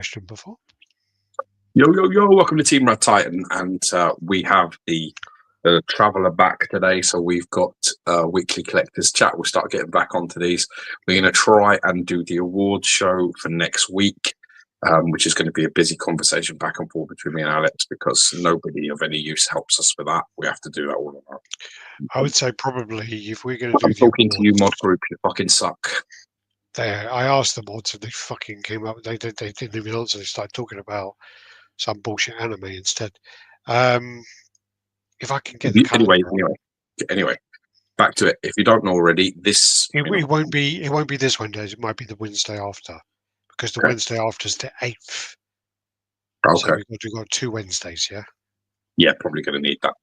question before. Yo, welcome to Team RaddTitan, and we have the traveller back today, so we've got weekly collectors chat. We'll start getting back onto these. We're going to try and do the awards show for next week, which is going to be a busy conversation back and forth between me and Alex, because nobody of any use helps us with that. We have to do that all on our own. I would say probably if we're going to do I'm talking to you, mod group, you fucking suck. I asked the mods and they fucking came up. They didn't even answer. They started talking about some bullshit anime instead. If I can get the anyway, back to it. If you don't know already, it won't be this Wednesday. It might be the Wednesday after, because the Wednesday after is the 8th. Okay. So we've got 2 Wednesdays, yeah. Yeah, probably going to need that.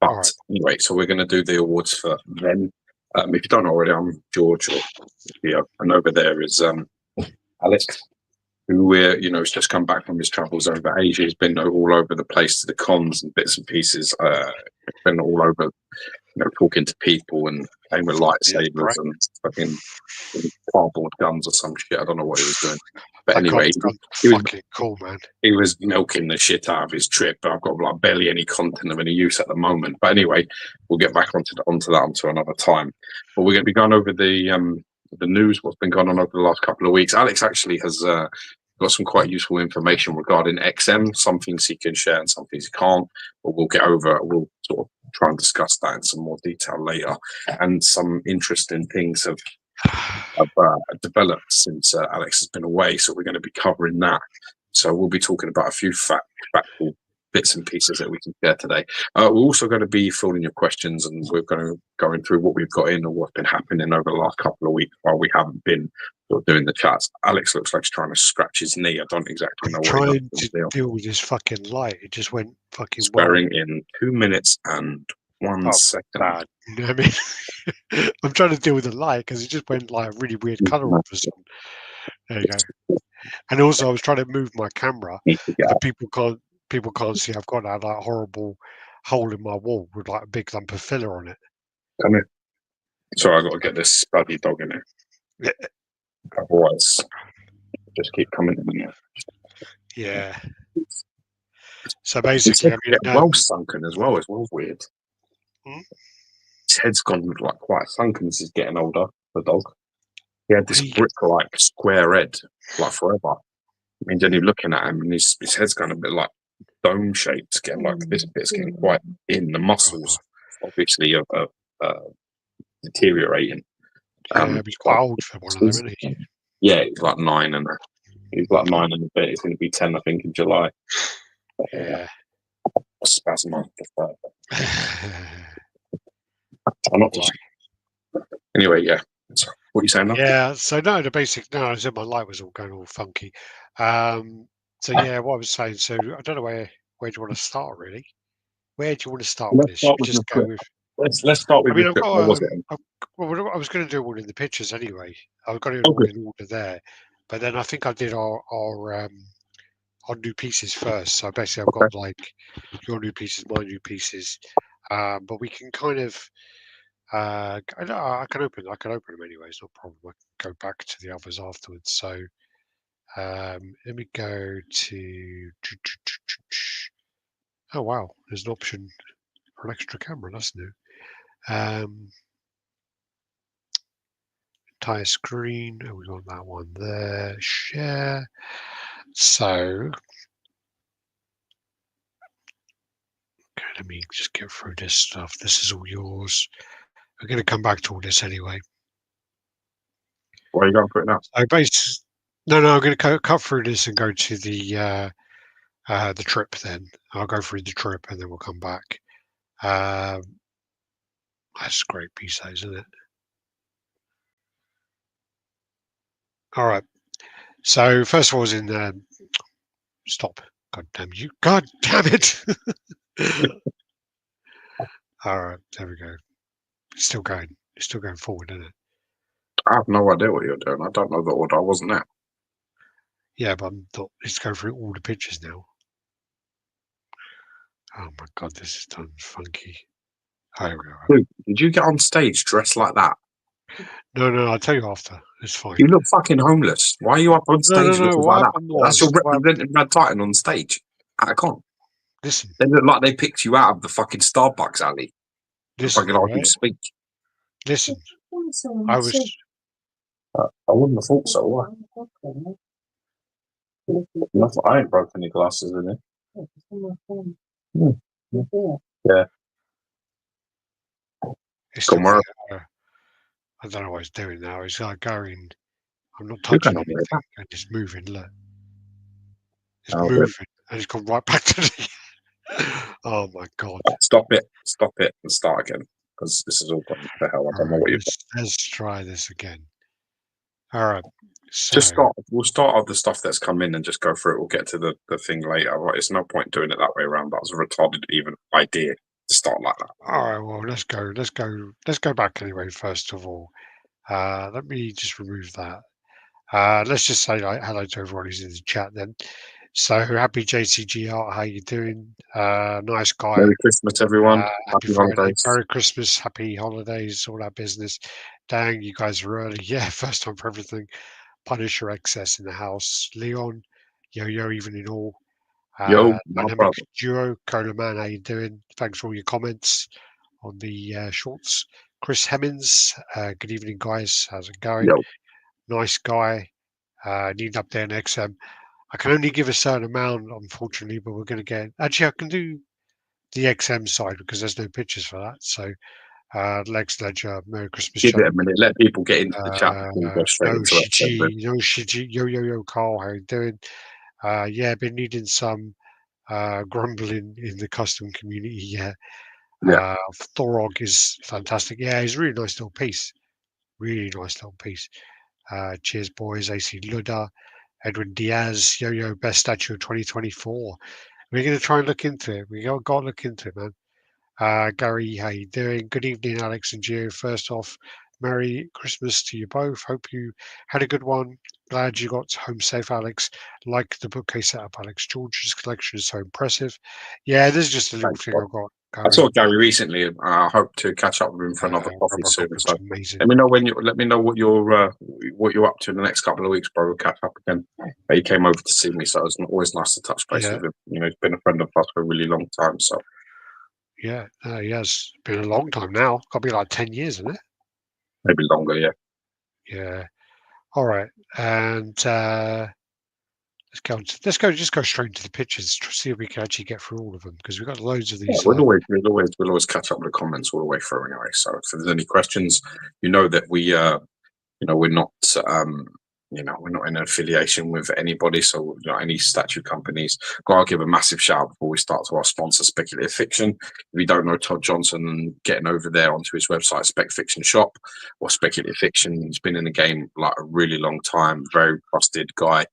But anyway, so we're going to do the awards for them. If you don't know already, I'm George, and over there is Alex, who has just come back from his travels over Asia. He's been all over the place to the cons and bits and pieces. Been all over, talking to people and playing with lightsabers and fucking cardboard guns or some shit. I don't know what he was doing, but anyway, he was fucking cool, man. He was milking the shit out of his trip. I've got like barely any content of any use at the moment. But anyway, we'll get back onto that another time. But we're going to be going over the news, what's been going on over the last couple of weeks. Alex actually has got some quite useful information regarding XM. Some things he can share and some things he can't. But we'll sort of try and discuss that in some more detail later. And some interesting things have developed since Alex has been away. So we're going to be covering that. So we'll be talking about a few factual bits and pieces that we can share today. We're also going to be filling your questions, and we're going through what we've got in and what's been happening over the last couple of weeks while we haven't been doing the chats. Alex looks like he's trying to scratch his knee. I don't exactly know what he's trying to deal with this fucking light. It just went fucking swearing in 2 minutes and 1 second. Bad. You know what I mean? I'm trying to deal with the light because it just went like a really weird colour all of a sudden. There you go. And also, I was trying to move my camera, but people can't see. I've got that like horrible hole in my wall with like a big lump of filler on it. Come here. Sorry, I've got to get this bloody dog in here. Yeah. Otherwise, just keep coming in here. Yeah. So basically, well sunken as well. It's well weird. His head's gone like quite sunken as he's getting older. The dog. He had this brick-like square head like forever. I mean, then you're looking at him, and his head's kind of a bit like dome shaped. It's getting like this bit's getting quite in. The muscles obviously are deteriorating. He's quite old for one of them, isn't he? Yeah, he's like 9 and he's like 9 and a bit. He's going to be 10, I think, in July. Yeah. Spasm on the I'm not just... Anyway, yeah. So, what are you saying now? Yeah, so I said my light was all going all funky. So yeah, what I was saying, so I don't know where do you want to start really? Where do you want to start with this? Just go with... Let's start with I was going to do one in the pictures anyway. I've got it all in order there. But then I think I did our new pieces first. So basically I've got like your new pieces, my new pieces. But we can kind of I can open them anyway, it's no problem. I can go back to the others afterwards. So let me go to oh wow, there's an option for an extra camera, that's new. Entire screen, we got that one there, share. So okay, let me just get through this stuff. This is all yours. We're going to come back to all this anyway. Where are you going for it now? So no, I'm going to cut through this and go to the trip then. I'll go through the trip and then we'll come back. That's a great piece, isn't it? All right. So first of all, I was in... stop. God damn you. God damn it. All right. There we go. It's still going forward, isn't it? I have no idea what you're doing. I don't know the order. I wasn't there. Yeah, but it's going through all the pictures now. Oh my God, this is done funky. There we go. Dude, did you get on stage dressed like that? No, I'll tell you after. It's fine. You look fucking homeless. Why are you up on stage No. looking What like that? happened That's your was, representing RaddTitan on stage at a con. listen, They look like they picked you out of the fucking Starbucks alley and fucking asked you right? to speak. Listen, I was. I wouldn't have thought so. Why? I ain't broken any glasses in it. Yeah. It's Come still on. there. I don't know what he's doing now. He's like going. I'm not You can touching have anything, it. and it's moving. Look, it's Oh, good. moving, and it's gone right back to the. Oh my god! Stop it, and start again. Because this is all gone to hell. I All don't know right, what you've done. let's try this again. All right, so Just start. We'll start off the stuff that's come in and just go through it. We'll get to the thing later. Right? It's no point doing it that way around. That was a retarded even idea to start like that. all right. Well, let's go back anyway. First of all, let me just remove that. Let's just say like hello to everyone who's in the chat then. So happy JCG art, how you doing? Nice guy. Merry Christmas, everyone. Happy Happy Friday, holidays. Merry Christmas, happy holidays, all that business. Dang, you guys are early. Yeah, first time for everything. Punisher excess in the house. Leon, yo, even in all. Yo, my Dynamic brother. duo, Cola Man, how you doing? Thanks for all your comments on the shorts. Chris Hemmings, good evening, guys. How's it going? Yo. Nice guy. Need up there in XM. I can only give a certain amount, unfortunately, but we're going to get. Actually, I can do the XM side because there's no pictures for that. So, Lex Ledger, Merry Christmas, Give it Joe. a minute. Let people get into the chat before we go straight No into it. Shiji, no Shiji, yo, Carl, how you doing? Yeah, been needing some grumbling in the custom community. Yeah, Yeah. Thorog is fantastic. Yeah, he's a really nice little piece. Really nice little piece. Cheers, boys. AC Luda, Edwin Diaz, Yo, best statue of 2024. We're going to try and look into it. We got to look into it, man. Gary, how you doing? Good evening, Alex and Gio. First off, Merry Christmas to you both. Hope you had a good one. Glad you got home safe, Alex. Like the bookcase setup, Alex. George's collection is so impressive. Yeah, this is just a little Thanks, thing bro. I've got I saw going. Gary recently, and I hope to catch up with him for another coffee RoboCop soon. looks So amazing. let me know let me know what you're up to in the next couple of weeks, bro. We'll catch up again. He came over to see me, so it's always nice to touch base Yeah, with him. You know, he's been a friend of ours for a really long time. So yeah, it's been a long time now. Got to be like 10 years, isn't it? maybe longer, yeah. Yeah. All right, and just go straight into the pictures. See if we can actually get through all of them because we've got loads of Yeah, these. we'll always catch up with the comments all the way through anyway. So if there's any questions, you know that we're not we're not in affiliation with anybody, so any statue companies. I'll give a massive shout out before we start to our sponsor, Speculative Fiction. If you don't know Todd Johnson, and getting over there onto his website, Spec Fiction Shop or Speculative Fiction, he's been in the game like a really long time, very trusted guy.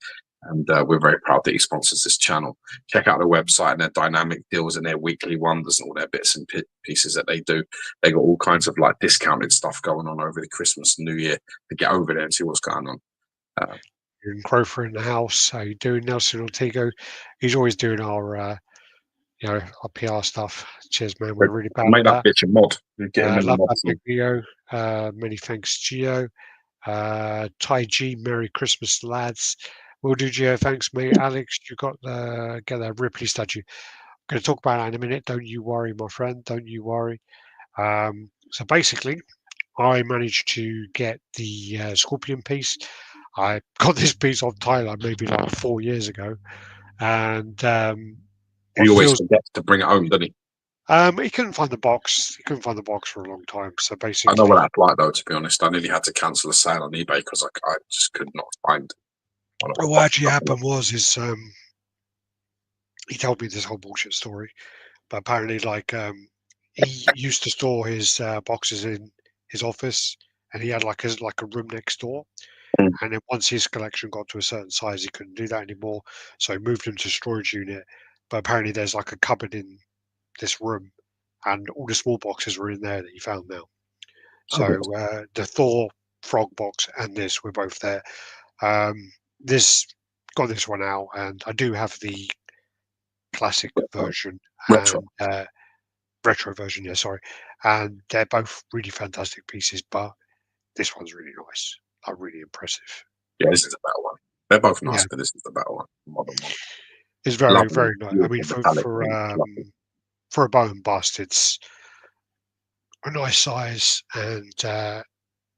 And we're very proud that he sponsors this channel. Check out the website and their dynamic deals and their weekly wonders and all their bits and pieces that they do. They got all kinds of like discounted stuff going on over the Christmas and New Year. To get over there and see what's going on. And Crofer in the house. How you doing, Nelson Ortego? He's always doing our our PR stuff. Cheers, man. We're really bad Make at that that. bitch a mod. Get him in the Love mod. that big Geo. Many thanks, Geo. Tai G, Merry Christmas, lads. Will do, Geo. Thanks, mate. Alex, you got get that Ripley statue. I'm going to talk about that in a minute. Don't you worry, my friend. Don't you worry. So basically, I managed to get the Scorpion piece. I got this piece off Tyler maybe like 4 years ago, and He always forgets to bring it home, doesn't he? he couldn't find the box. He couldn't find the box for a long time. So I know what basically, that's like, though. To be honest, I nearly had to cancel a sale on eBay because I just could not find one of the what boxes. actually happened was he told me this whole bullshit story, but apparently he used to store his boxes in his office, and he had like a room next door. Mm. And then once his collection got to a certain size, he couldn't do that anymore. So he moved him to storage unit. But apparently there's like a cupboard in this room, and all the small boxes were in there that he found now. So the Thor frog box and this were both there. This got this one out, and I do have the classic version Retro. and retro version. Yeah, sorry, and they're both really fantastic pieces. But this one's really nice. Like really impressive. Yeah, this is a better one. They're both nice, Yeah. but this is the better one, modern one. It's very, Lovely, very nice. I mean, beautiful metallic thing, lovely. for a Bowen bust, it's a nice size and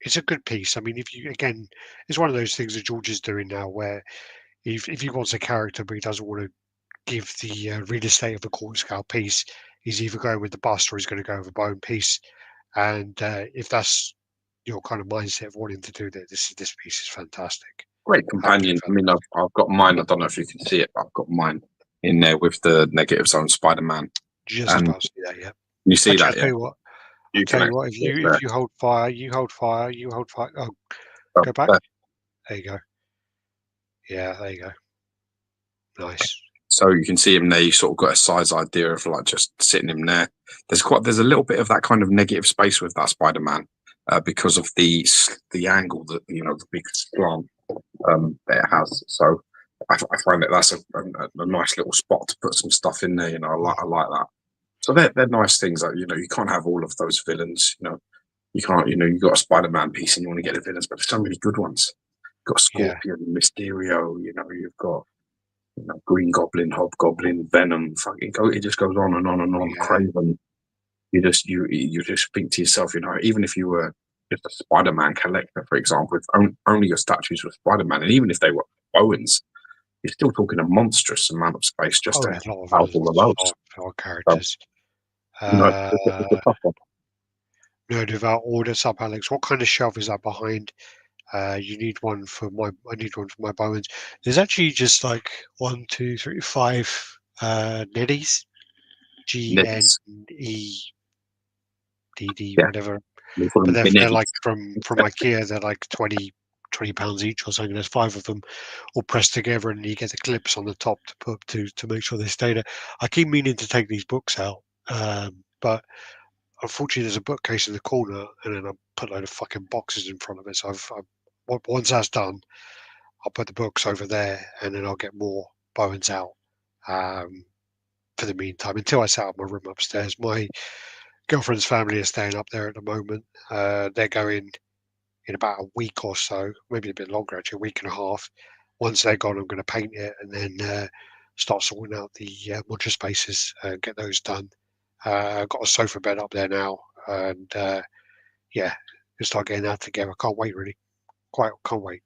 it's a good piece. I mean, if you again, it's one of those things that George is doing now, where if he wants a character but he doesn't want to give the real estate of a quarter scale piece, he's either going with the bust or he's going to go with a Bowen piece. And if that's your kind of mindset of wanting to do that, this piece is fantastic. Great companion. I mean, I've got mine. I don't know if you can see it, but I've got mine in there with the Negative Zone Spider-Man. Just about to see that, yeah. You see Actually, that, yeah? I'll tell you what. If you hold fire, you hold fire, you hold fire. Oh, go back. There you go. Yeah, there you go. Nice. So you can see him there. You sort of got a size idea of like just sitting him there. There's a little bit of that kind of negative space with that Spider-Man because of the angle that the big slant that it has. So I find that that's a nice little spot to put some stuff in there. I like that. So they're nice things that you can't have all of those villains. You can't. You've got a Spider-Man piece and you want to get the villains, but there's so many good ones. You've got Scorpion, Mysterio. You've got Green Goblin, Hobgoblin, Venom. It just goes on and on and on. Yeah. Craven. You just think to yourself, even if you were just a Spider-Man collector, for example, if only your statues were Spider-Man, and even if they were Bowens, you're still talking a monstrous amount of space just to a lot house all of those. A lot of characters. It's a tough one. No, without order, sub Alex. What kind of shelf is that behind? You need one for my. I need one for my Bowens. There's actually just like 1, 2, 3, 5 Neddies. GNEDD, whatever. But they're like from IKEA. They're like 20 £20 each or something. There's 5 of them all pressed together, and you get the clips on the top to put to make sure they stay there. I keep meaning to take these books out, but unfortunately, there's a bookcase in the corner, and then I put a load of fucking boxes in front of it. So once that's done, I'll put the books over there, and then I'll get more Bowens out for the meantime until I set up my room upstairs. My girlfriend's family is staying up there at the moment. They're going in about a week or so, maybe a bit longer, actually, a week and a half. Once they're gone, I'm going to paint it and then start sorting out the module spaces and get those done. I've got a sofa bed up there now, and yeah, just start getting that together. I can't wait, really. Can't wait.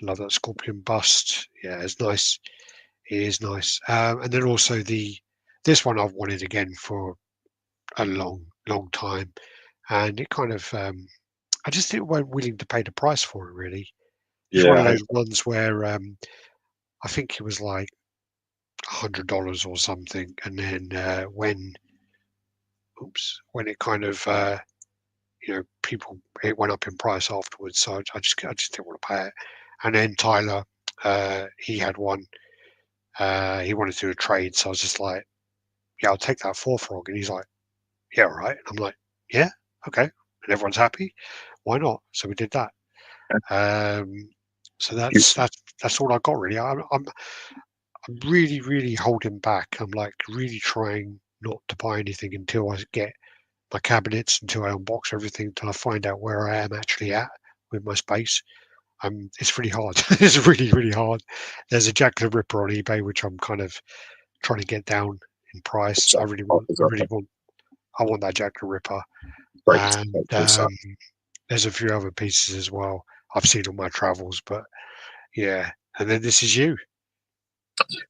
Love that Scorpion bust. Yeah, it's nice. It is nice. And then also this one I've wanted again for a long time, and it kind of I just didn't weren't willing to pay the price for it, really. It's one of those ones where I think it was like $100 or something, and then when it kind of it went up in price afterwards, so I just didn't want to pay it. And then Tyler, he had one. He wanted to do a trade, so I was just like, yeah, I'll take that 4 frog. And he's like, yeah, all right. And I'm like, yeah, okay. And everyone's happy. Why not? So we did that. So that's all I got, really. I'm really, really holding back. I'm like really trying not to buy anything until I get my cabinets, until I unbox everything, until I find out where I am actually at with my space. It's really hard. It's really, really hard. There's a Jack the Ripper on eBay, which I'm kind of trying to get down in price. I want that Jack the Ripper. And there's a few other pieces as well I've seen on my travels, but yeah. And then this is you.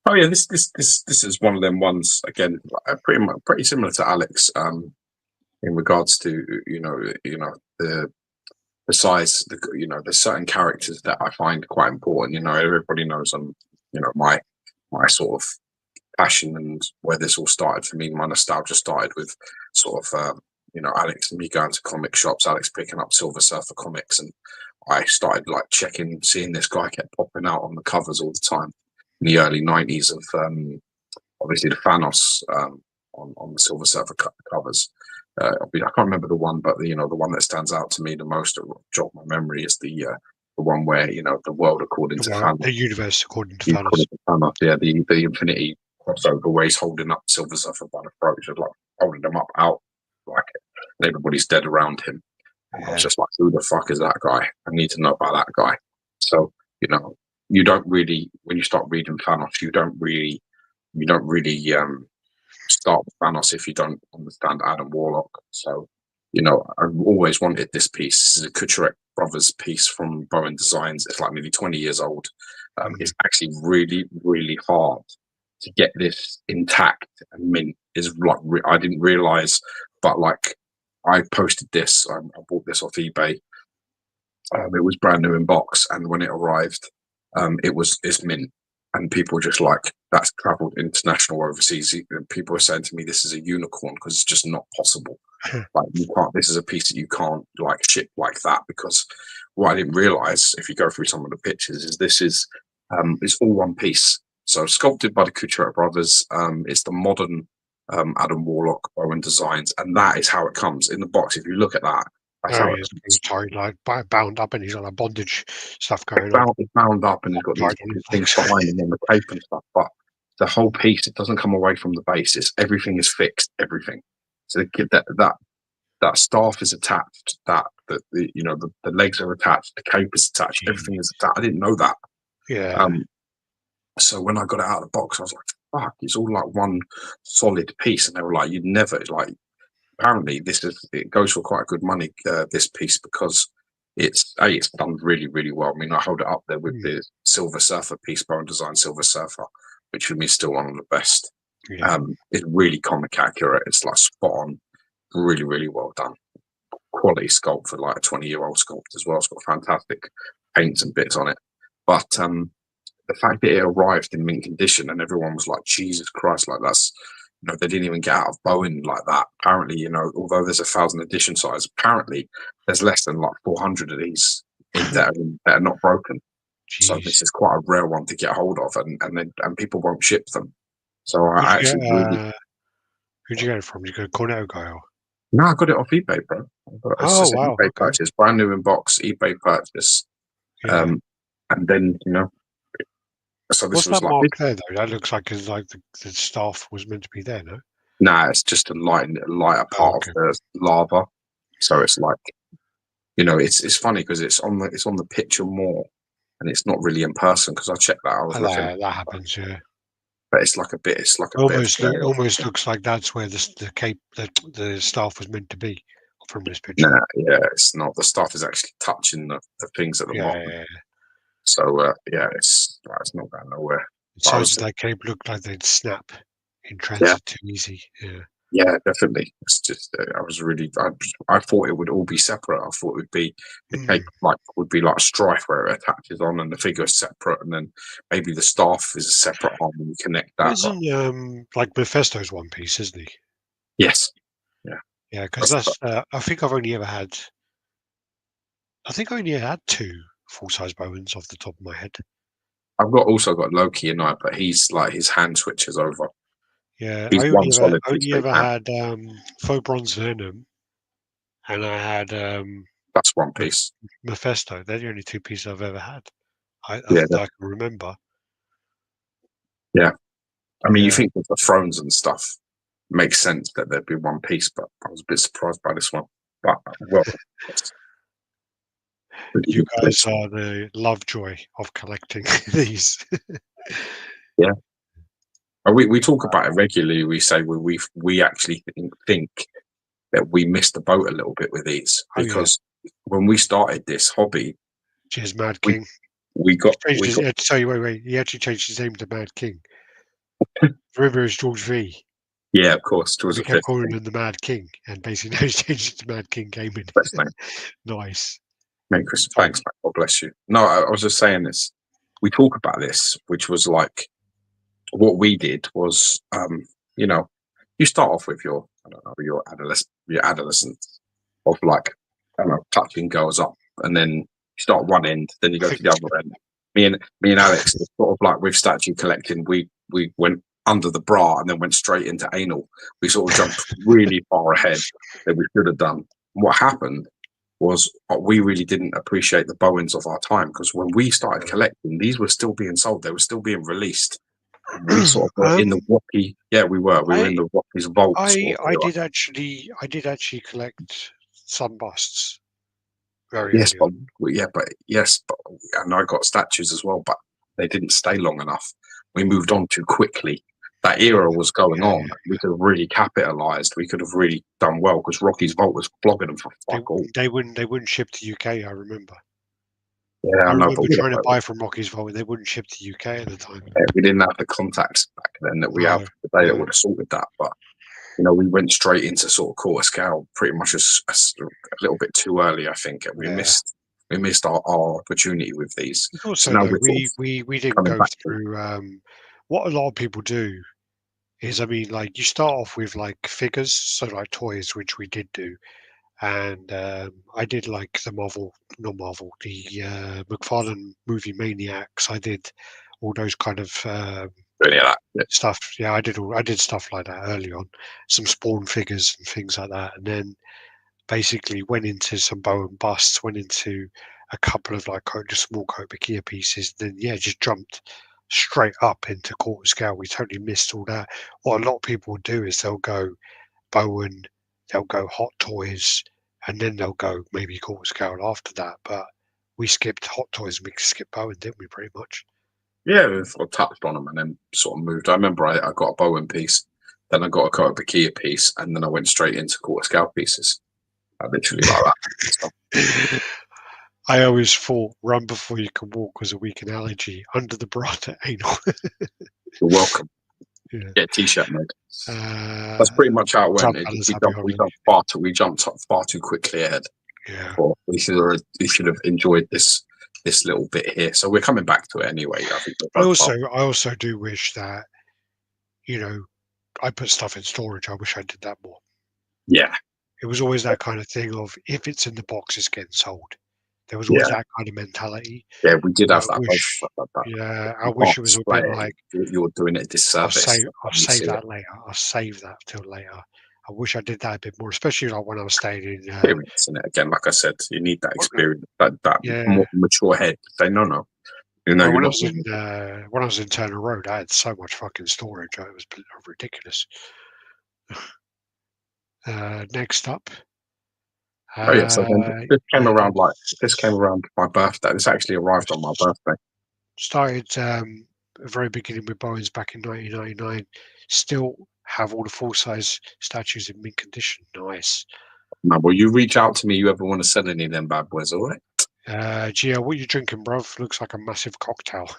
Oh yeah, this is one of them ones again, pretty similar to Alex, in regards to the size. There's certain characters that I find quite important. Everybody knows my sort of passion and where this all started for me. My nostalgia started with sort of Alex and me going to comic shops, Alex picking up Silver Surfer comics, and I started like seeing this guy kept popping out on the covers all the time in the early 90s of obviously the Thanos on the Silver Surfer covers. I can't remember the one, but the one that stands out to me the most, that jogged my memory, is the one where the world according to Thanos, the universe according to Thanos. Yeah, the Infinity crossover where he's holding up Silver Surfer by the throat, just like holding them up out like and everybody's dead around him. And I was just like, who the fuck is that guy? I need to know about that guy. So, you know, you don't really, when you start reading Thanos, you don't really start with Thanos if you don't understand Adam Warlock. So, you know, I've always wanted this piece. This is a Kucherek Brothers piece from Bowen Designs. It's like nearly 20 years old. It's actually really, really hard to get this intact and mint. Is like I didn't realize, but like I posted this. I bought this off eBay. It was brand new in box, and when it arrived, it's mint. And people were just like, that's traveled international overseas. And people were saying to me, this is a unicorn because it's just not possible. Like you can't. This is a piece that you can't like ship like that, because what I didn't realize, if you go through some of the pictures, is this is it's all one piece. So sculpted by the Kucherek brothers. It's the modern Adam Warlock Bowen Designs, and that is how it comes in the box. If you look at that, that's how he's tied, like bound up, and he's got a bondage stuff going on. It's bound up, and he's got these things behind him on the tape and stuff. But the whole piece, it doesn't come away from the base. It's everything is fixed. Everything. So that staff is attached. The legs are attached. The cape is attached. Everything is attached. I didn't know that. Yeah. So when I got it out of the box, I was like, "Fuck!" It's all like one solid piece, and they were like, "You'd never like." Apparently, it goes for quite good money. This piece, because it's done really, really well. I mean, I hold it up there with the Silver Surfer piece, Bowen Design Silver Surfer, which for me is still one of the best. Yeah. It's really comic accurate. It's like spot on, really, really well done. Quality sculpt for like a 20-year-old sculpt as well. It's got fantastic paints and bits on it. But the fact that it arrived in mint condition and everyone was like, Jesus Christ, like that's, you know, they didn't even get out of Bowen like that. Apparently, you know, although there's 1,000 edition size, apparently there's less than like 400 of these that are not broken. Jeez. So this is quite a rare one to get hold of, and people won't ship them. So I actually who'd you get it from? Did you go Cornetto guy? Or? No, I got it off eBay, bro. It's just wow! eBay purchase, brand new in box, eBay purchase, and then you know. So this What's was that mark there, though? That looks like it's like the staff was meant to be there, no? Nah, it's just a lighter part of the lava. So it's like, you know, it's funny because it's on the picture more, and it's not really in person. Because I checked that, I was looking. That happens, yeah. But it's like a bit. It's like a almost looks like that's where the cape the staff was meant to be from this picture. Nah, yeah, it's not. The staff is actually touching the things at the bottom. Yeah. So it's not going nowhere. Sides of that cape looked like they'd snap in transit too easy. Yeah, definitely. It's just I thought it would all be separate. I thought it would be the cape would be like Strife where it attaches on and the figure is separate, and then maybe the staff is a separate arm and you connect that. Isn't like Mephisto's one piece, isn't he? Yes. Yeah, because that's I think I've only ever had. I think I only had 2 full-size Bowens off the top of my head. I've also got Loki and I, but he's like his hand switches over. Yeah, he's I only ever had Faux Bronze Venom, and I had that's one piece. Mephisto. They're the only 2 pieces I've ever had. I can remember. Yeah, I mean, you think with the thrones and stuff, it makes sense that there'd be one piece, but I was a bit surprised by this one. But well. You guys are the lovejoy of collecting these. Yeah. We talk about it regularly. We say we actually think that we missed the boat a little bit with these, because when we started this hobby, cheers, Mad King. We got. Sorry, wait. He actually changed his name to Mad King. Remember, it's George V. Yeah, of course. We kept calling him the Mad King, and basically now he's changed it to Mad King Gaming. Nice. Mate, Chris, thanks, mate. God bless you. No, I was just saying this. We talk about this, which was like what we did was, you know, you start off with your adolescence of like, I don't know, touching girls up, and then you start one end, then you go to the other end. Me and Alex, sort of like with statue collecting, we went under the bra and then went straight into anal. We sort of jumped really far ahead than we should have done. And what happened was we really didn't appreciate the Bowens of our time, because when we started collecting, these were still being sold. They were still being released. We sort of were in the Rocky. Yeah, we were. We were in I the Rocky's vault I sort of I era. did actually collect sun busts very Yes, early but on. and I got statues as well, but they didn't stay long enough. We moved on too quickly. That era was going Yeah, on. yeah. We could have really capitalized. We could have really done well because Rocky's Vault was flogging them for They fuck all. they wouldn't ship to UK. I remember. Yeah, I I know, but remember trying to buy from Rocky's Vault, and they wouldn't ship to UK at the time. we didn't have the contacts back then that we have No, today that no. would have sorted that. But we went straight into sort of quarter scale pretty much as a little bit too early, I think. And we Yeah. missed our opportunity with these. It's So also now though we're sort of we didn't coming go back to through what a lot of people do is, I mean, like you start off with like figures, so like toys, which we did do, and I did like the McFarlane movie Maniacs. I did all those kind of doing that. Yeah. stuff. Yeah, I did stuff like that early on, some Spawn figures and things like that, and then basically went into some Bowen busts, went into a couple of like just small Kopekia pieces, then yeah, just jumped straight up into quarter scale. We totally missed all that. What a lot of people do is they'll go Bowen, they'll go Hot Toys, and then they'll go maybe quarter scale after that. But we skipped Hot Toys and we skipped Bowen, didn't we, pretty much? Yeah, we sort of touched on them and then sort of moved. I remember I got a Bowen piece, then I got a Kopekia piece, and then I went straight into quarter scale pieces. I literally like that. So, I always thought run before you can walk was a weak analogy. Under the bra anal. you're welcome. Yeah. Get a t-shirt made. Uh, That's pretty much how it what's up, went. Alice? Happy We holiday. jumped far too. We jumped up far too quickly ahead. Yeah. We should have enjoyed this little bit here. So we're coming back to it anyway. I think. I also do wish that, I put stuff in storage. I wish I did that more. Yeah. It was always that kind of thing of if it's in the box, it's getting sold. There was always Yeah. that kind of mentality. Yeah, we did have I that. wish, That. yeah, I You wish can't it was a display bit it. like You're doing it a disservice. I'll save that later. I'll save that till later. I wish I did that a bit more, especially like when I was staying in. Experience in it again. Like I said, you need that experience, that Yeah, more mature head. Say no. You're when I not was doing in it. when I was in Turner Road, I had so much fucking storage. It was ridiculous. Next up, Oh yeah. So then this came yeah, around my birthday. This actually arrived on my birthday. started the very beginning with Bowens back in 1999. Still have all the full size statues in mint condition. Nice. No, well, you reach out to me. You ever want to sell any of them bad boys? All right. Gio, what you drinking, bruv? Looks like a massive cocktail.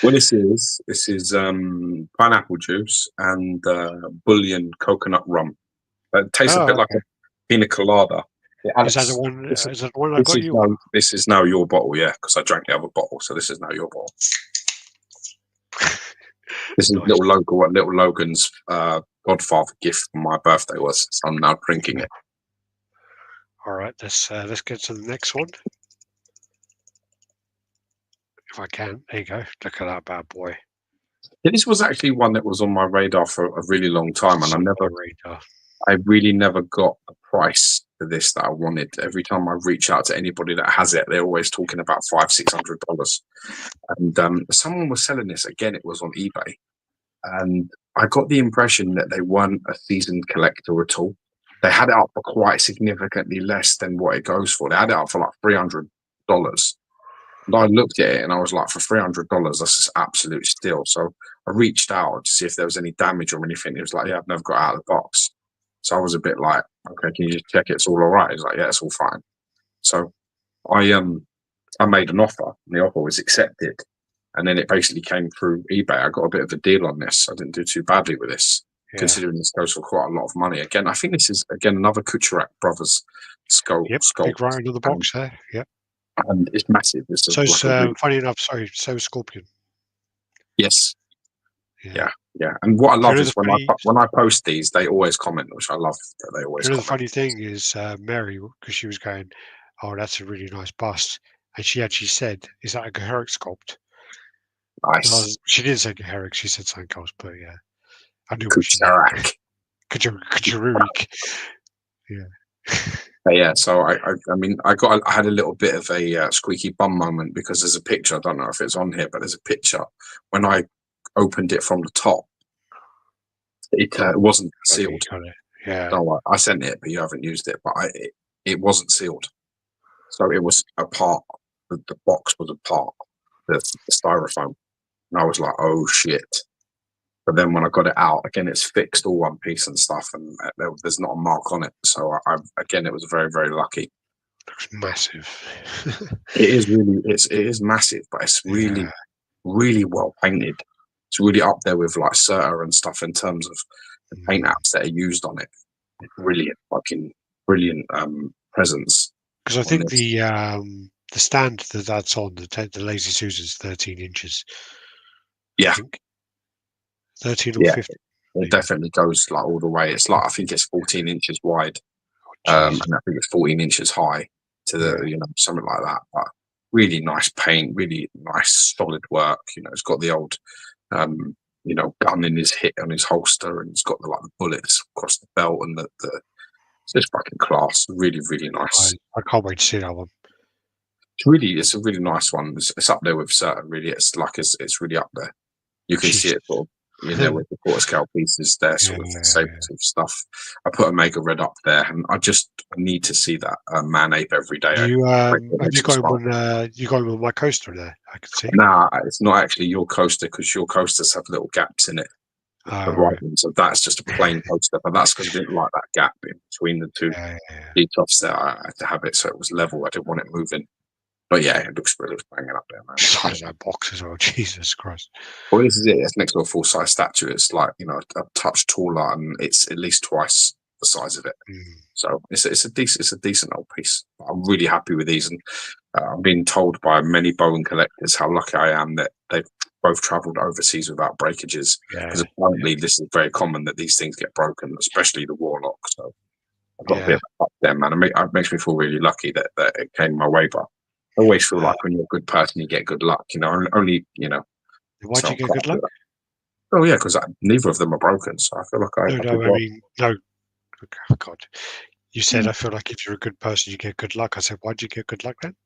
Well, this is pineapple juice and bullion coconut rum. It tastes a Oh, bit like a pina colada. Yeah, is that the Alex, one? this, Is that the one I got you? this is now your bottle, yeah, because I drank the other bottle, so this is now your bottle. This is Nice. little Logan's Godfather gift for my birthday was. So I'm now drinking it. All right, let's get to the next one. If I can. There you go. Look at that bad boy. Yeah, this was actually one that was on my radar for a really long time, and I really never got the price for this that I wanted. Every time I reach out to anybody that has it, they're always talking about $500-600. And someone was selling this again. It was on eBay, and I got the impression that they weren't a seasoned collector at all. They had it up for quite significantly less than what it goes for. They had it up for like $300. And I looked at it and I was like, for $300, that's just absolute steal. So I reached out to see if there was any damage or anything. It was like, yeah, I've never got out of the box. So I was a bit like, okay, can you just check it's all right? He's like, yeah, it's all fine. So I made an offer and the offer was accepted. And then it basically came through eBay. I got a bit of a deal on this. I didn't do too badly with this, considering this goes for quite a lot of money. Again, I think this is, another Kucharak Brothers sculpt. Yep, big right into the box there. Yep. And it's massive. It's funny enough, sorry, so Scorpion. Yes. Yeah. And what I love is when I post these, they always comment, which I love that they always comment. The funny thing is, Mary, because she was going, oh, that's a really nice bust. And she actually said, is that a Geherick sculpt? Nice. She didn't say Geherick, she said something else, but yeah. I knew Kucharak. Kucharurik. Yeah. Yeah, so I had a little bit of a squeaky bum moment because there's a picture. I don't know if it's on here, but there's a picture when I opened it from the top, it wasn't sealed. Yeah. So I sent it, but you haven't used it. But it wasn't sealed, so it was a part. The box was a part, the styrofoam, and I was like, "Oh shit!" But then when I got it out again, it's fixed all one piece and stuff, and there's not a mark on it. So again, it was very, very lucky. Looks massive. It is really, it is massive, but it's really, really well painted. It's really up there with like Certa and stuff in terms of the paint apps that are used on it. Brilliant, fucking brilliant presence. Because I think the stand that's on the Lazy Susan's 13 inches. Yeah, 13 or 15. It definitely goes like all the way. It's like I think it's 14 inches wide, and I think it's 14 inches high to the something like that. But really nice paint, really nice solid work. It's got the old gun in his hip on his holster, and it's got the bullets across the belt, and the it's just fucking class. Really, really nice. I can't wait to see that one. It's a really nice one. It's up there with certain. Really, it's really up there. You can see it sort of with the quarter scale pieces there, sort of same sort of stuff. I put Omega Red up there, and I need to see that Man Ape every day. Have you got him on my coaster there? I can see. Nah, it's not actually your coaster because your coasters have little gaps in it. Right. So that's just a plain coaster, but that's because I didn't like that gap in between the two detoffs there. I had to have it so it was level. I didn't want it moving. But yeah, it looks banging up there, man. Size of that box as well. Jesus Christ. Well, this is it. It's next to a full-size statue. It's like a touch taller, and it's at least twice the size of it. So it's a decent old piece. I'm really happy with these, and I'm being told by many Bowen collectors how lucky I am that they've both travelled overseas without breakages. Because apparently this is very common that these things get broken, especially the Warlock. So I've got a bit of a fuck there, man. It makes me feel really lucky that it came my way, but I always feel like when you're a good person, you get good luck. Only. Why do you get good luck? Oh yeah, because neither of them are broken, so I feel like I. No. Oh, God, you said I feel like if you're a good person, you get good luck. I said, why do you get good luck then?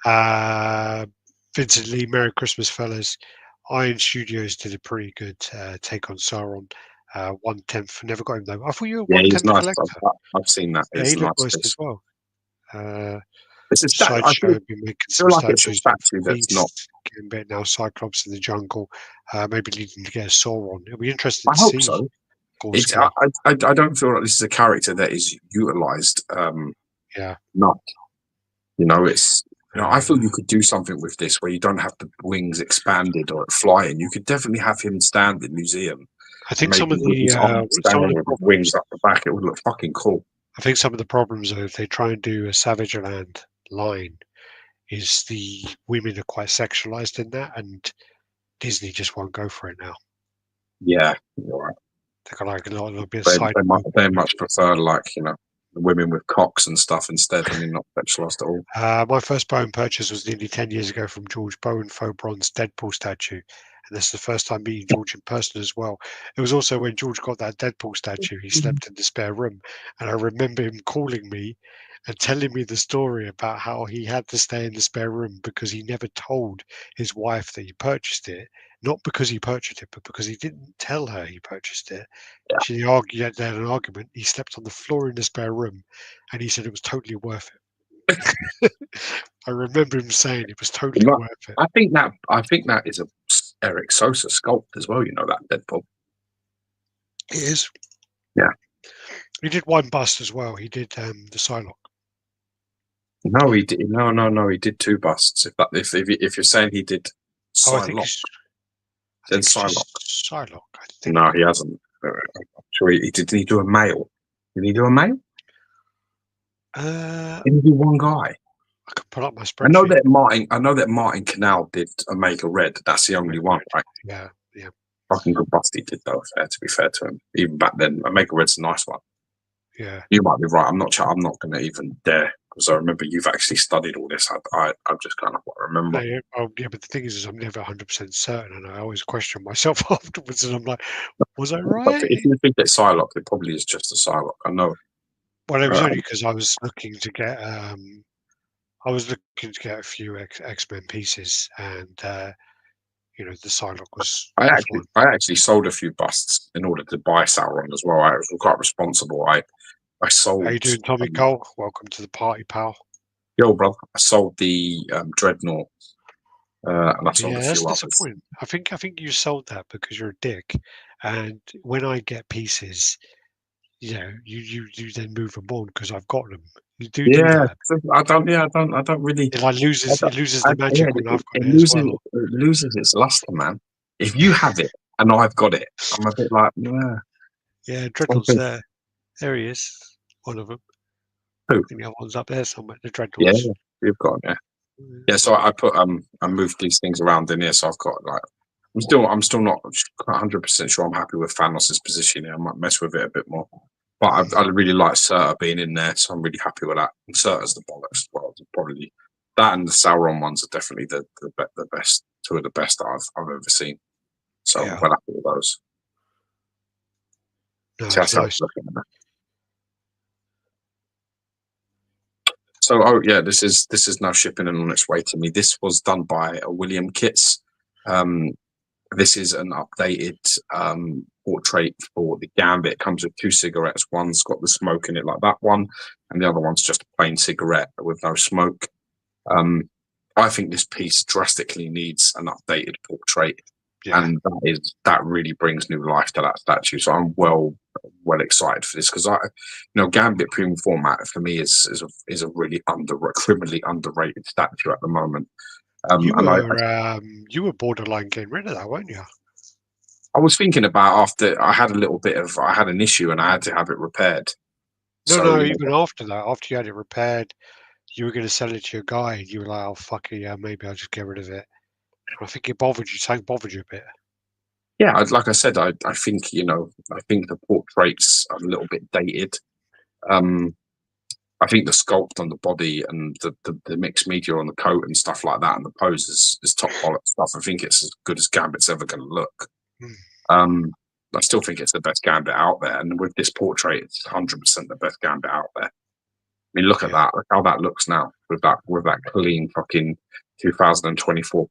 Anyway. Vincent Lee, Merry Christmas, fellas. Iron Studios did a pretty good take on Sauron. 1/10. Never got him though. I thought you were 1/10 nice. collector. I've seen that. Yeah, he looked nice as well. It's a statue. I feel like it's a statue that's not. Getting better now. Cyclops in the jungle, maybe leading to get a Sauron. It'll be interesting to see. I hope so. I don't feel like this is a character that is utilised. Not. It's. I feel you could do something with this where you don't have the wings expanded or flying. You could definitely have him stand in museum. I think some of the wings up the back, it would look fucking cool. I think some of the problems are if they try and do a Savage Land line, is the women are quite sexualized in that, and Disney just won't go for it now. Yeah, you're right. They're like a little bit of side. They much prefer the women with cocks and stuff instead. I mean, not sexualized at all. My first Bowen purchase was nearly 10 years ago from George Bowen, faux bronze Deadpool statue. And this is the first time meeting George in person as well. It was also when George got that Deadpool statue, he slept in the spare room. And I remember him calling me and telling me the story about how he had to stay in the spare room because he never told his wife that he purchased it. Not because he purchased it, but because he didn't tell her he purchased it. Yeah. She argued, they had an argument. He slept on the floor in the spare room, and he said it was totally worth it. I remember him saying it was totally worth it. I think that is a Eric Sosa sculpt as well. That Deadpool. It is. Yeah. He did one bust as well. He did the Psylocke. No, he did. No. He did two busts. If you're saying he did Psylocke, then Psylocke. Psylocke. I think. No, he hasn't. I'm sure did he do a male? Did he do a male? Did he do one guy? I could pull up my spreadsheet. I know that Martin Canal did Omega Red. That's the only one, right? Yeah. Fucking good bust he did though. To be fair to him, even back then, Omega Red's a nice one. Yeah. You might be right. I'm not going to even dare because I remember you've actually studied all this. I'm just kind of what I remember. But the thing is I'm never 100% certain, and I always question myself afterwards, and I'm like, was I right? If you think it's Psylocke, it probably is just a Psylocke. I know. Well, it was only because I was looking to get a few X-Men pieces, and you know, the Psylocke was I one. actually sold a few busts in order to buy Sauron as well. I was quite responsible. I sold. How you doing, Tommy Cole? Welcome to the party, pal. Yo, brother, I sold the Dreadnought, and I sold a Yeah, that's few others. disappointing. I think you sold that because you're a dick, and when I get pieces, you know, you then move them on because I've got them. You do Yeah, that. so I don't. Yeah, I don't really. It like I loses don't, it loses the yeah, magic when I've it got it as loses well. it loses its luster, man. If you have it and I've got it, I'm a bit like, yeah. Yeah, Dreadnought's there. There he is. One of them. I Who? think the other one's up there somewhere. The Yeah, Dreadnoughts. you've got it. Yeah, so I moved these things around in here, so I've got like I'm still not 100% sure I'm happy with Thanos' position here. I might mess with it a bit more, but I really like Surtur being in there, so I'm really happy with that. And Surtur's the bollocks as well. Probably that and the Sauron ones are definitely the best, two of the best that I've ever seen. So I'm Yeah. quite happy with those. No, So it's that's how nice. it's looking at that. So, oh yeah, this is now shipping and on its way to me. This was done by William Kitts. This is an updated portrait for the Gambit. It comes with 2 cigarettes. One's got the smoke in it like that one, and the other one's just a plain cigarette with no smoke. I think this piece drastically needs an updated portrait, and that really brings new life to that statue. So I'm well excited for this because Gambit premium format for me is a really criminally underrated statue at the moment. You were borderline getting rid of that, weren't you? I was thinking about after I had an issue and I had to have it repaired. No, even after that, after you had it repaired, you were going to sell it to your guy. And you were like, "Oh fuck it, yeah, maybe I'll just get rid of it." I think it bothered you. Something bothered you a bit. Yeah, like I said, I think I think the portrait's a little bit dated. I think the sculpt on the body and the mixed media on the coat and stuff like that and the pose is top quality stuff. I think it's as good as Gambit's ever going to look. I still think it's the best Gambit out there, and with this portrait, it's 100% the best Gambit out there. I mean, look at that! Look how that looks now with that clean fucking 2024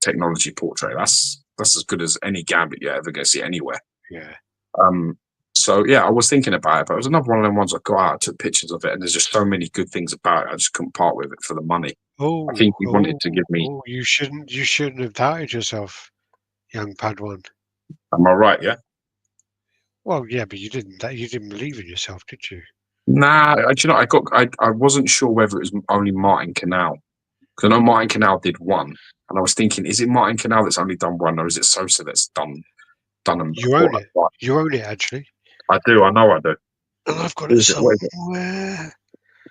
technology portrait. That's as good as any Gambit you're ever going to see anywhere. Yeah. So yeah, I was thinking about it, but it was another one of them ones I got out, took pictures of it, and there's just so many good things about it. I just couldn't part with it for the money. I think he wanted to give me. You shouldn't have doubted yourself, young Padawan. Am I right? Yeah. Well, yeah, but you didn't believe in yourself, did you? Nah, I wasn't sure whether it was only Martin Canal, because I know Martin Canal did one, and I was thinking, is it Martin Canal that's only done one, or is it Sosa that's done them? You own it. You own it, actually. I do. I know I do. And I've got it somewhere.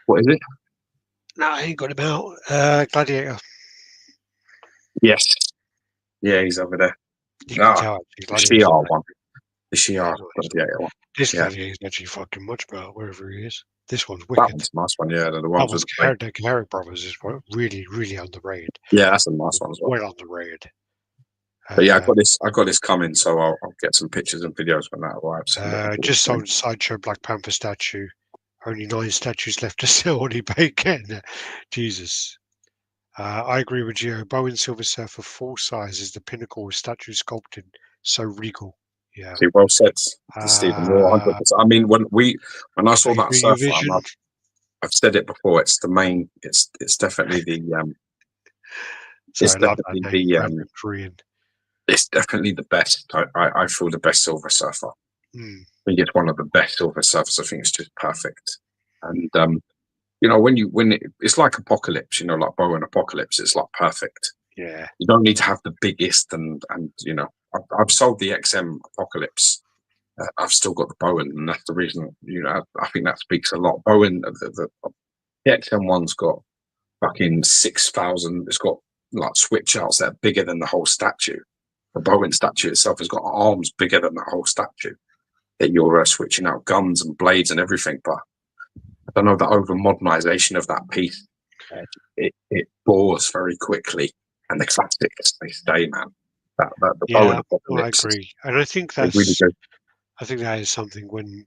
What is it? No, I ain't got him out. Gladiator. Yes. Yeah, he's over there. You can tell, the Shi'ar one. The Shi'ar Gladiator one. This Gladiator is actually fucking much better, wherever he is. This one's wicked. That one's a nice one, yeah. The ones with the Carrick Brothers is really, really underrated. Yeah, that's a nice one as well. Well underrated. But yeah, I got this coming, so I'll get some pictures and videos when that arrives. Just sold Sideshow Black Panther statue. Only 9 statues left to sell on eBay. Getting it. Jesus. I agree with Gio. Bowen Silver Surfer full size is the pinnacle of statue sculpting. So regal. Yeah. See, well said, Stephen. 100%. I mean, when I saw that surfer, I've said it before. It's the main. It's definitely the. It's definitely the Korean. It's definitely the best. I feel the best Silver Surfer. I think it's one of the best Silver Surfers. I think it's just perfect. And it's like Apocalypse, like Bowen Apocalypse, it's like perfect. Yeah. You don't need to have the biggest and I've sold the XM Apocalypse. I've still got the Bowen, and that's the reason. I think that speaks a lot. Bowen, the XM one's got fucking 6,000. It's got like switch outs that are bigger than the whole statue. The Bowen statue itself has got arms bigger than the whole statue. That you're switching out guns and blades and everything, but I don't know, the over modernization of that piece. It bores very quickly, and the classics they stay, man. Bowen Apocalypse, I agree, and I think that's really good. I think that is something when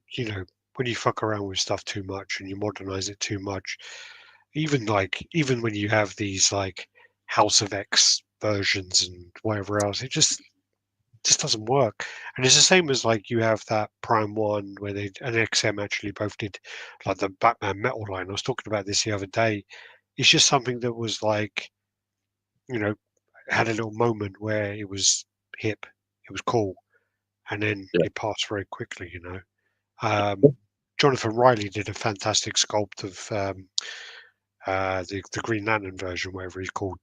you fuck around with stuff too much and you modernize it too much, even when you have these like House of X versions and whatever else. It just doesn't work. And it's the same as like you have that Prime One where they and XM actually both did like the Batman metal line. I was talking about this the other day. It's just something that was like, you know, had a little moment where it was hip, it was cool, and then Yeah. it passed very quickly. Jonathan Riley did a fantastic sculpt of the Green Lantern version, whatever he's called.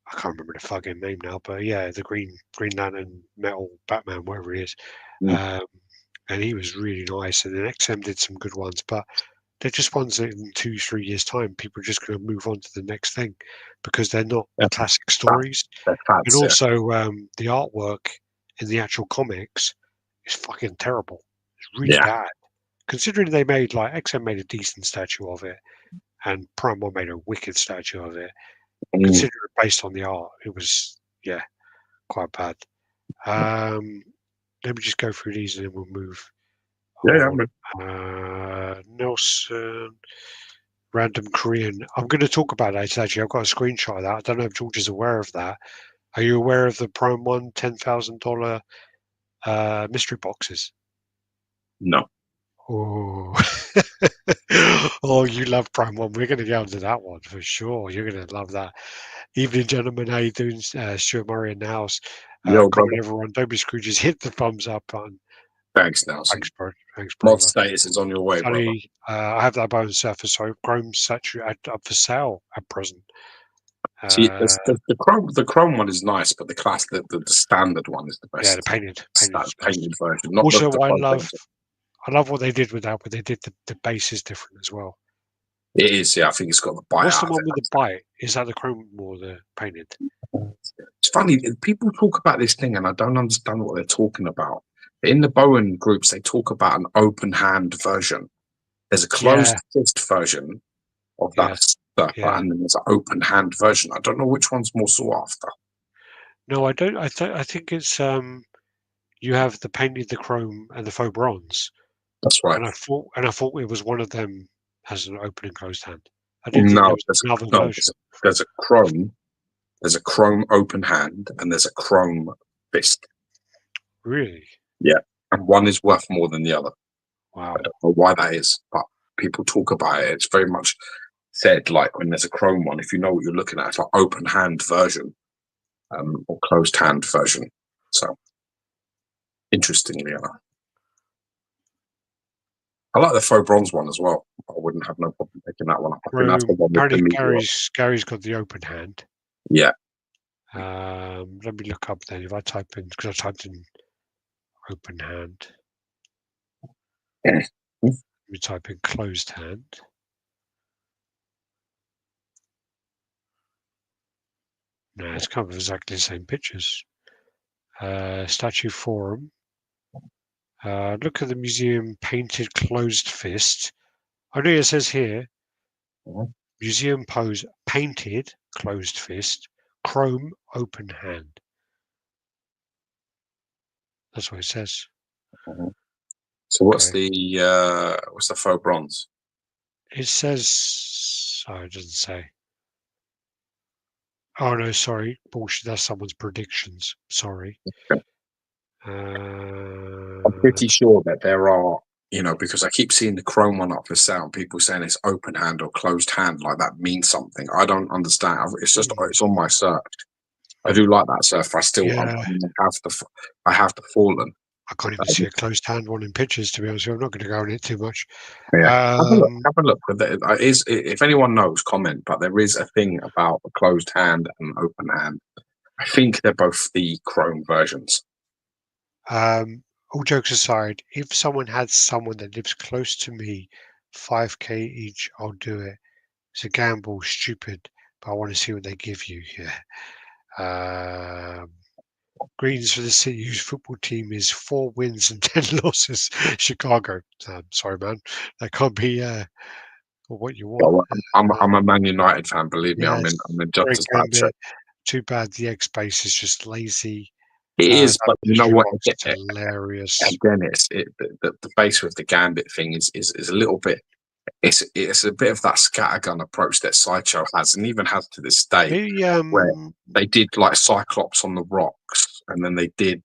I can't remember the fucking name now, but yeah, the Green Lantern metal Batman, whatever it is. Mm. And he was really nice. And then XM did some good ones, but they're just ones that in 2-3 years' time, people are just going to move on to the next thing because they're not Yeah. classic stories. They're fads, And also, the artwork in the actual comics is fucking terrible. It's really bad. Considering they made like XM made a decent statue of it, and Prime One made a wicked statue of it. Considering based on the art, it was quite bad. Let me just go through these and then we'll move on. Nelson, random Korean. I'm going to talk about that actually. I've got a screenshot of that. I don't know if George is aware of that. Are you aware of the Prime One $10,000 mystery boxes? No. Oh, oh, you love Prime One. We're going to go into that one for sure. You're going to love that. Evening, gentlemen. How you doing? Stuart Murray in the house. Yo, Come on, brother. everyone. Don't be Scrooges. Hit the thumbs up button. Thanks, Nelson. Thanks, bro. Thanks, Mod brother. status is on your way, brother. I have that bone surface, so Chrome statue up for sale at present. See, the chrome one is nice, but the standard one is the best. Yeah, the painted version. Not also, the I love what they did with that, but they did the base is different as well. It is, yeah. I think it's got the bite. What's the one with the bite? Is that the chrome or the painted? It's funny. People talk about this thing, and I don't understand what they're talking about. In the Bowen groups, they talk about an open hand version. There's a closed fist version of that stuff, and then there's an open hand version. I don't know which one's more sought after. No, I don't. I think it's you have the painted, the chrome, and the faux bronze. That's right. And I thought it was one of them has an open and closed hand. I didn't think there was another version. There's a chrome. There's a chrome open hand, and there's a chrome fist. Really? Yeah, and one is worth more than the other. Wow. I don't know why that is, but people talk about it. It's very much said like when there's a chrome one, if you know what you're looking at, it's like open hand version or closed hand version. So, interestingly enough. I like the faux bronze one as well. I wouldn't have no problem picking that one up. I think that's the one with the Gary's got the open hand. Yeah. Let me look up then. If I type in, because I typed in open hand. Let me type in closed hand. No, it's kind of exactly the same pictures. Statue Forum. Look at the museum painted closed fist. I know it says here, museum pose painted closed fist, chrome open hand. That's what it says. So what's the faux bronze? It says, oh, it doesn't say. Oh no, sorry, bullshit. That's someone's predictions. Sorry. Okay. I'm pretty sure that there are, because I keep seeing the chrome one up for sale. People saying it's open hand or closed hand, like that means something. I don't understand. It's just it's on my search. I do like that surf. I have the fallen. I can't even see a closed hand one in pictures. To be honest, I'm not going to go on it too much. Yeah, have a look. If anyone knows, comment. But there is a thing about a closed hand and open hand. I think they're both the chrome versions. All jokes aside, if someone had someone that lives close to me, 5K each, I'll do it. It's a gamble, stupid, but I want to see what they give you. Yeah. Greens for the City, whose football team is 4 wins and 10 losses. Chicago. Sorry, man. That can't be what you want. I'm a Man United fan. Believe me, I'm in just as bad shape. Too bad the X base is just lazy. It is, but you know what? It's hilarious. Again, the base with the Gambit thing is a little bit it's a bit of that scattergun approach that Sideshow has, and even has to this day, They where they did like Cyclops on the rocks, and then they did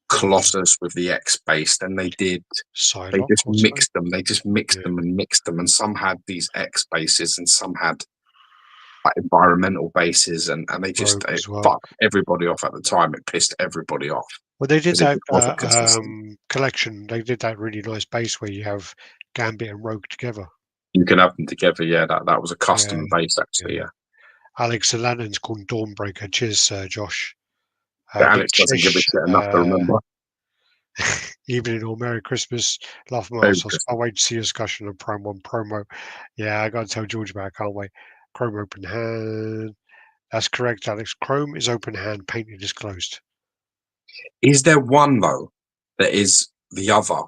Colossus with the X base, then they Psylocke just also. mixed them. They just mixed them and mixed them, and some had these X bases, and some had like environmental bases, and they just fucked everybody off at the time. It pissed everybody off. Well, they did that collection. They did that really nice base where you have Gambit and Rogue together. You can have them together, yeah. That was a custom base, actually, yeah. Alex Alannon's called Dawnbreaker. Cheers, Josh. Alex doesn't give a shit enough to remember. Evening or Merry Christmas, love my ass. I can't wait to see a discussion of Prime 1 promo. Yeah, I got to tell George about it. I can't wait. Chrome open hand. That's correct, Alex. Chrome is open hand. Painted is closed. Is there one, though, that is the other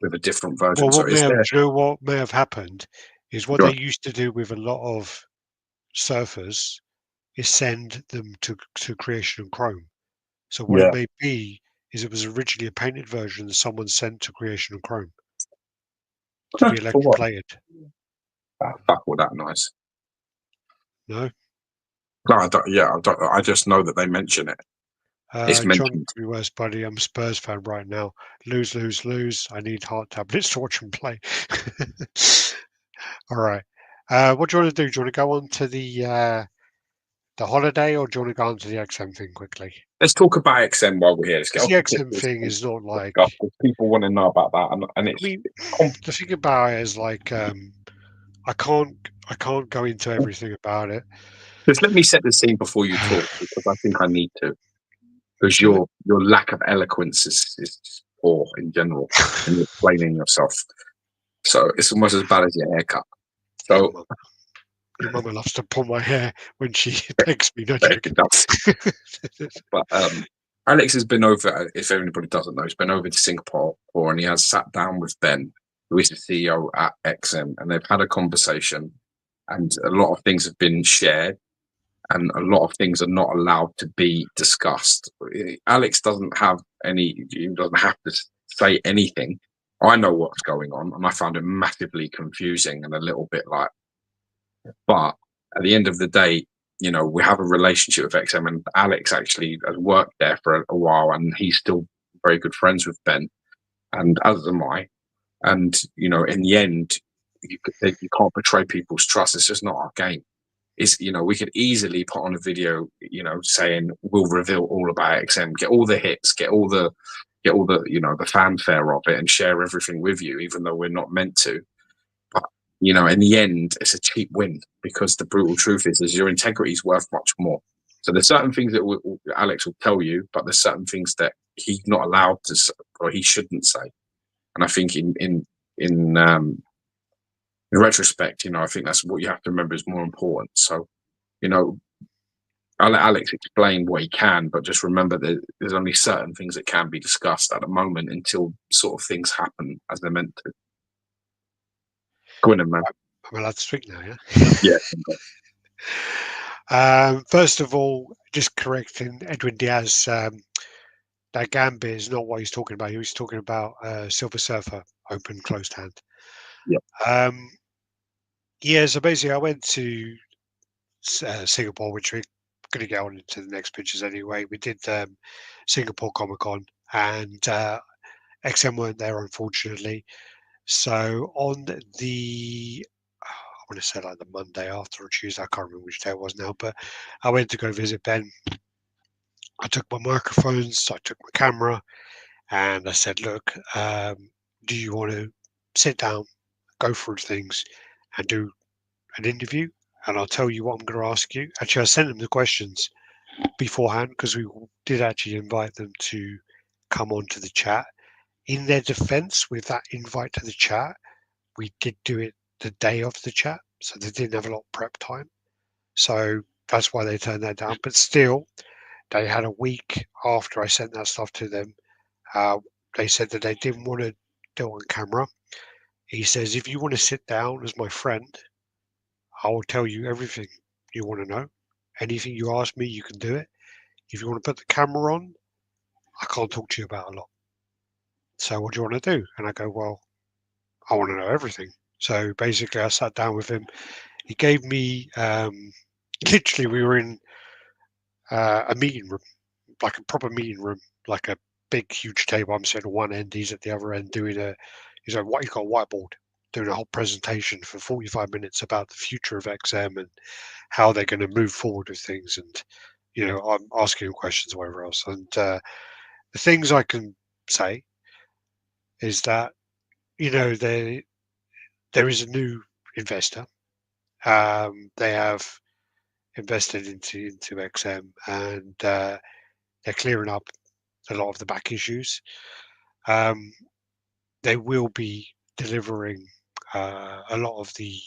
with a different version? Well, do you know what may have happened is what they used to do with a lot of surfers is send them to creation and Chrome. So what it may be is it was originally a painted version that someone sent to creation and Chrome to be electroplated. Fuck all that noise. No? No, I don't. I just know that they mention it. It's mentioned. John, be worse, buddy. I'm a Spurs fan right now. Lose, lose, lose. I need heart tablets to watch them play. All right. What do you want to do? Do you want to go on to the holiday, or do you want to go on to the XM thing quickly? Let's talk about XM while we're here. The XM thing is not like people want to know about that, and it's. I mean, the thing about it is like I can't go into everything about it. Just let me set the scene before you talk, because I think I need to. Because your lack of eloquence is poor in general, and you're explaining yourself. So it's almost as bad as your haircut. So your mama loves to pull my hair when she begs me, don't you? But Alex has been over. If anybody doesn't know, he's been over to Singapore, and he has sat down with Ben, who is the CEO at XM, and they've had a conversation, and a lot of things have been shared. And a lot of things are not allowed to be discussed. Alex doesn't have he doesn't have to say anything. I know what's going on, and I found it massively confusing and a little bit like. But at the end of the day, we have a relationship with XM, and Alex actually has worked there for a while, and he's still very good friends with Ben, and as am I. And in the end, you can't betray people's trust. It's just not our game. We could easily put on a video, saying we'll reveal all about XM, get all the hits, get all the the fanfare of it, and share everything with you, even though we're not meant to. But in the end, it's a cheap win, because the brutal truth is your integrity is worth much more. So there's certain things that Alex will tell you, but there's certain things that he's not allowed to say, or he shouldn't say. And I think in retrospect, I think that's what you have to remember is more important. So, I'll let Alex explain what he can, but just remember that there's only certain things that can be discussed at the moment until sort of things happen as they're meant to. Go on, man. I'm allowed to speak now, yeah? Yeah. First of all, just correcting Edwin Diaz, that Gambit is not what he's talking about. He was talking about Silver Surfer, open, closed hand. Yeah. So basically I went to Singapore, which we're going to get on into the next pictures anyway. We did Singapore Comic Con, and XM weren't there, unfortunately. So on I want to say like the Monday after or Tuesday, I can't remember which day it was now, but I went to go visit Ben. I took my microphones, I took my camera, and I said, look, do you want to sit down, go through things, and do an interview? And I'll tell you what I'm going to ask you. Actually, I sent them the questions beforehand, because we did actually invite them to come onto the chat. In their defense, with that invite to the chat, we did do it the day of the chat, so they didn't have a lot of prep time. So that's why they turned that down. But still, they had a week after I sent that stuff to them. They said that they didn't want to do it on camera. He says, if you want to sit down as my friend, I will tell you everything you want to know. Anything you ask me, you can do it. If you want to put the camera on, I can't talk to you about a lot. So what do you want to do? And I go, well, I want to know everything. So basically, I sat down with him. He gave me literally we were in a meeting room, like a proper meeting room, like a big, huge table. I'm sitting at one end, he's at the other end doing a. He's like, what? He's got a whiteboard, doing a whole presentation for 45 minutes about the future of XM and how they're going to move forward with things. And I'm asking him questions or whatever else. And the things I can say is that there is a new investor. They have invested into XM, and they're clearing up a lot of the back issues. Um, they will be delivering a lot of the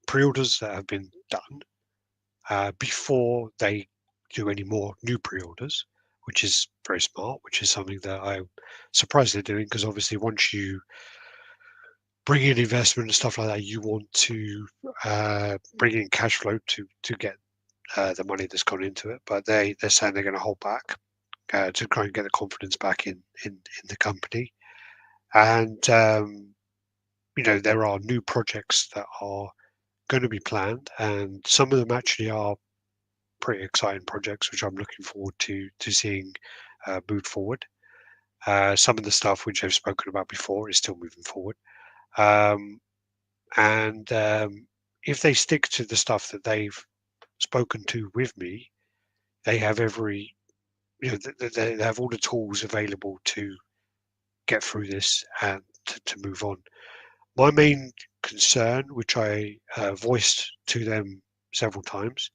pre-orders that have been done before they do any more new pre-orders, which is very smart, which is something that I'm surprised they're doing, because obviously once you bring in investment and stuff like that, you want to bring in cash flow to get the money that's gone into it. But they're saying they're going to hold back to try and get the confidence back in the company. And there are new projects that are going to be planned, and some of them actually are pretty exciting projects, which I'm looking forward to seeing move forward. Some of the stuff which I've spoken about before is still moving forward. And if they stick to the stuff that they've spoken to with me, they have they have all the tools available to get through this and to move on. My main concern, which I voiced to them several times,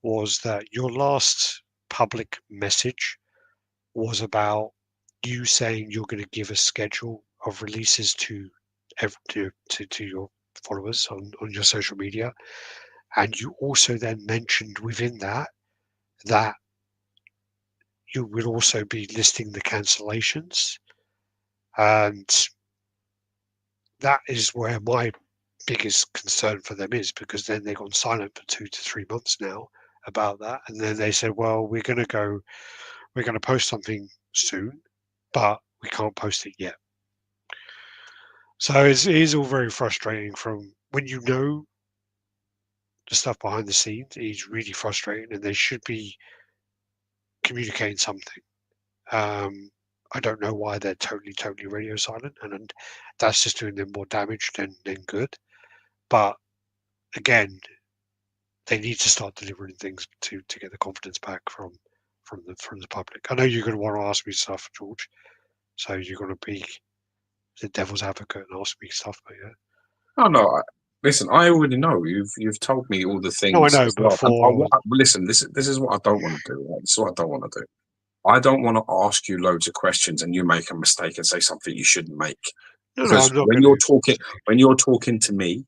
was that your last public message was about you saying you're going to give a schedule of releases to your followers on your social media. And you also then mentioned within that you will also be listing the cancellations. And that is where my biggest concern for them is, because then they've gone silent for 2 to 3 months now about that. And then they said, well, we're going to post something soon, but we can't post it yet. So it is all very frustrating from when you know the stuff behind the scenes. It is really frustrating, and they should be communicating something. I don't know why they're totally radio silent, and that's just doing them more damage than good. But again, they need to start delivering things to get the confidence back from the public. I know you're going to want to ask me stuff, George. So you're going to be the devil's advocate and ask me stuff, but yeah. Oh no! Listen, I already know. You've told me all the No, I things know, as but well. And for listen, this is what I don't want to do. Right? This is what I don't want to do. I don't want to ask you loads of questions and you make a mistake and say something you shouldn't make. no, Because I'm not going to. when you're talking to me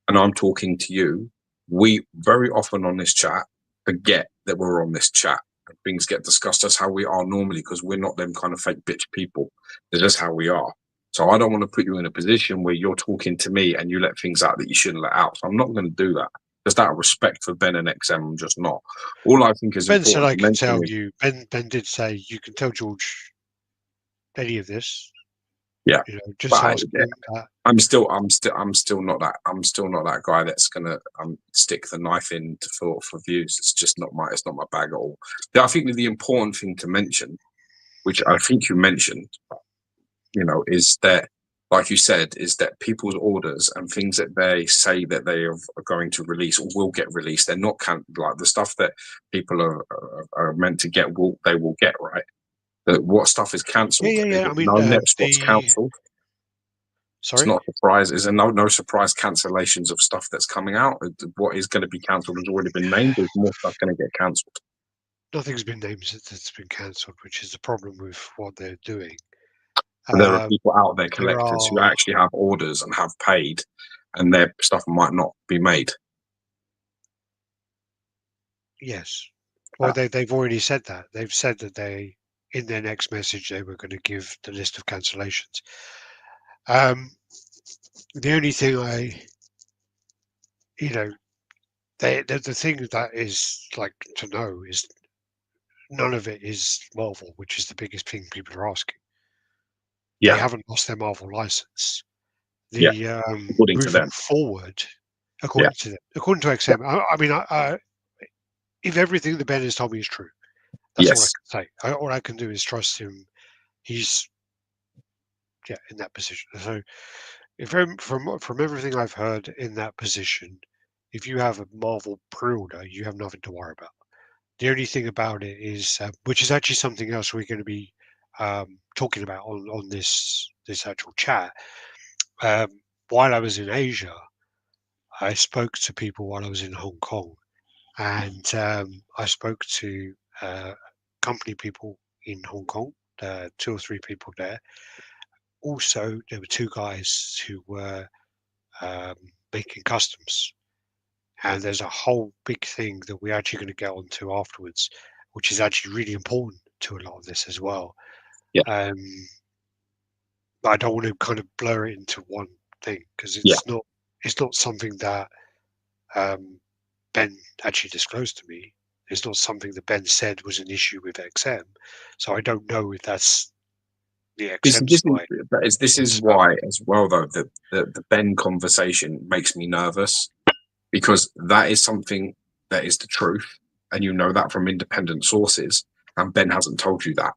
and I'm talking to you, we very often on this chat forget that we're on this chat and things get discussed as how we are normally, because we're not them kind of fake bitch people. They're just how we are. So I don't want to put you in a position where you're talking to me and you let things out that you shouldn't let out. So I'm not going to do that. Just out of respect for Ben and XM, I'm just not. All I think is Ben said important I to can mention tell is, you. Ben did say you can tell George any of this. yeah, Just but ask him that. I'm still not that. I'm still not that guy that's gonna stick the knife in for views. It's just it's not my bag at all. I think that the important thing to mention, which I think you mentioned, is that, like you said, is that people's orders and things that they say that they are going to release or will get released, they're not like the stuff that people are meant to get. They will get, right? That what stuff is cancelled? Yeah. I mean, No next what's the cancelled. It's sorry. not a surprise. Is there no surprise cancellations of stuff that's coming out? What is going to be cancelled has already been named. There's more stuff going to get cancelled. Nothing's been named that's been cancelled, which is the problem with what they're doing. There are people out there, There collectors, who are actually have orders and have paid, and their stuff might not be made. yes. Well, they've already said that. They've said that they in their next message they were going to give the list of cancellations. The only thing you know, the thing that is like to know is none of it is Marvel, which is the biggest thing people are asking. They Yeah, haven't lost their Marvel license. according to moving them. forward, Yeah, according to XM. I mean, if everything that Ben has told me is true, that's all I yes, can say. All I can do is trust him. He's in that position. So if from everything I've heard in that position, if you have a Marvel pre-order, you have nothing to worry about. The only thing about it is, which is actually something else we're going to be talking about on this actual chat. While I was in Asia, I spoke to people while I was in Hong Kong, and I spoke to company people in Hong Kong, 2 or 3 people there. Also, there were 2 guys who were um, making customs, and there's a whole big thing that we're actually going to get onto afterwards, which is actually really important to a lot of this as well. yeah, Um, but I don't want to kind of blur it into one thing because yeah. it's not something that um, Ben actually disclosed to me. It's not something that Ben said was an issue with XM, so I don't know if that's the This, XM this is side. this is It's why as well though the Ben conversation makes me nervous because that is something that is the truth, and you know that from independent sources, and Ben hasn't told you that,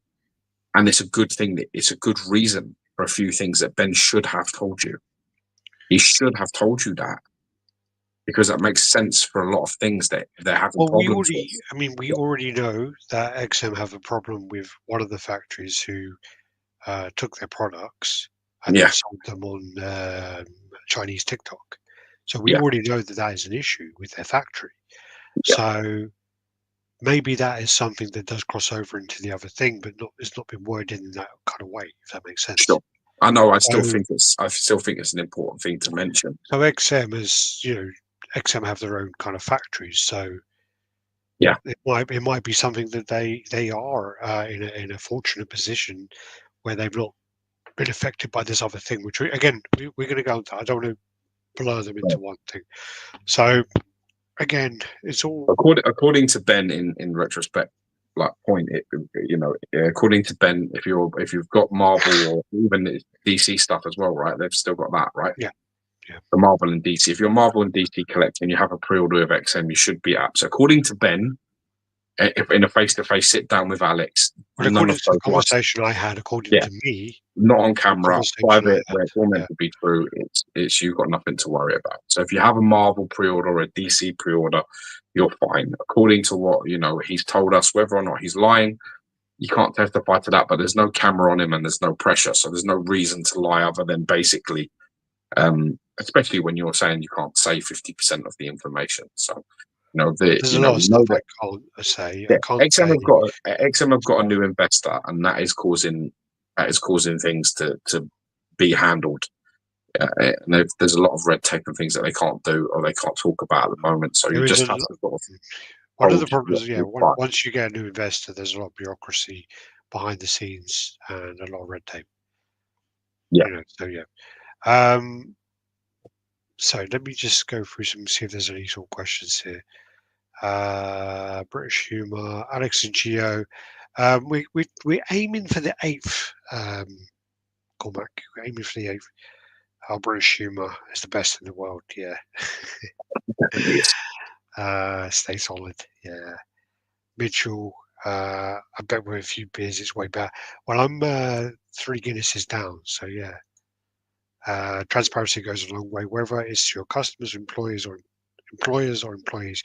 and it's a good thing. That it's a good reason for a few things that Ben should have told you. He should have told you that because that makes sense for a lot of things that they're having well, problems with. we already know that XM have a problem with one of the factories who took their products and then Yeah, sold them on Chinese TikTok. So we yeah, already know that that is an issue with their factory. yeah. So maybe that is something that does cross over into the other thing, but it's not been worded in that kind of way, if that makes sense. Sure. I know. So, I still think it's an important thing to mention. so XM is, XM have their own kind of factories, so Yeah. it might be something that they are in a fortunate position where they've not been affected by this other thing, which we're going to go into. I don't want to blur them into one thing. So again, it's all According to Ben, in retrospect, like point it, according to Ben, if you've got Marvel or even DC stuff as well, right? They've still got that, right? yeah, yeah. The Marvel and DC. If you're Marvel and DC collecting, you have a pre-order of XM, you should be up. So according to Ben, if in a face-to-face sit down with Alex, But none according of to the those ones. conversation I had, according Yeah, to me, not on the camera, conversation I private, had, where it's all meant yeah, to be true. It's you've got nothing to worry about. So if you have a Marvel pre-order or a DC pre-order, you're fine. According to what he's told us, whether or not he's lying, you can't testify to that. But there's no camera on him and there's no pressure, so there's no reason to lie other than basically, especially when you're saying you can't say 50% of the information. So there's a lot of we stuff know I that. can't say. I Yeah, can't say. XM have got a new investor, and that is causing things to be handled. And there's a lot of red tape and things that they can't do or they can't talk about at the moment. So you There is just have to sort of one of the hold your problems. Yeah, fire. once you get a new investor, there's a lot of bureaucracy behind the scenes and a lot of red tape. Yeah, So yeah. Um, so let me just go through some, see if there's any sort of questions here. British humour, Alex and Geo. We're aiming for the 8th. Cormac, we're aiming for the 8th. Our British humour is the best in the world. Yeah. definitely is. Stay solid. Yeah. Mitchell. I bet with a few beers it's way better. Well, I'm 3 Guinnesses down, so yeah. Transparency goes a long way, whether it's to your customers, employers or employees.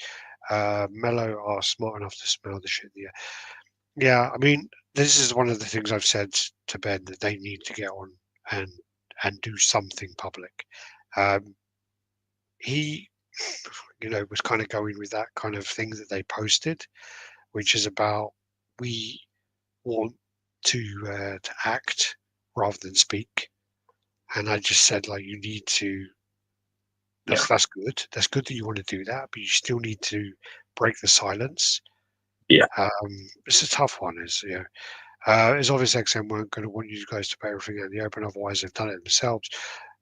Mellow are smart enough to smell the shit in the air. Yeah, I mean, this is one of the things I've said to Ben that they need to get on and and do something public. Um, he, was kind of going with that kind of thing that they posted, which is about we want to act rather than speak. And I just said like you need to. Yeah, That's good. That's good that you want to do that, but you still need to break the silence. yeah, It's a tough one. It's obvious XM weren't going to want you guys to pay everything out in the open, otherwise they've done it themselves.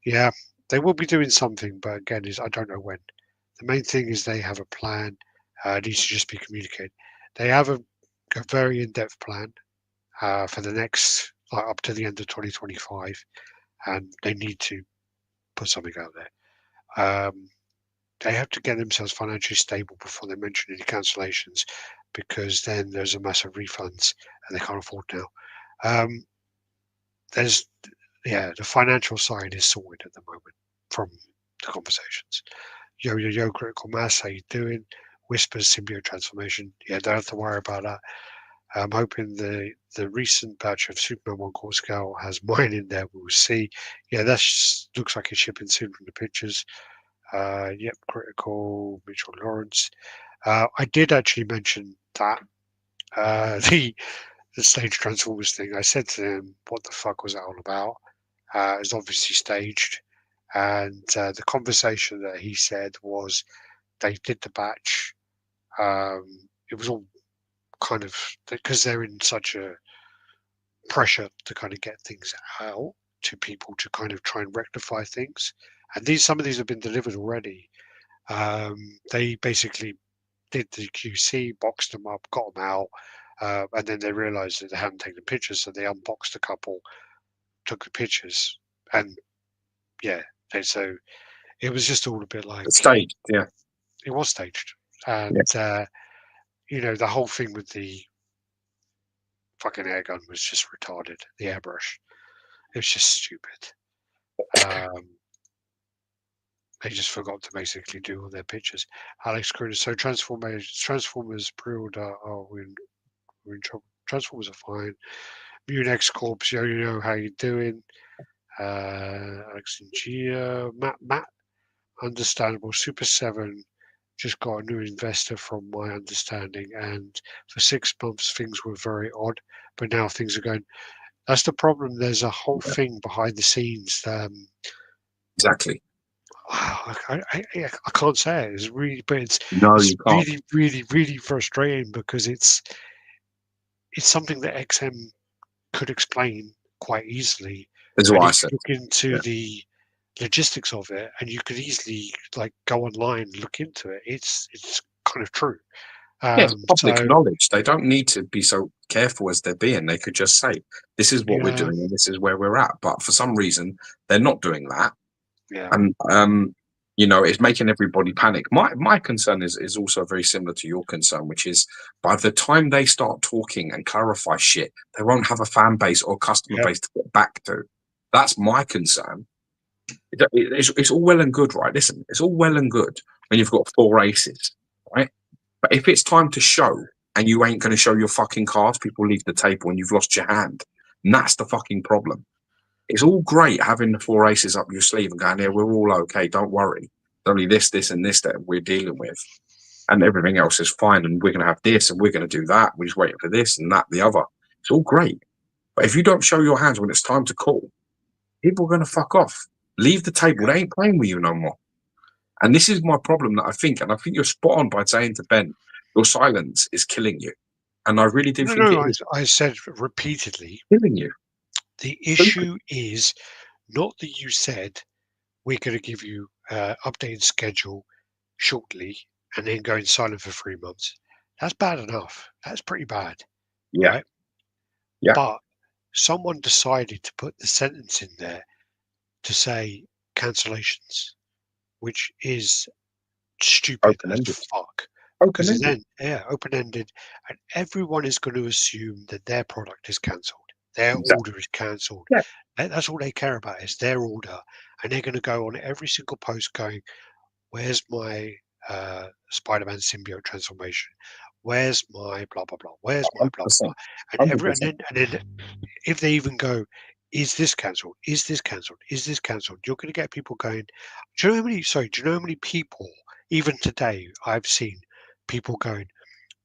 Yeah, they will be doing something, but again, I don't know when. The main thing is they have a plan. It needs to just be communicated. They have a very in-depth plan for the next, like up to the end of 2025, and they need to put something out there. They have to get themselves financially stable before they mention any cancellations, because then there's a massive refunds and they can't afford now. There's the financial side is sorted at the moment from the conversations. Yo, critical mass, how you doing? Whispers, symbiote transformation. Yeah, don't have to worry about that. I'm hoping the recent batch of Superman 1 core scale has mine in there. We'll see. Yeah, that looks like it's shipping soon from the pictures. Yep, critical, Mitchell Lawrence. I did actually mention that the stage Transformers thing. I said to him, "What the fuck was that all about?" It's obviously staged, and the conversation that he said was they did the batch. It was all kind of because they're in such a pressure to kind of get things out to people to kind of try and rectify things. And some of these have been delivered already. They basically did the QC, boxed them up, got them out, and then they realised that they hadn't taken pictures, so they unboxed a couple, took the pictures, and yeah, so it was just all a bit like Staged, yeah. It was staged, and the whole thing with the fucking air gun was just retarded. The airbrush, it was just stupid. They just forgot to basically do all their pictures. Alex Cruder. So Transformers pre-order. Oh, we're in trouble. Transformers are fine. Munex Corps. Yo, how you doing? Alex and Gia. Matt. Understandable. Super 7 just got a new investor from my understanding, and for 6 months things were very odd, but now things are going. That's the problem. There's a whole thing behind the scenes. Exactly. I can't say it. It's really, but it's you can't. really, really, really frustrating because it's something that XM could explain quite easily. That's And what I you said. could look into the logistics of it, and you could easily go online, look into it. It's kind of true. It's public knowledge. They don't need to be so careful as they're being. They could just say, "This is what we're doing, and this is where we're at." But for some reason, they're not doing that. Yeah. And it's making everybody panic. My concern is also very similar to your concern, which is by the time they start talking and clarify shit, they won't have a fan base or customer base to get back to. That's my concern. It's all well and good, right? Listen, it's all well and good when you've got 4 races, right? But if it's time to show and you ain't going to show your fucking cards, people leave the table and you've lost your hand. And that's the fucking problem. It's all great having the 4 aces up your sleeve and going, yeah, we're all okay. Don't worry. It's only this, and this that we're dealing with. And everything else is fine. And we're going to have this and we're going to do that. We're just waiting for this and that, the other. It's all great. But if you don't show your hands when it's time to call, people are going to fuck off. Leave the table. They ain't playing with you no more. And this is my problem that I think you're spot on by saying to Ben, your silence is killing you. And I really do think it is. I said repeatedly, killing you. The issue is not that you said we're going to give you updated schedule shortly and then going silent for 3 months. That's bad enough. That's pretty bad. Yeah. Right? Yeah. But someone decided to put the sentence in there to say cancellations, which is stupid as fuck. Because then, open-ended, and everyone is going to assume that their product is cancelled. Their order is cancelled. Yeah. That's all they care about is their order, and they're going to go on every single post going, "Where's my Spider-Man symbiote transformation? Where's my blah blah blah? Where's my blah blah blah?" And then if they even go, "Is this cancelled? Is this cancelled? Is this cancelled?" You're going to get people going. Do you know how many? Sorry, do you know how many people? Even today, I've seen people going,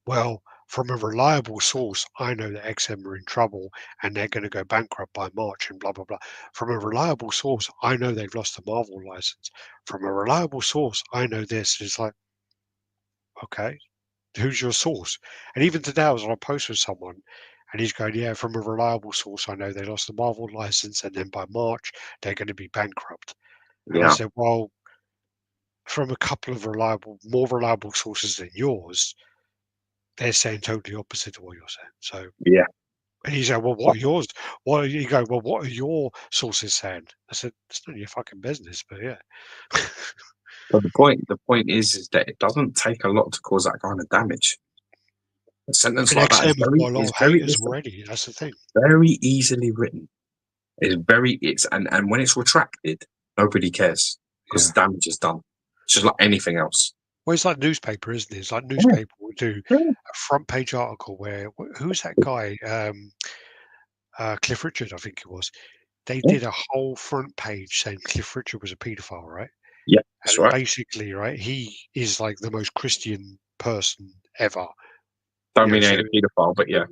"Well, from a reliable source, I know that XM are in trouble and they're going to go bankrupt by March and blah, blah, blah. From a reliable source, I know they've lost the Marvel license. From a reliable source, I know this." It's like, okay, who's your source? And even today, I was on a post with someone and he's going, "Yeah, from a reliable source, I know they lost the Marvel license and then by March, they're going to be bankrupt." And I said, well, from a couple of more reliable sources than yours, they're saying totally opposite to what you're saying. So yeah, And he said, "Well, what are yours? What are you go? Well, what are your sources saying?" I said, "It's none of your fucking business." But yeah. But the point is that it doesn't take a lot to cause that kind of damage. A sentence And like that XM is has got a lot is of very haters listen, already. That's the thing. very easily written. And when it's retracted, nobody cares because Yeah. the damage is done. It's just like anything else. Well, it's like newspaper, isn't it? It's like Yeah, newspaper will do yeah, a front page article where who's that guy? Cliff Richard, I think it was. They yeah, did a whole front page saying Cliff Richard was a paedophile, right? yeah, And that's then right. basically, right, he is like the most Christian person ever. Don't You know, mean he so ain't a paedophile, but yeah.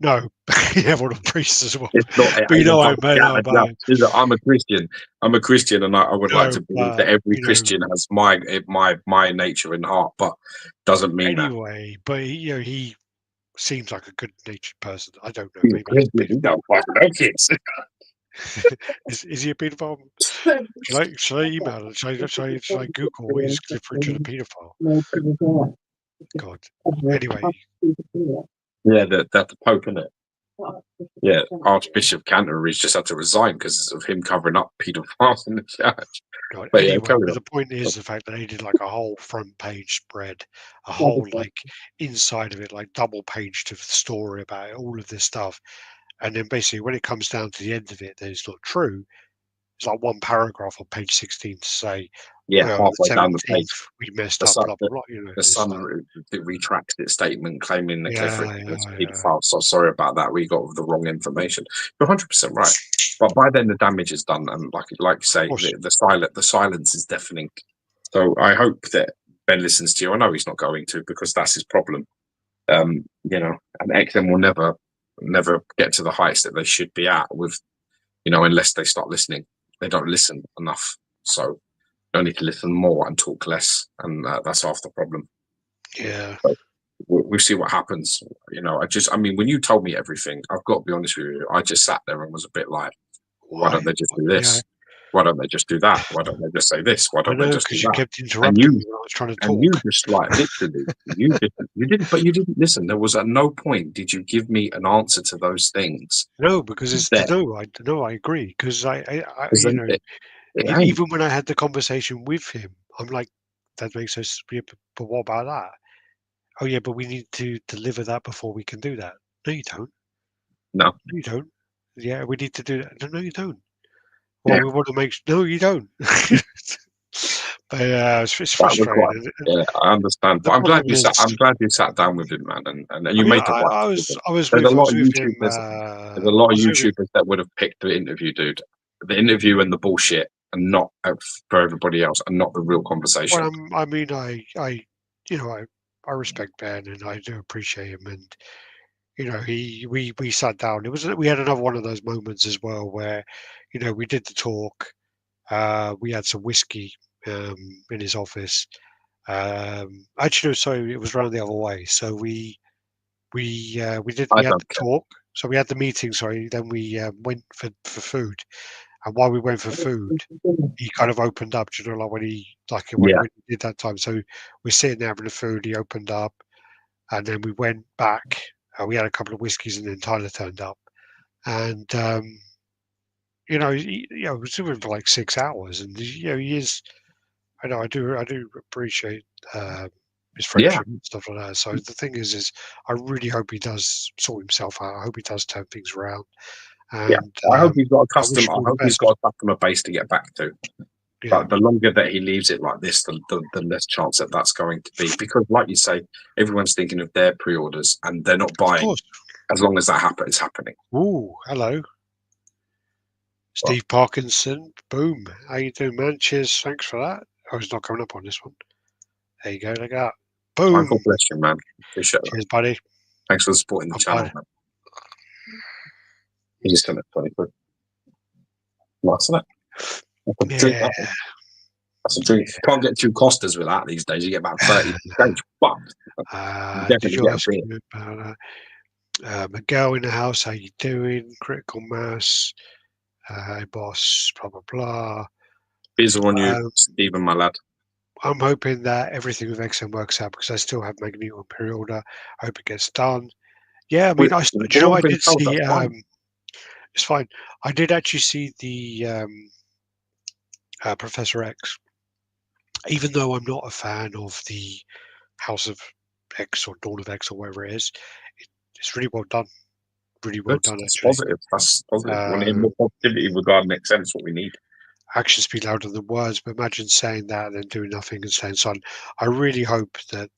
no, yeah, well, the priests as well. It's not. It But you ain't a know, I double mean, no, standard. Yeah, but I'm a Christian. I'm a Christian, and I would like no, to believe that but every you know, Christian has my nature and heart, but doesn't mean that. anyway, but you know, he seems like a good-natured person. I don't know, He's a maybe he's Christian. a He don't fucking know kids. paedophile. Is he a paedophile? Should I email it? Should I Google is Cliff Richard a paedophile? God. Anyway, Yeah, that the Pope, innit? Yeah, Archbishop Canterbury's just had to resign because of him covering up paedophiles in the church. God. But yeah, Anyway, carry but on. the point is the fact that they did like a whole front page spread, a whole like inside of it, like double paged of the story about it, all of this stuff. And then basically when it comes down to the end of it that it's not true, it's like one paragraph on page 16 to say, Yeah, well, the halfway down the 17th page, we messed the up, son, blah blah blah, the this son stuff. retracts its statement claiming that Clifford Yeah, was yeah, a yeah. paedophile. So sorry about that. We got the wrong information. You're 100% right. But by then the damage is done, and like you Of say, course. the silence is deafening. So I hope that Ben listens to you. I know he's not going to because that's his problem. And XM will never get to the heights that they should be at with, unless they start listening. They don't listen enough. So you need to listen more and talk less, and that's half the problem. Yeah. So we'll see what happens. When you told me everything, I've got to be honest with you, I just sat there and was a bit like, why Why? don't they just do Yeah. this? Why don't they just do that? Why don't they just say this? Why I don't they know just do because you that? kept And interrupting you me when I was trying to and you talk. just like literally, you didn't listen. There was at no point did you give me an answer to those things. No, because it's There, no, I agree. Because I because then it ain't. even when I had the conversation with him, I'm like, that makes sense. Yeah, but what about that? Oh yeah, but we need to deliver that before we can do that. No, you don't. No, No, you don't. Yeah, we need to do that. No, you don't. Well, yeah, we want to make. No, you don't. But it's that required. frustrating. And Yeah, I understand, the but I'm glad problem you is, sat. I'm glad you sat down with him, man, and I you mean, made the right decision. There's a I lot was of with him. YouTubers. There's a I lot of was with him. YouTubers that would have picked the interview, dude. The interview and the bullshit, and not for everybody else, and not the real conversation. Well, I mean, you know, I respect Ben and I do appreciate him. And you know, we sat down. We had another one of those moments as well where, you know, we did the talk. We had some whiskey in his office. Actually, no, sorry, it was round the other way. So I we had don't the care. talk. So we had the meeting. Sorry, then we went for food. And while we went for food, he kind of opened up. Do you know, like Yeah, when he did that time. So we're sitting there having the food. He opened up, and then we went back. We had a couple of whiskeys, and then Tyler turned up, and you know, it was with him for like 6 hours, and you know, he is. I know I do appreciate his yeah, friendship and stuff like that. So the thing is I really hope he does sort himself out. I hope he does turn things around, yeah. and I hope he's got a I wish custom. him I all the hope he's best. got a customer base to get back to. Yeah, But the longer that he leaves it like this, the less chance that that's going to be. Because, like you say, everyone's thinking of their pre-orders and they're not of buying. course. As long as that happens, it's happening. Ooh, hello. But Steve Parkinson, boom. How you doing, man? Cheers, thanks for that. Oh, it's not coming up on this one. There you go, look at that. God Boom. bless you, man. Appreciate that. Cheers, buddy. Thanks for supporting the Bye, channel, bud. man. You just sent it 20 quid. Nice, isn't it? That's a drink, Yeah. that one. That's a drink. You can't get two Costas with that these days. You get about 30 change. But you Did definitely you get a ask beer. me about Miguel in the house? How you doing? Critical mass. Hey, boss. Blah blah blah. Beers are on you, Um, Stephen, my lad. I'm hoping that everything with XM works out because I still have Magneto on pre-order. I hope it gets done. Yeah, I mean, do you know, All I been did told see. that's fine. It's fine. I did actually see the Professor X, even though I'm not a fan of the House of X or Dawn of X or whatever it is. It's really well done. Really well Good. done, That's actually. positive. That's positive. We need Um, more positivity regarding XM. That's what we need. Actions speak louder than words, but imagine saying that and then doing nothing and staying silent. I really hope that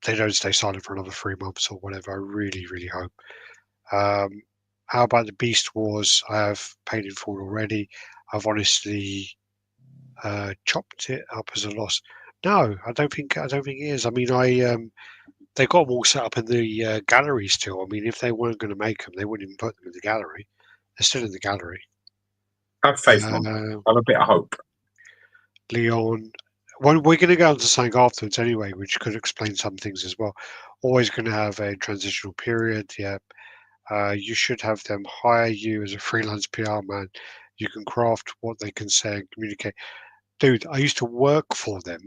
they don't stay silent for another 3 months or whatever. I really, really hope. Um, how about the Beast Wars? I have paid in full already. I've honestly chopped it up as a loss. No, I don't think. I don't think it is. I mean, they got them all set up in the gallery still. I mean, if they weren't going to make them, they wouldn't even put them in the gallery. They're still in the gallery. Have faith, Mum. Have a bit of hope. Leon. Well, we're going to go on to something afterwards anyway, which could explain some things as well. Always going to have a transitional period. Yeah. You should have them hire you as a freelance PR man. You can craft what they can say and communicate. Dude, I used to work for them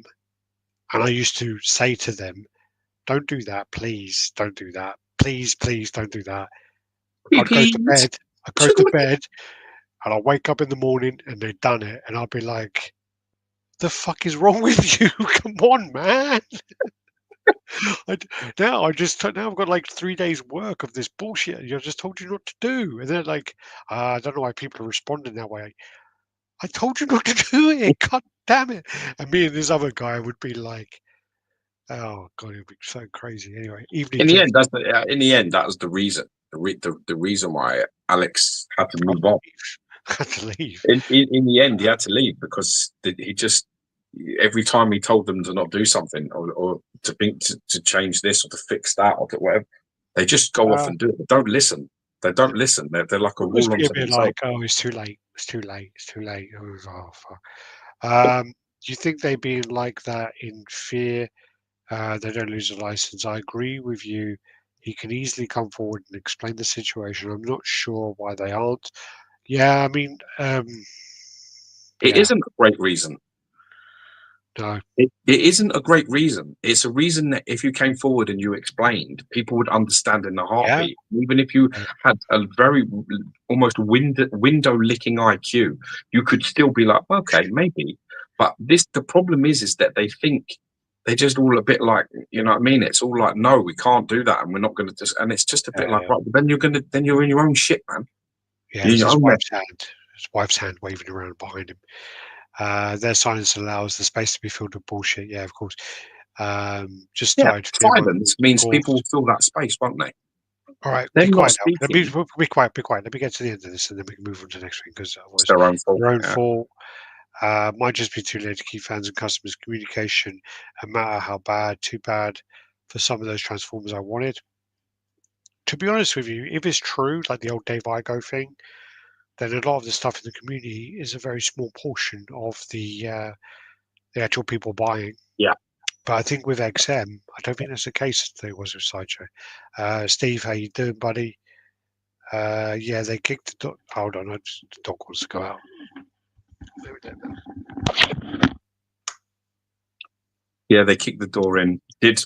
and I used to say to them, don't do that, please. Don't do that. Please, please don't do that. I'd go to Please. bed. I'd go to bed and I'd wake up in the morning and they'd done it. And I'd be like, the fuck is wrong with you? Come on, man. I, now I've got like 3 days work of this bullshit. I just told you not to do. And they're like, I don't know why people are responding that way. I told you not to do it. God damn it. And me and this other guy would be like, oh God, it'd be so crazy. Anyway, evening. In the end, that was the reason. The reason why Alex had to move on. Had to leave. In the end, he had to leave because he just every time he told them to not do something or to think to change this or to fix that or to whatever, they just go off and do it. They don't listen. They don't listen. They're like a Always wall be a onto bit themselves. like, oh, it's too late. It's too late. It's too late. Oh, fuck. Do you think they being like that in fear? They don't lose a license. I agree with you. He can easily come forward and explain the situation. I'm not sure why they aren't. Yeah, I mean, It yeah, isn't a great reason. no, It isn't a great reason. It's a reason that if you came forward and you explained, people would understand in a yeah, heartbeat. Even if you had a very almost window licking IQ, you could still be like, okay, maybe. But the problem is that they think they're just all a bit like, you know what I mean? It's all like, no, we can't do that, and we're not going to just. And it's just a bit like, right, then you're in your own shit, man. yeah. You're in It's your own mess. his wife's hand waving around behind him. Their silence allows the space to be filled with bullshit. Yeah, of course. Just Yeah, started. silence means people will fill that space, won't they? All right, They're be not quiet now. speaking. Be quiet. Be quiet. Let me get to the end of this, and then we can move on to the next thing because It's otherwise, their own fault. your own Yeah. fault. Might just be too late to keep fans and customers communication, no matter how bad. Too bad for some of those transformers I wanted. To be honest with you, if it's true, like the old Dave Igo thing, then a lot of the stuff in the community is a very small portion of the actual people buying. Yeah. But I think with XM, I don't think that's the case that it was with Sideshow. Steve, how you doing, buddy? Yeah, they kicked the dog. Hold on, the dog wants to go out. Yeah, they kicked the door in, did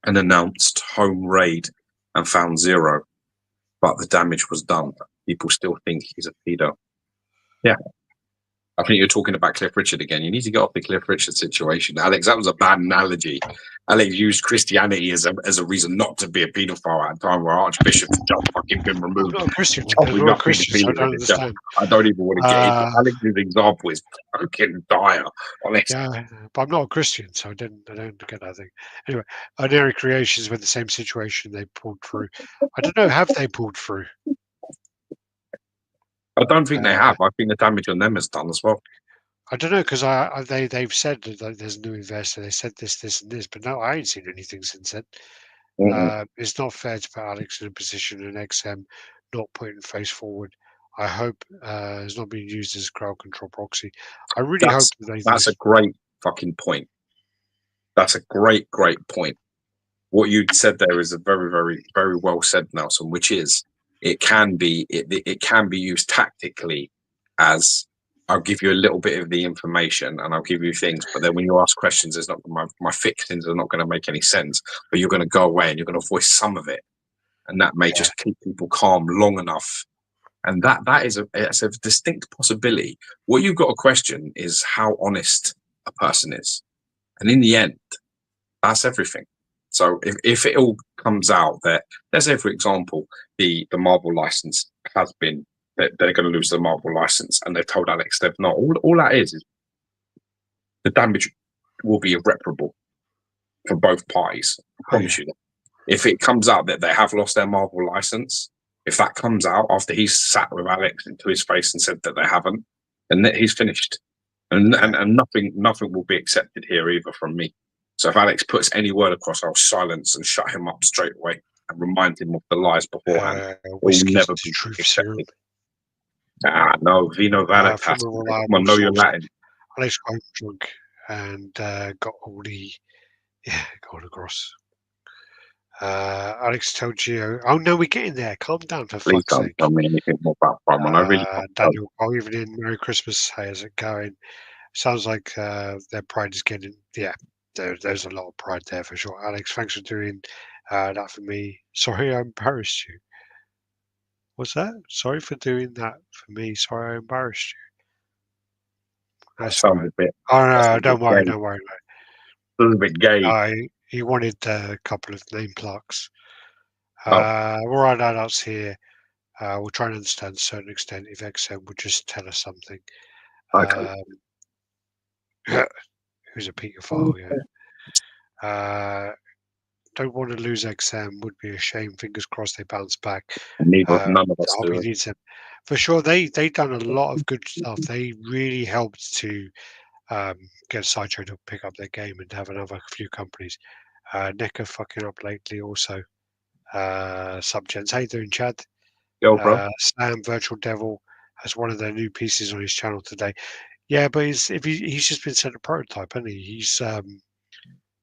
an announced home raid and found zero, but the damage was done. People still think he's a pedo. Yeah. I think you're talking about Cliff Richard again. You need to get off the Cliff Richard situation. Alex, that was a bad analogy. Alex used Christianity as a reason not to be a paedophile at a time where Archbishop's just fucking been removed. I'm not a Christian. Told me I'm not a not to be Christian, so I don't paedophile. understand. I don't even want to get into Alex's example is fucking dire. Honest. Yeah, but I'm not a Christian, so I don't get that thing. Anyway, Ordinary Creations with the same situation they pulled through. I don't know, have they pulled through? I don't think they have. I think the damage on them is done as well. I don't know because they've said that there's a new investor. They said this, and this, but no, I ain't seen anything since then. It's not fair to put Alex in a position and XM not putting face forward. I hope it's not being used as a crowd control proxy. I really hope that's a great fucking point. That's a great point. What you said there is a very, very, very well said, Nelson. Which is it can be used tactically as I'll give you a little bit of the information and I'll give you things, but then when you ask questions, it's not my fixings are not going to make any sense. But you're going to go away and you're going to voice some of it. and that may just keep people calm long enough. And that is it's a distinct possibility. What you've got to question is how honest a person is, and in the end, that's everything. So if it all comes out that, let's say, for example, the Marvel license has been that they're going to lose the Marvel license, and they've told Alex they've not. All that is the damage will be irreparable for both parties. I promise you that. If it comes out that they have lost their Marvel license, if that comes out after he's sat with Alex into his face and said that they haven't, then he's finished, and nothing will be accepted here either from me. So if Alex puts any word across, I'll silence and shut him up straight away and remind him of the lies beforehand. It will never be accepted. No, Vino Veritas. Come on, know your Latin. Alex got drunk and got all across. Alex told Gio, "Oh no, we're getting there. Calm down, for Please fuck's don't sake." tell me anything more about Brahman. I really Daniel, even in Merry Christmas, how's it going? Sounds like their pride is getting. Yeah, there's a lot of pride there for sure. Alex, thanks for doing that for me. Sorry, I embarrassed you. What's that? Sorry for doing that for me. Sorry, I embarrassed you. That's sounds right. a bit. Oh no, don't worry. Sounds a bit gay. He wanted a couple of name plaques. We're all adults here. We'll try and understand to a certain extent if XM would just tell us something. Okay. Who's a pedophile, yeah. Don't want to lose XM, would be a shame. Fingers crossed they bounce back. None of us do. Needs them. For sure, they done a lot of good stuff. They really helped to get Sideshow to pick up their game and have another few companies. NECA fucking up lately also. Subgents. How you doing, Chad? Yo, bro. Sam Virtual Devil has one of their new pieces on his channel today. Yeah, but he's just been sent a prototype, hasn't he?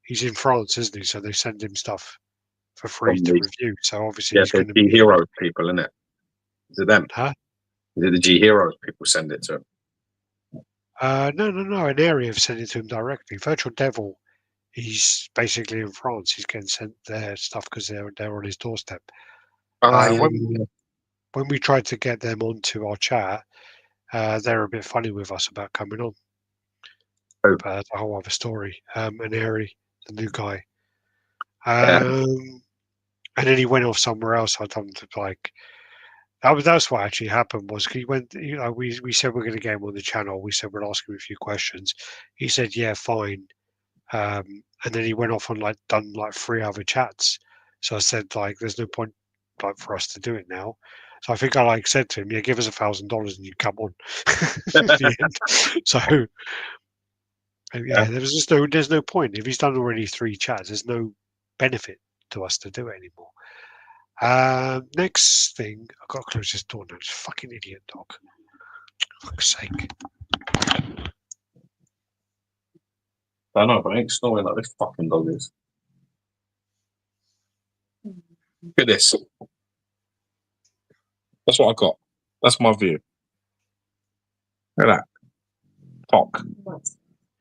He's in France, isn't he? So they send him stuff for free to review. So obviously he's going to be G-Heroes people, isn't it? Is it them? Huh? Is it the G-Heroes people send it to him? No. An area have sent it to him directly. Virtual Devil, he's basically in France. He's getting sent their stuff because they're on his doorstep. When we tried to get them onto our chat, they're a bit funny with us about coming on. Oh. But that's a whole other story. And Airy, the new guy. And then he went off somewhere else. I told him to that's what actually happened was he went. We said we're going to get him on the channel. We said we'll ask him a few questions. He said, "Yeah, fine." And then he went off and done 3 other chats. So I said there's no point for us to do it now. So I think I said to him, "Yeah, give us $1,000 and you come on." The end. So yeah, there's no point if he's done already 3 chats. There's no benefit to us to do it anymore. Next thing, I've got to close this door now. This fucking idiot dog. For fuck's sake. I know, but I ain't snoring like this fucking dog is. Look at this. That's what I got. That's my view. Look at that. Cock.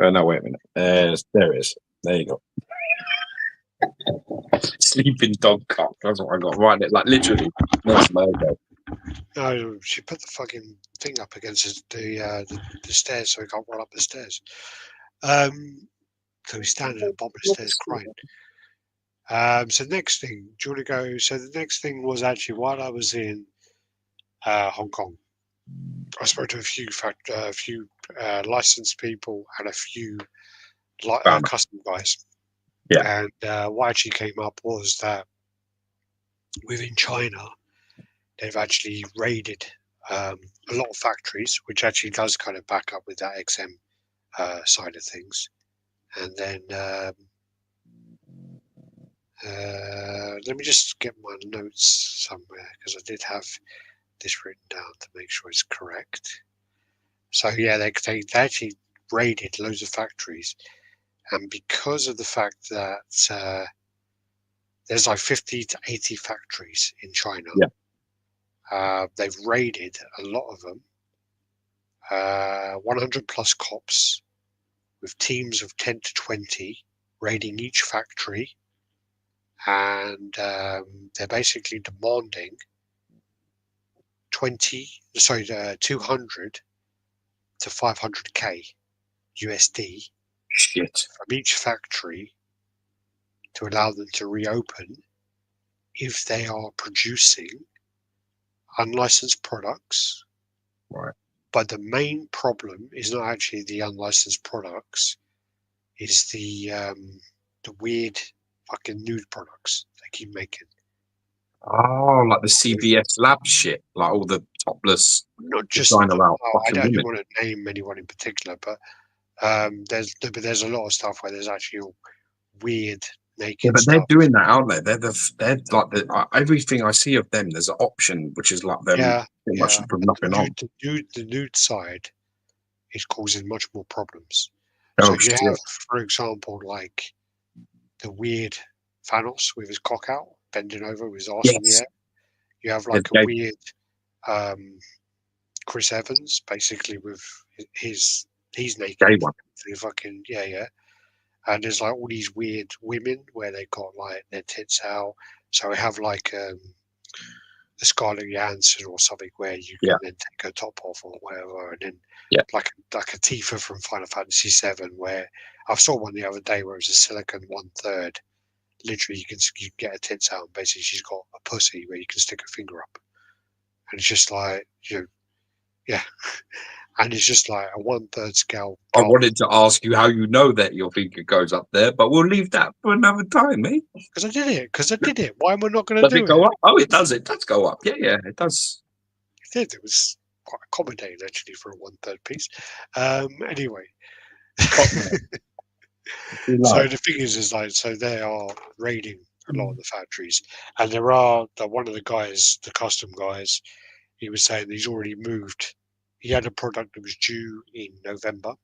No, wait a minute. There it is. There you go. Sleeping dog cock. That's what I got. Right, literally. That's my elbow. No, she put the fucking thing up against the stairs so he can't run up the stairs. So he's standing at the bottom of the stairs crying. So next thing, do you want to go? So the next thing was actually while I was in Hong Kong, I spoke to a few licensed people and a few custom guys. Yeah. And what actually came up was that within China, they've actually raided a lot of factories, which actually does kind of back up with that XM side of things. And then let me just get my notes somewhere because I did have this written down to make sure it's correct. So yeah, they actually raided loads of factories, and because of the fact that there's 50 to 80 factories in China, they've raided a lot of them. 100 plus cops with teams of 10 to 20 raiding each factory and they're basically demanding 200 to 500k USD Shit. from each factory to allow them to reopen if they are producing unlicensed products. Right. But the main problem is not actually the unlicensed products, is the weird fucking nude products they keep making. Oh, like the CBS lab shit, like all the topless Not just designer out I fucking don't women. want to name anyone in particular, but there's a lot of stuff where there's actually all weird naked Yeah, but they're stuff. doing that, aren't they? They're like everything I see of them. There's an option which is like them Yeah, pretty much yeah. put nothing on. The nude side is causing much more problems. So Oh you shit! have, for example, like the weird Thanos with his cock out, bending over with his arse in the Yes, air. You have the like a gay, weird Chris Evans, basically with he's gay naked. one. The fucking yeah. And there's like all these weird women where they got like their tits out. So we have like the Scarlett Johansson or something where you Yeah, can then take her top off or whatever, and then yeah. like a Tifa from Final Fantasy VII, where I saw one the other day where it was a silicon 1/3. Literally, you get her tits out, and basically she's got a pussy where you can stick a finger up, and it's just like yeah, and it's just like a 1/3 scale. I wanted to ask you how you know that your finger goes up there, but we'll leave that for another time, eh? Because I did it. Why am I not going to Does it do go it? up? Oh, it does. It does go up. Yeah, yeah, it does. I did. It was quite accommodating actually for a 1/3 piece. Anyway. So the thing is like, so they are raiding a lot of the factories, and there are one of the guys, the custom guys, he was saying that he's already moved. He had a product that was due in November.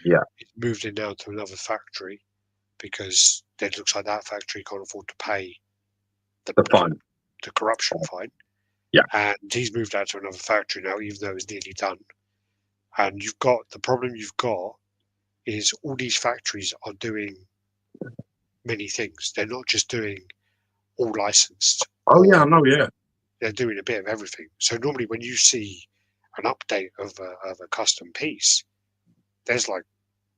Yeah. He's moved it now to another factory because it looks like that factory can't afford to pay the fine. the corruption fine. Yeah. And he's moved out to another factory now, even though it's nearly done. And you've got the problem you've got is all these factories are doing many things. They're not just doing all licensed. Oh yeah, I know. Yeah. They're doing a bit of everything. So normally when you see an update of a custom piece, there's like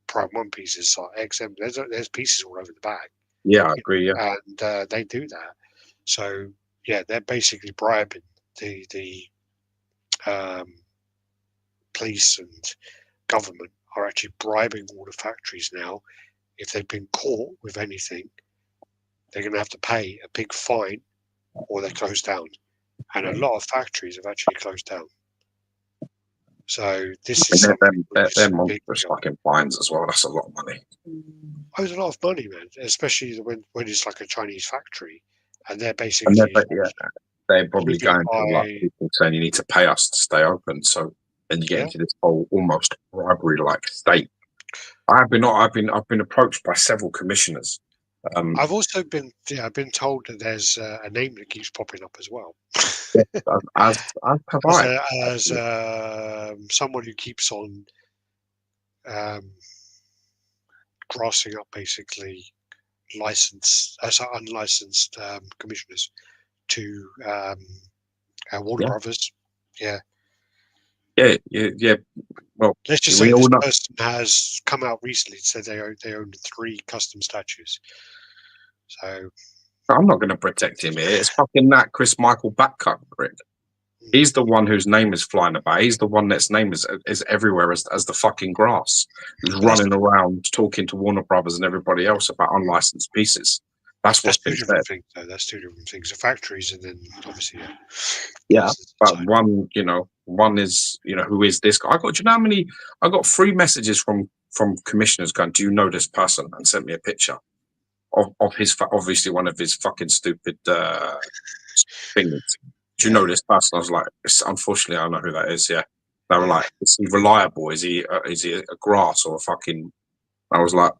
Prime 1 pieces, like XM, there's pieces all over the bag. Yeah, I agree. Yeah. And they do that. So yeah, they're basically bribing the police and government are actually bribing all the factories now. If they've been caught with anything, they're going to have to pay a big fine or they close down. And a lot of factories have actually closed down. So this is they're monstrous fucking fines as well. That's a lot of money. Oh, it's a lot of money, man. Especially when it's like a Chinese factory, and they're basically they're probably going to like people saying you need to pay us to stay open. So then you get into this whole almost bribery like state. I've been approached by several commissioners. I've also been told that there's a name that keeps popping up as well. as have I. As someone who keeps on grassing up basically unlicensed commissioners to Warner Brothers. Yeah. Yeah. Well, let's just say this person has come out recently and said they own 3 custom statues. So I'm not going to protect him here. It's fucking that Chris Michael Backcut prick. He's the one whose name is flying about. He's the one that's name is everywhere as the fucking grass. Who's running around talking to Warner Brothers and everybody else about unlicensed pieces. That's what's been said. That's 2 different things. The factories and then obviously but one is who is this guy? I got 3 messages from commissioners going, do you know this person? And sent me a picture of his obviously one of his fucking stupid fingers. Do you know this person? I was like, unfortunately, I know who that is. Yeah, they were like, is he reliable? Is he a grass or a fucking? I was like,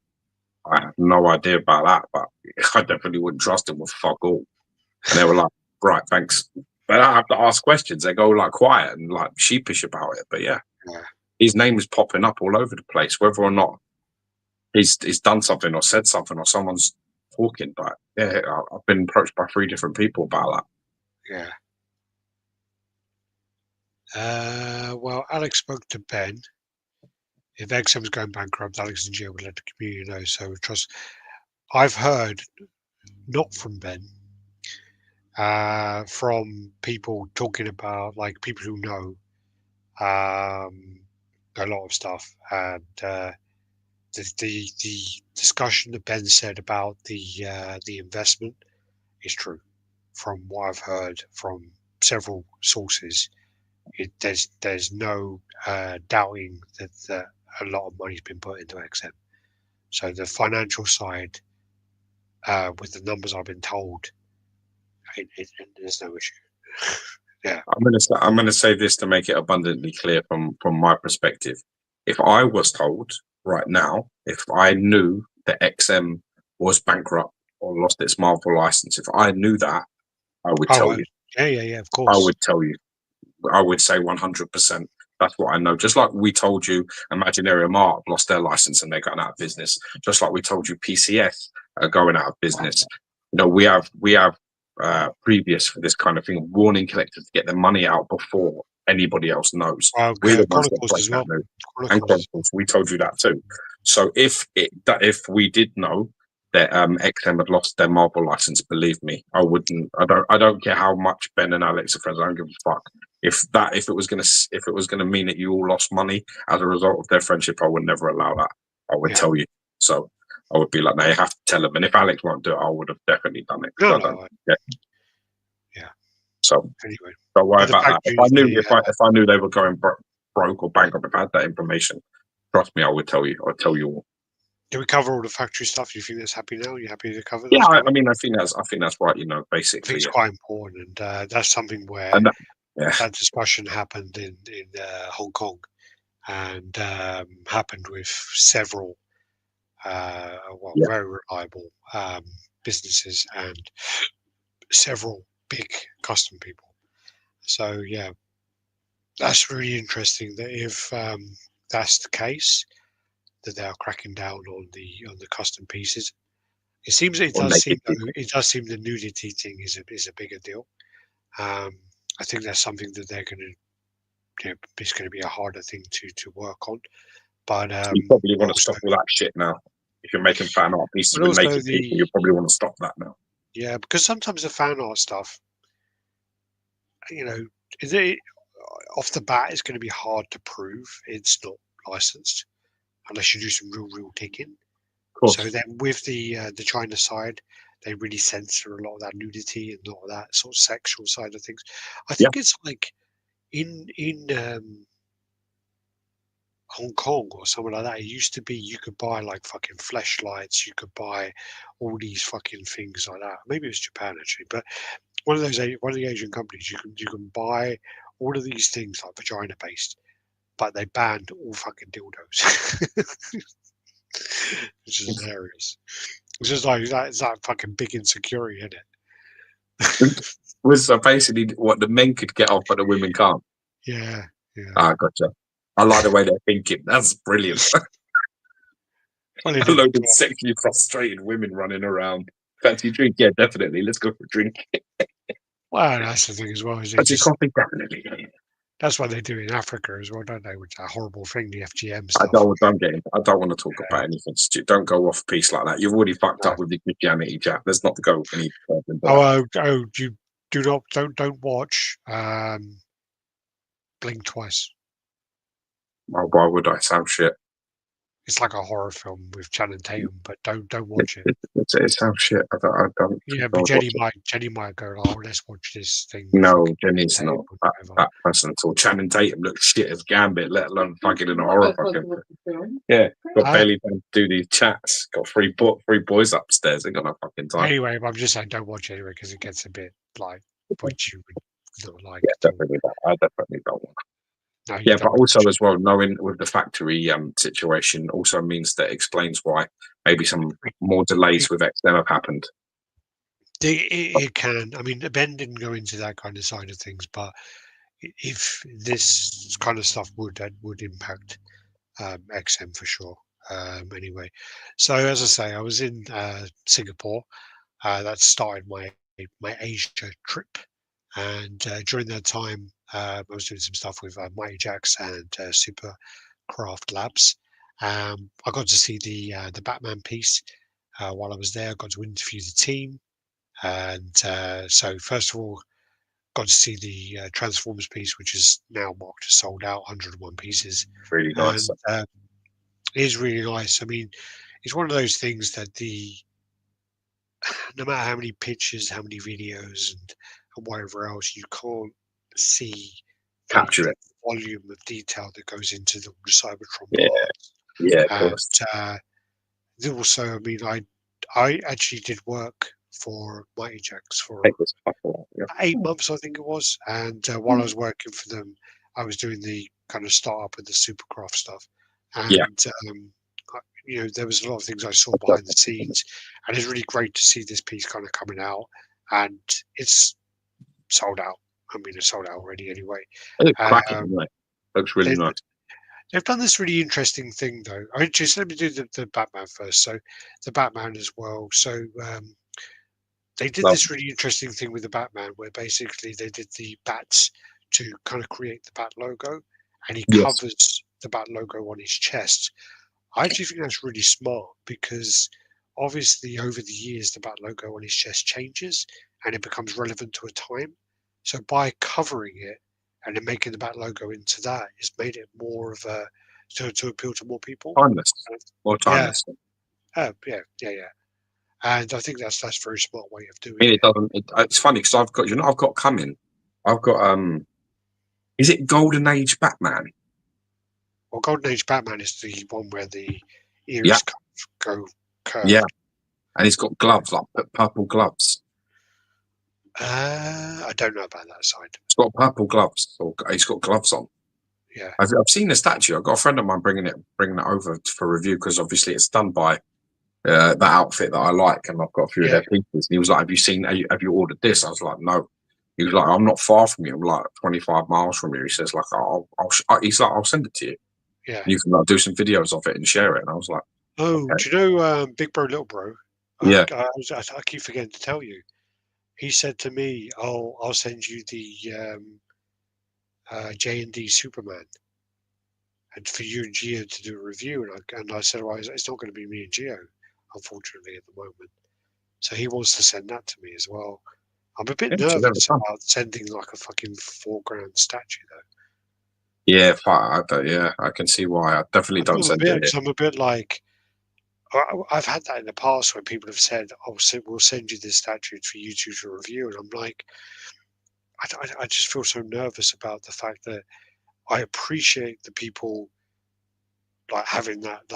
I have no idea about that, but I definitely wouldn't trust him with fuck all. And they were like, right, thanks. But I have to ask questions. They go like quiet and like sheepish about it. But yeah, his name is popping up all over the place, whether or not he's done something or said something or someone's talking, but yeah, I've been approached by 3 different people about Yeah. Well, Alex spoke to Ben. If XM's going bankrupt, Alex and Gio would let the community know. So trust. I've heard, not from Ben, from people talking about, like, people who know a lot of stuff, and the discussion that Ben said about the investment is true. From what I've heard from several sources, there's no doubting that a lot of money's been put into XM. So the financial side, with the numbers I've been told, there's no issue. Yeah. I'm gonna say this to make it abundantly clear from my perspective. If I was told right now, if I knew that XM was bankrupt or lost its Marvel license, if I knew that, I would tell you. Yeah, of I course. would tell you. I would say 100%. That's what I know. Just like we told you, Imaginarium Art lost their license and they're going out of business. Just like we told you, PCS are going out of business. You know, we have previous for this kind of thing, warning collectors to get their money out before anybody else knows. We're the ones that break that news. And Chronicles, we told you that too. So if we did know that XM had lost their Marvel license, believe me, I wouldn't. I don't care how much Ben and Alex are friends. I don't give a fuck. If it was gonna mean that you all lost money as a result of their friendship, I would never allow that. I would tell you. So I would be like, no, you have to tell them. And if Alex won't do it, I would have definitely done it. Yeah. So anyway, don't worry about that. If I knew they were going broke or bankrupt, if I had that information, trust me, I would tell you. I'd tell you all. Do we cover all the factory stuff? Do you think that's happy now? Are you happy to cover? Yeah, I mean, I think that's right. You know, basically, I think it's quite important, and that's something where that discussion happened in Hong Kong, and happened with several very reliable businesses and several big custom people. So yeah, that's really interesting. That if that's the case, that they are cracking down on the custom pieces. It seems it does seem the nudity thing is a bigger deal. I think that's something that they're going to, it's going to be a harder thing to work on. But you probably want to stop all that shit now. If you're making fan art pieces with naked people, you probably want to stop that now. Yeah, because sometimes the fan art stuff, off the bat, it's going to be hard to prove it's not licensed unless you do some real digging. So then with the China side, they really censor a lot of that nudity and a lot of that sort of sexual side of things. I think it's like in Hong Kong or somewhere like that. It used to be you could buy like fucking fleshlights, you could buy all these fucking things like that. Maybe it was Japan actually, but one of the Asian companies you can buy all of these things like vagina based, but they banned all fucking dildos. Which is hilarious. It's just like it's that fucking big insecurity in it. Was basically what the men could get off, but the women can't. Yeah. Ah, gotcha. I like the way they're thinking. That's brilliant. A load of sexually frustrated women running around. Fancy drink? Yeah, definitely. Let's go for a drink. Well, that's the thing as well. Is coffee? Definitely. That's what they do in Africa as well, don't they? Which is a horrible thing, the FGM stuff. I don't want to talk about anything. Don't go off piece like that. You've already fucked up with the Christianity, Jack. Let's not go any further. You don't watch Blink Twice. Oh, why would I? Sound shit. It's like a horror film with Channing Tatum, but don't watch it. It sounds shit. I don't. Yeah, but Jenny might go, oh, let's watch this thing. No, Jenny's not that person at all. Channing Tatum looks shit as Gambit, let alone fucking in a horror fucking. Yeah, got barely time to do these chats. Got three boys upstairs. Ain't got no fucking time. Anyway, I'm just saying don't watch it anyway because it gets a bit like what you would not like. Yeah, definitely. I definitely don't want. But also as well, knowing with the factory situation also means that explains why maybe some more delays with XM have happened. It can. I mean, Ben didn't go into that kind of side of things, but if this kind of stuff would impact XM for sure. Anyway, so as I say, I was in Singapore. That started my Asia trip, and during that time, I was doing some stuff with Mighty Jacks and Super Craft Labs. I got to see the Batman piece while I was there. I got to interview the team, and so first of all, got to see the Transformers piece, which is now marked as sold out, 101 pieces, Really nice. and it is really nice. I mean, it's one of those things that no matter how many pictures, how many videos, and whatever else, you can't see Capture the it. volume of detail that goes into the Cybertron Yeah. parts. Yeah, of And course. also, I mean, I actually did work for Mighty Jacks for Take this couple. Yeah. 8 months, I think it was. And while I was working for them, I was doing the kind of startup and the Supercraft stuff. Yeah. And there was a lot of things I saw behind the scenes, and it's really great to see this piece kind of coming out, and it's sold out. I mean, it's sold out already anyway. It looks cracking, Um, doesn't it? Looks really they've, nice. they've done this really interesting thing, though. I mean, just let me do the Batman first. So, the Batman as well. So, they did Well, this really interesting thing with the Batman, where basically they did the bats to kind of create the Bat logo, and he yes. covers the Bat logo on his chest. I actually think that's really smart because obviously over the years the Bat logo on his chest changes and it becomes relevant to a time. So by covering it and then making the Bat logo into that, it's made it more of a to appeal to more people. Timeless. More Yeah, timeless. yeah. And I think that's a very smart way of doing I mean, it it. doesn't. It's funny because I've got, I've got coming. I've got Is it Golden Age Batman? Well, Golden Age Batman is the one where the Yeah, ears go yeah, curved. and he's got gloves, like purple gloves. I don't know about that side. He's got purple gloves, or he's got gloves on. Yeah, I've seen the statue. I've got a friend of mine bringing it over for review because obviously it's done by that outfit that I like, and I've got a few of yeah, their pieces. And he was like, have you ordered this?" I was like, "No." He was like, "I'm not far from you. I'm like 25 miles from you." He says, "Like, he's like, I'll send it to you. yeah. You can like do some videos of it and share it." And I was like, Oh, "Okay, do you know Big Bro, Little Bro? yeah, I keep forgetting to tell you. He said to me, I'll send you the J&D Superman, and for you and Gio to do a review." And I said, "Well, it's not going to be me and Gio, unfortunately, at the moment." So he wants to send that to me as well. I'm a bit should never nervous come." about sending like a fucking $4,000 statue, though. Yeah, yeah, I can see why. I definitely don't send it. I'm a bit like, I've had that in the past when people have said, "Oh, we'll send you this statue for you two to review," and I'm like, I just feel so nervous about the fact that I appreciate the people like having that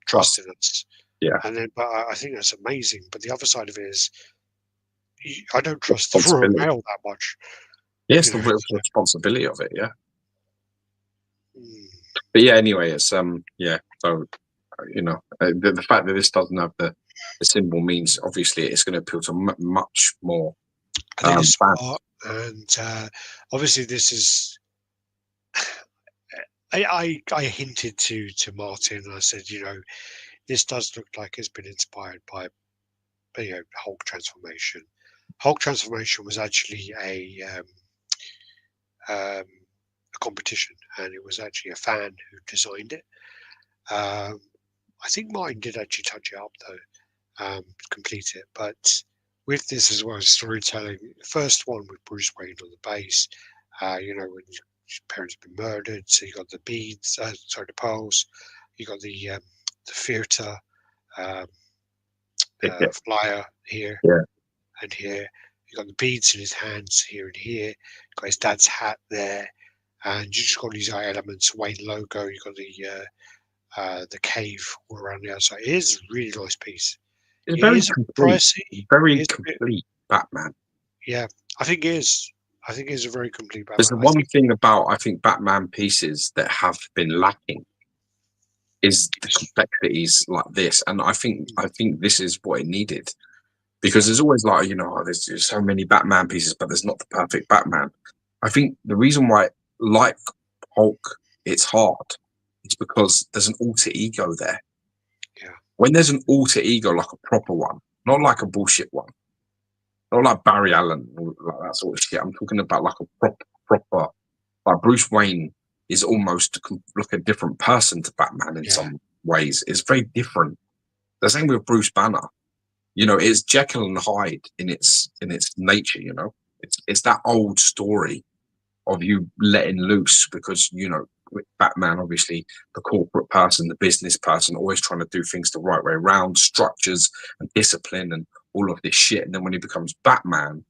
trust Trust. in us, Yeah, and then but I think that's amazing. But the other side of it is, I don't trust the Royal responsibility. Mail that much, Yes, you the know. real responsibility of it. Yeah, Mm, but yeah. Anyway, it's yeah. So the fact that this doesn't have the symbol means obviously it's going to appeal to much more I think it's fans. smart, and obviously this is. I hinted to Martin. I said, this does look like it's been inspired by Hulk transformation. Hulk transformation was actually a competition, and it was actually a fan who designed it. Um, I think Martin did actually touch it up though, complete it. But with this as well as storytelling, the first one with Bruce Wayne on the base, when his parents have been murdered, so you got the beads, the pearls, you got the theatre um, Yeah, flyer here yeah, and here. You got the beads in his hands here and here. You got his dad's hat there, and you just got these elements. Wayne logo. You got the cave all around the outside. It is a really nice piece. it's It very is a bit complete, pricey. It very is a bit, complete Batman. yeah. I think it is. I think it is a very complete There's Batman. the I one think. thing about I think Batman pieces that have been lacking is the complexities like this, and I think this is what it needed because Yeah. there's always like there's so many Batman pieces, but there's not the perfect Batman. I think the reason why, like Hulk, it's hard it's because there's an alter ego there. Yeah. When there's an alter ego, like a proper one, not like a bullshit one, not like Barry Allen, like that sort of shit. I'm talking about like a proper, like Bruce Wayne is almost like a different person to Batman in some ways. It's very different. The same with Bruce Banner. You know, it's Jekyll and Hyde in its nature. You know, it's that old story of you letting loose because, you know, with Batman, obviously the corporate person, the business person, always trying to do things the right way around, structures and discipline and all of this shit. And then when he becomes Batman,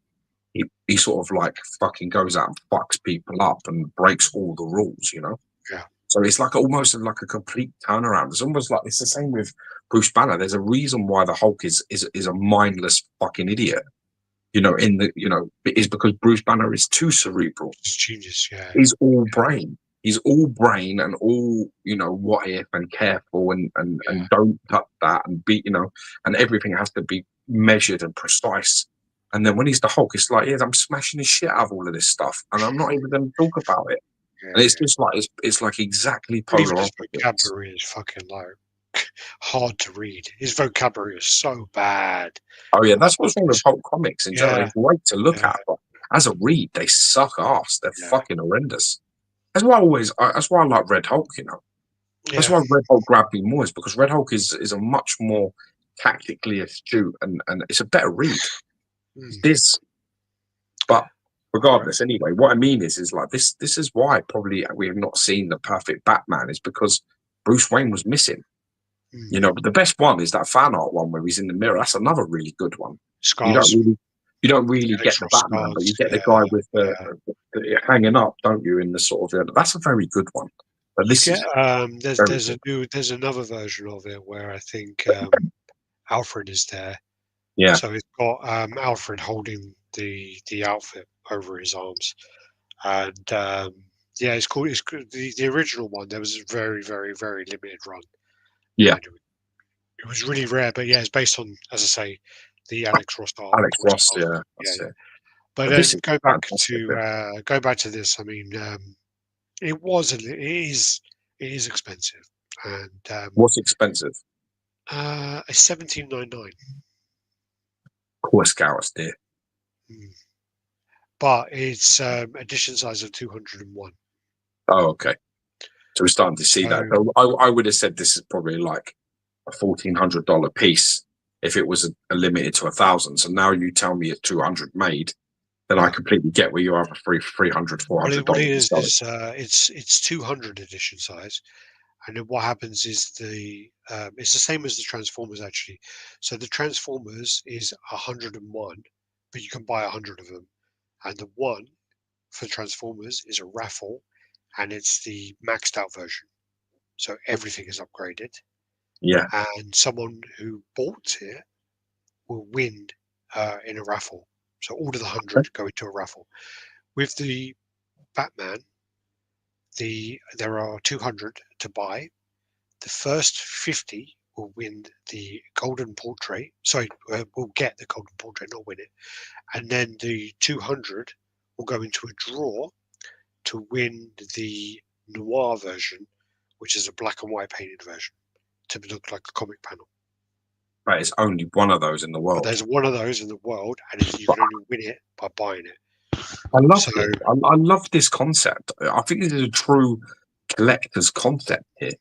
he sort of like fucking goes out and fucks people up and breaks all the rules, you know? Yeah. So it's like almost like a complete turnaround. It's almost like it's the same with Bruce Banner. There's a reason why the Hulk is a mindless fucking idiot. You know, it is because Bruce Banner is too cerebral. It's genius, yeah. He's all brain. He's all brain and all, you know, what if and careful and don't touch that and be, you know, and everything has to be measured and precise. And then when he's the Hulk, it's like, yeah, I'm smashing the shit out of all of this stuff, and I'm not even going to talk about it. Yeah, and it's just like it's like exactly even polar his opposites. vocabulary is fucking like hard to read. His vocabulary is so bad. Oh yeah, that's what's wrong with Hulk comics in general. Yeah. They're great to look at, but as a read, they suck ass. They're fucking horrendous. That's why I like Red Hulk. You know, that's why Red Hulk grabbed me more, is because Red Hulk is a much more tactically astute and it's a better read. This, but regardless, anyway, what I mean is like this is why probably we have not seen the perfect Batman, is because Bruce Wayne was missing. You know, but the best one is that fan art one where he's in the mirror. That's another really good one. Scars. You don't really get the Batman, but you get the guy with the hanging up, don't you? In the sort of that's a very good one. But this is there's another version of it where I think Alfred is there. Yeah. So it's got Alfred holding the outfit over his arms, and it's cool. It's the original one. There was a very very very limited run. Yeah. It was really rare, but yeah, it's based on, as I say, the Alex Ross art. Alex Ross, yeah. But then going back to this, I mean, it is expensive, and what's expensive? A 17.99. Of course, Scouts, dear. But it's edition size of 201. Oh, okay. So we're starting to see that. I would have said this is probably like a $1,400 piece if it was a limited to 1,000. So now you tell me it's 200 made, then I completely get where you are for $300, $400. What it is it's 200 edition size, and then what happens is it's the same as the Transformers actually. So the Transformers is 101, but you can buy 100 of them, and the one for Transformers is a raffle, and it's the maxed out version. So everything is upgraded. Yeah. And someone who bought it will win in a raffle. So all of the 100 go into a raffle. With the Batman, there are 200 to buy. The first 50 will win the golden portrait. Sorry, will get the golden portrait, not win it. And then the 200 will go into a draw to win the noir version, which is a black and white painted version, to look like a comic panel. Right, it's only one of those in the world. But there's one of those in the world, and you can only win it by buying it. I love it. I love this concept. I think this is a true collector's concept here.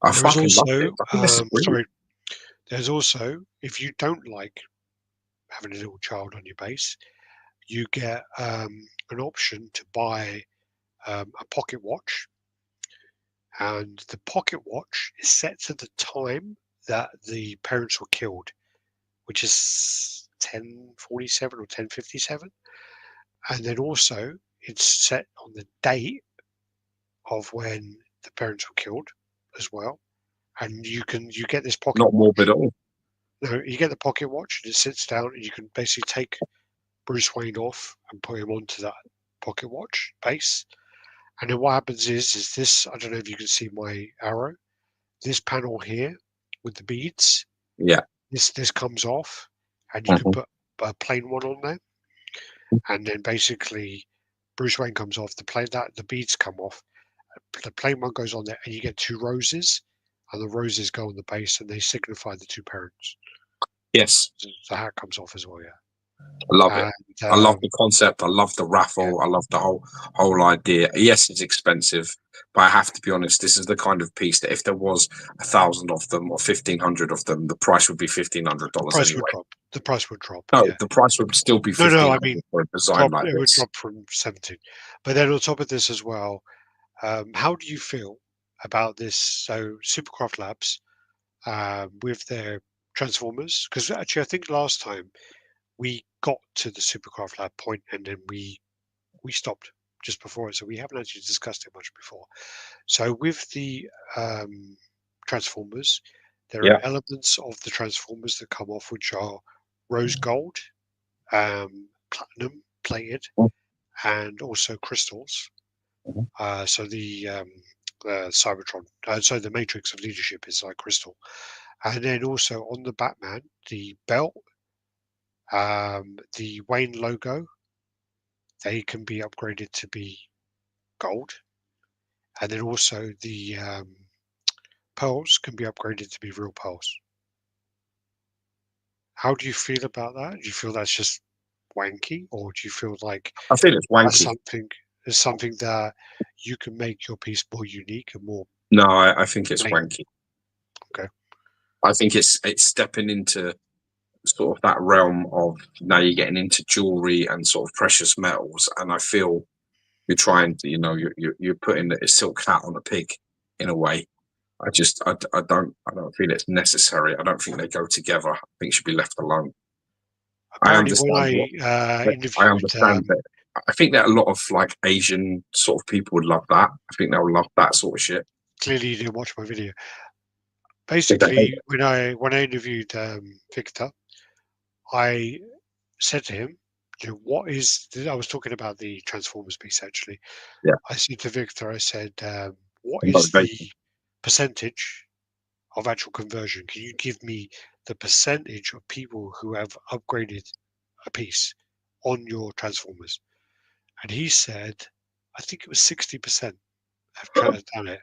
I fucking love it. I think this is brilliant. There's also, if you don't like having a little child on your base, you get an option to buy a pocket watch, and the pocket watch is set to the time that the parents were killed, which is 10:47 or 10:57, and then also it's set on the date of when the parents were killed as well. And you get this pocket not morbid at all. No, you get the pocket watch and it sits down, and you can basically take Bruce Wayne off and put him onto that pocket watch base. And then what happens is this, I don't know if you can see my arrow, this panel here with the beads. Yeah. This comes off, and you can put a plain one on there. And then basically Bruce Wayne comes off, the beads come off, the plain one goes on there, and you get 2 roses, and the roses go on the base, and they signify the 2 parents. Yes, So the hat comes off as well, yeah. I love it. And I love the concept. I love the raffle. yeah, I love the whole idea. Yes, it's expensive, but I have to be honest. This is the kind of piece that if there was 1,000 of them or 1,500 of them, the price would be the $1,500 price would anyway. drop. The price would drop, No, yeah. the price would still be No, I 1,500 mean, for a design like it would this. drop from 17. But then on top of this as well, how do you feel about this? So Supercraft Labs, with their Transformers, because actually I think last time we got to the Supercraft Lab point and then we stopped just before it, so we haven't actually discussed it much before. So with the Transformers, there are Yeah. elements of the Transformers that come off which are rose gold, platinum plated, Mhm. and also crystals. Mhm. So the Cybertron, so the Matrix of Leadership is like crystal, and then also on the Batman, the belt, the Wayne logo, they can be upgraded to be gold, and then also the pearls can be upgraded to be real pearls. How do you feel about that? Do you feel that's just wanky, or do you feel like I feel it's that's wanky. something that you can make your piece more unique and more No, I think it's plain? wanky. Okay. I think it's stepping into sort of that realm of now you're getting into jewelry and sort of precious metals, and I feel you're trying to, you're putting a silk hat on a pig in a way. I don't feel it's necessary. I don't think they go together. I think it should be left alone. I Apparently, when understand I what I interviewed, understand that. I think that a lot of like Asian sort of people would love that. I think they'll love that sort of shit. clearly you didn't watch my video. If they hate Basically, when I interviewed Victor, I said to him, what is? I was talking about the Transformers piece actually. yeah, I said to Victor, I said, what is the motivation. percentage of actual conversion? Can you give me the percentage of people who have upgraded a piece on your Transformers? And he said, I think it was 60% have done it.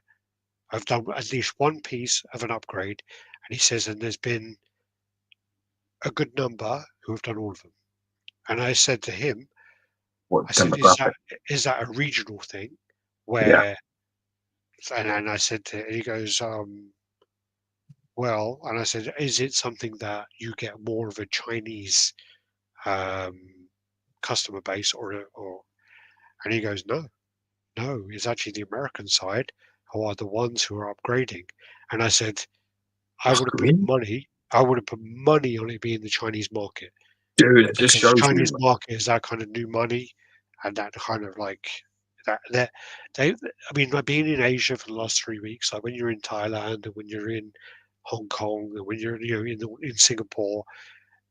I've done at least one piece of an upgrade. And he says, and there's been a good number who have done all of them. And I said to him, What I said, demographic? is that a regional thing Yeah. where, and I said to, and he goes, well, and I said, is it something that you get more of a Chinese um, customer base and he goes, no, it's actually the American side who are the ones who are upgrading. And I said, Fuck, really? I would have put money on it being the Chinese market Dude, it just because shows Chinese you. market is that kind of new money and that kind of like that I mean, like being in Asia for the last 3 weeks, like when you're in Thailand and when you're in Hong Kong and when you're in Singapore,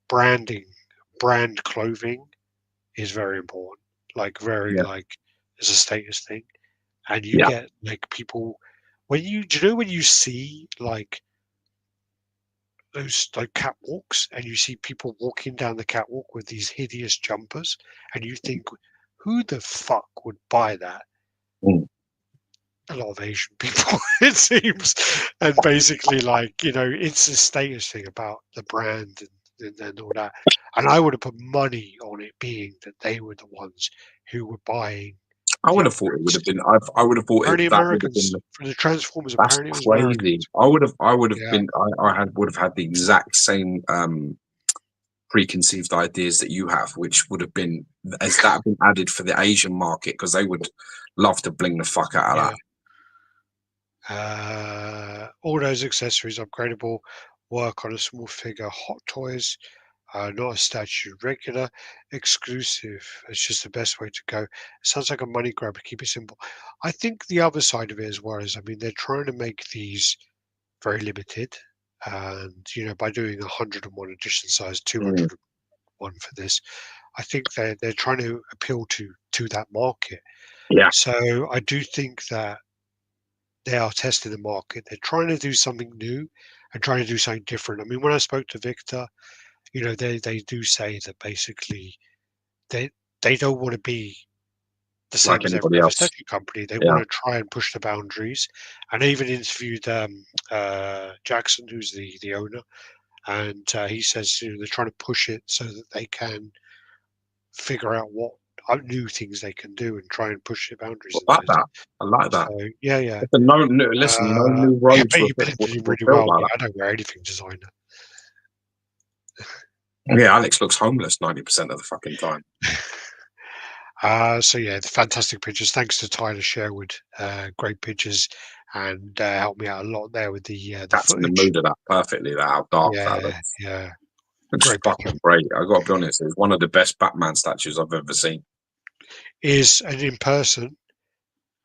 branding, brand clothing is very important. Like very Yeah. like it's a status thing, and you Yeah. get like people do you know when you see like those like catwalks and you see people walking down the catwalk with these hideous jumpers and you think who the fuck would buy that? Mm. A lot of Asian people, it seems. And basically, like, it's a status thing about the brand and all that. And I would have put money on it being that they were the ones who were buying I the would have thought it would upgrades. have been. I would have thought Apparently, that would have been. Americans, for the Transformers, That's apparently it was Americans. crazy. I would have Yeah. been. I would have had the exact same preconceived ideas that you have, which would have been as that been added for the Asian market because they would love to bling the fuck out of Yeah. that. All those accessories upgradable, work on a small figure, hot toys, not a statue, regular, exclusive. It's just the best way to go. It sounds like a money grab to keep it simple. I think the other side of it as well is, I mean, they're trying to make these very limited. And, by doing 101 edition size, Mm. 201 for this, I think they're trying to appeal to that market. Yeah. So I do think that they are testing the market. They're trying to do something new and trying to do something different. I mean, when I spoke to Victor, they do say that basically they they don't want to be the same like as every anybody other else. statue company. They Yeah. want to try and push the boundaries. And I even interviewed Jackson, who's the owner, and he says they're trying to push it so that they can figure out what new things they can do and try and push the boundaries I of like this. that. I like that. So yeah. Listen, listen, no new I roads bet were, you blended in were really built well, like but that. I don't wear anything designer. Yeah, Alex looks homeless 90% of the fucking time. So yeah, the fantastic pictures. Thanks to Tyler Sherwood. Great pictures, and helped me out a lot there with the That's in the footage. mood of that perfectly, that how dark that Yeah, looks. yeah. It's Great fucking picture. great. I gotta be honest, it's one of the best Batman statues I've ever seen. And in person,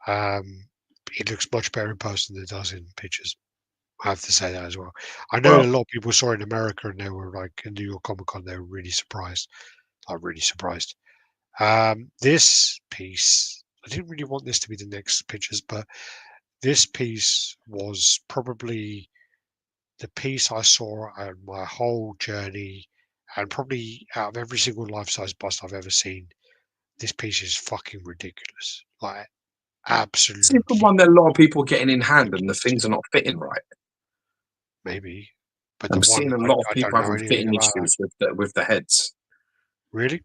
it looks much better in person than it does in pictures. I have to say that as well. I know Well, a lot of people saw it in America and they were like in New York Comic Con, they were really surprised. I'm really surprised. This piece, I didn't really want this to be the next pictures, but this piece was probably the piece I saw on my whole journey, and probably out of every single life-size bust I've ever seen, this piece is fucking ridiculous. Like it's the absolutely one that a lot of people are getting in hand and the ridiculous. things are not fitting right. Maybe, but the I'm one seeing a I, lot of I people don't know having anything fitting about that. issues with the heads. Really?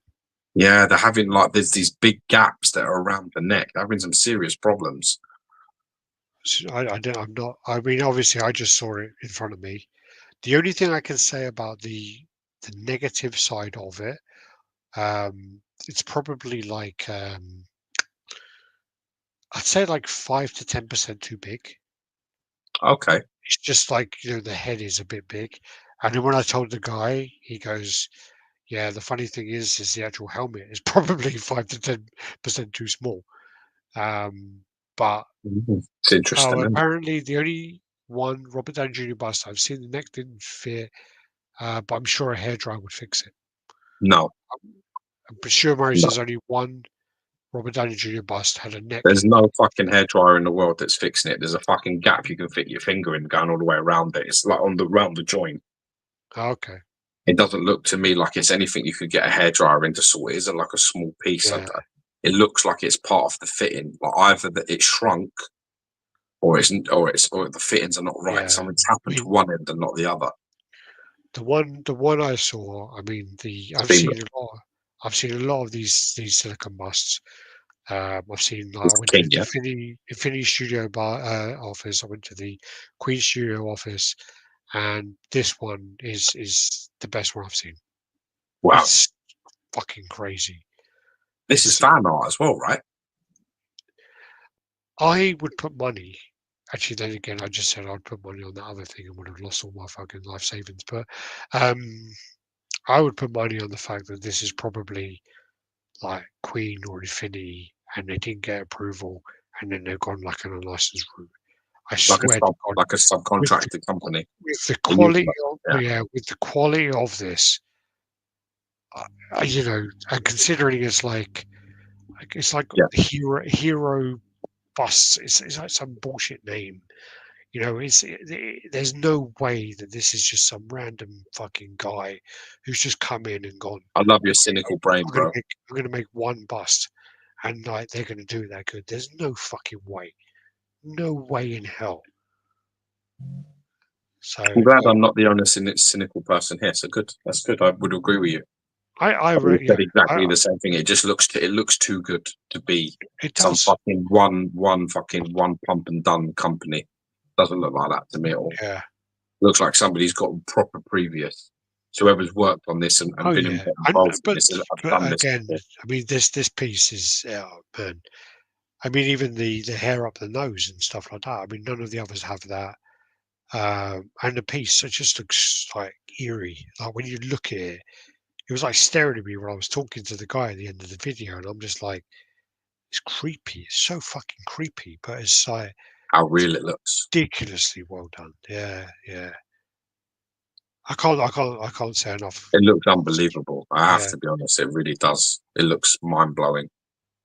Yeah, they're having like there's these big gaps that are around the neck. They're having some serious problems. I don't. I'm not. I mean, obviously, I just saw it in front of me. The only thing I can say about the negative side of it, it's probably like I'd say like 5 to 10% too big. Okay. It's just like the head is a bit big, and then when I told the guy, he goes, "Yeah, the funny thing is the actual helmet is probably 5 to 10% too small." But It's interesting, isn't it? apparently the only one Robert Downey Jr. bust I've seen the neck didn't fit, but I'm sure a hairdryer would fix it. No, I'm sure Murray no. says only one Robert Downey Jr. bust had a neck. There's no fucking hairdryer in the world that's fixing it. There's a fucking gap you can fit your finger in going all the way around it. It's like on the round the joint. Oh, okay, It doesn't look to me like it's anything you could get a hairdryer in to sort. It isn't like a small piece. yeah, It looks like it's part of the fitting. Like either that it's shrunk or or the fittings are not right. yeah. Something's I happened to mean, one end and not the other. the one I saw. I mean, It's been I've seen a lot of these silicon busts. I've seen like it's I went to king, the yeah. Infinity Studio office. I went to the Queen Studio office, and this one is the best one I've seen. Wow. It's fucking crazy. This is It's fan art as well, right? I would put money. Actually, then again, I just said I'd put money on that other thing and would have lost all my fucking life savings. But um, I would put money on the fact that this is probably like Queen or Infinity, and they didn't get approval, and then they've gone like an unlicensed route. I swear to God, Like a with the, subcontracted company. with the And you, quality of yeah, with the quality of this, and considering it's like yeah. hero busts, it's like some bullshit name. There's no way that this is just some random fucking guy who's just come in and gone. I love your cynical brain, I'm gonna bro. make I'm gonna make one bust, and like they're gonna do that good. There's no fucking way, no way in hell. So I'm glad yeah, I'm not the only cynical person here. So good. That's good. I would agree with you. I I would have yeah, said exactly the same thing. It just it looks too good to be it some does. fucking one pump and done company. Doesn't look like that to me at all. Yeah. Looks like somebody's got proper previous. So whoever's worked on this and Oh been yeah. involved in But this, I've but done this again, before. I mean this piece is man. I mean even the hair up the nose and stuff like that. I mean none of the others have that. And the piece it just looks like eerie. Like when you look at it, it was like staring at me when I was talking to the guy at the end of the video, and I'm just like, it's creepy. It's so fucking creepy, but it's like How it's real it looks. ridiculously well done. Yeah, yeah. I can't say enough. It looks unbelievable. I have Yeah, to be honest. It really does. It looks mind blowing.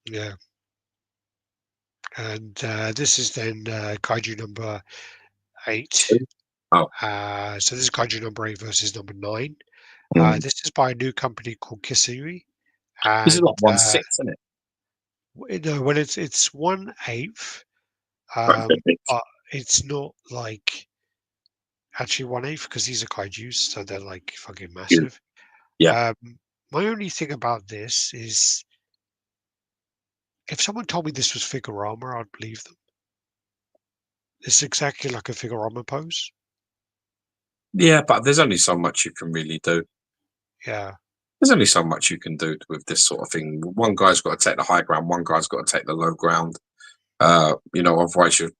yeah. And this is then kaiju number 8. Oh, So this is kaiju number 8 versus number 9. mm. This is by a new company called Kisui, This is and like 1/6, isn't it? No, well, it's 1/8, Right, but it's not like actually 1/8 because these are kaijus, so they're like fucking massive. Yeah. Um, my only thing about this is if someone told me this was Figurama, I'd believe them. It's exactly like a Figurama pose. Yeah, but there's only so much you can really do. Yeah. There's only so much you can do with this sort of thing. One guy's got to take the high ground, one guy's got to take the low ground. Otherwise you've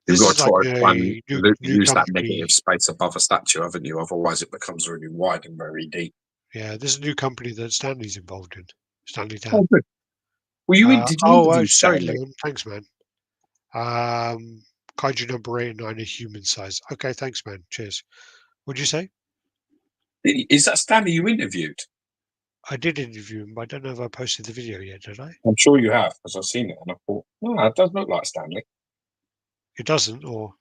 This got is to like try and a new use that negative company. space above a statue, haven't you? Otherwise it becomes really wide and very deep. Yeah, this is a new company that Stanley's involved in. Stanley Oh, Tan. good. Well, did you interview Sorry, Stanley? Leon. Thanks, man. Kaiju number 89 is human size. Okay, thanks, man. Cheers. What'd you say? Is that Stanley you interviewed? I did interview him, but I don't know if I posted the video yet, did I? I'm sure you have, because I've seen it and I thought, no, it does look like Stanley. It doesn't, or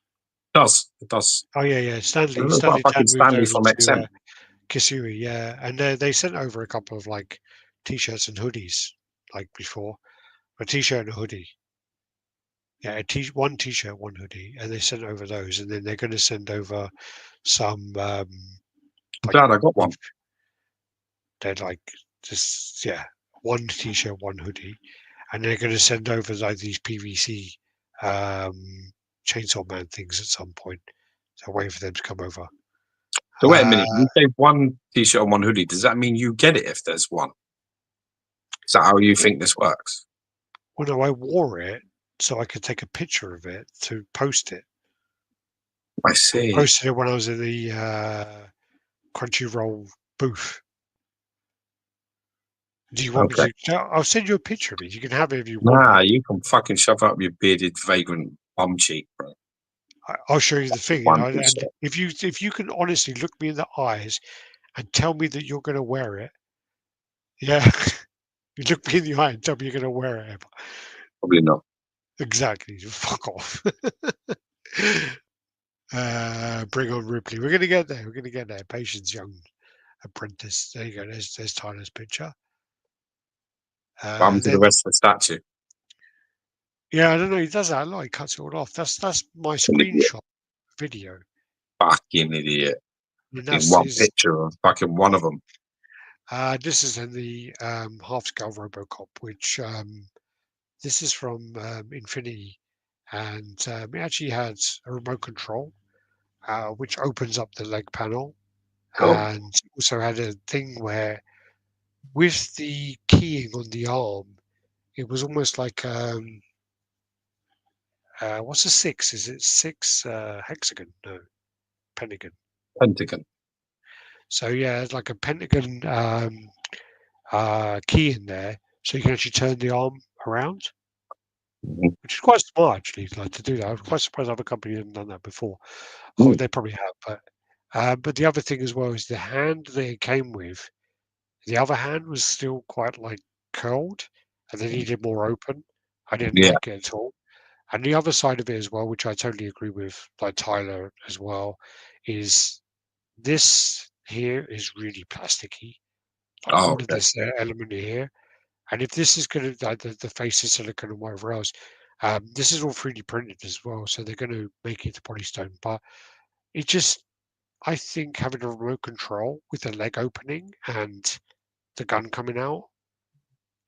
It does. It does. oh yeah. It Stanley looks like Tan fucking moved Stanley over from to XM. Kisui, yeah, and they sent over a couple of like t-shirts and hoodies like before, a t-shirt and a hoodie. Yeah, one t-shirt, one hoodie, and they sent over those, and then they're going to send over some I'm like glad I got one. they're like just one t-shirt, one hoodie, and they're going to send over like these PVC Chainsaw Man things at some point. So waiting for them to come over. So wait a Uh, minute. You say one t-shirt and one hoodie. Does that mean you get it if there's one? Is that how you think this works? well, no, I wore it so I could take a picture of it to post it. I see. Posted it when I was in the Crunchyroll booth. Do you want me Okay. to? I'll send you a picture of it. You can have it if you want Nah, it. you can fucking shove up your bearded vagrant bum cheek, bro. I'll show you the thing, One and t-shirt. if you can honestly look me in the eyes and tell me that you're going to wear it, yeah, you look me in the eye and tell me you're going to wear it. Probably not. Exactly. Fuck off. Bring on Ripley. We're going to get there. We're going to get there. Patience, young apprentice. There you go. There's Tyler's picture. What happened to the Then rest of the statue? yeah, I don't know. He does that a lot. He cuts it all off. That's my An idiot. screenshot video. Fucking idiot. And In that's one his. picture of fucking one of them. This is in the half scale RoboCop, which this is from Infinity, and it actually has a remote control, which opens up the leg panel, Cool. and also had a thing where with the keying on the arm, it was almost like what's a six? Is it six hexagon? No, pentagon. Pentagon. So yeah, it's like a pentagon key in there, so you can actually turn the arm around, Mhm. which is quite smart actually, like to do that. I'm quite surprised other companies haven't done that before. Oh, Mm. they probably have, but the other thing as well is the hand that it came with. The other hand was still quite like curled, and they needed more open. I didn't Yeah. like it at all. And the other side of it as well, which I totally agree with, like Tyler as well, is this here is really plasticky. Like Oh, all of okay. this element here. And if this is going to, like the face is silicon and whatever else, this is all 3D printed as well. So they're going to make it to polystone. But it just, I think having a remote control with the leg opening and the gun coming out,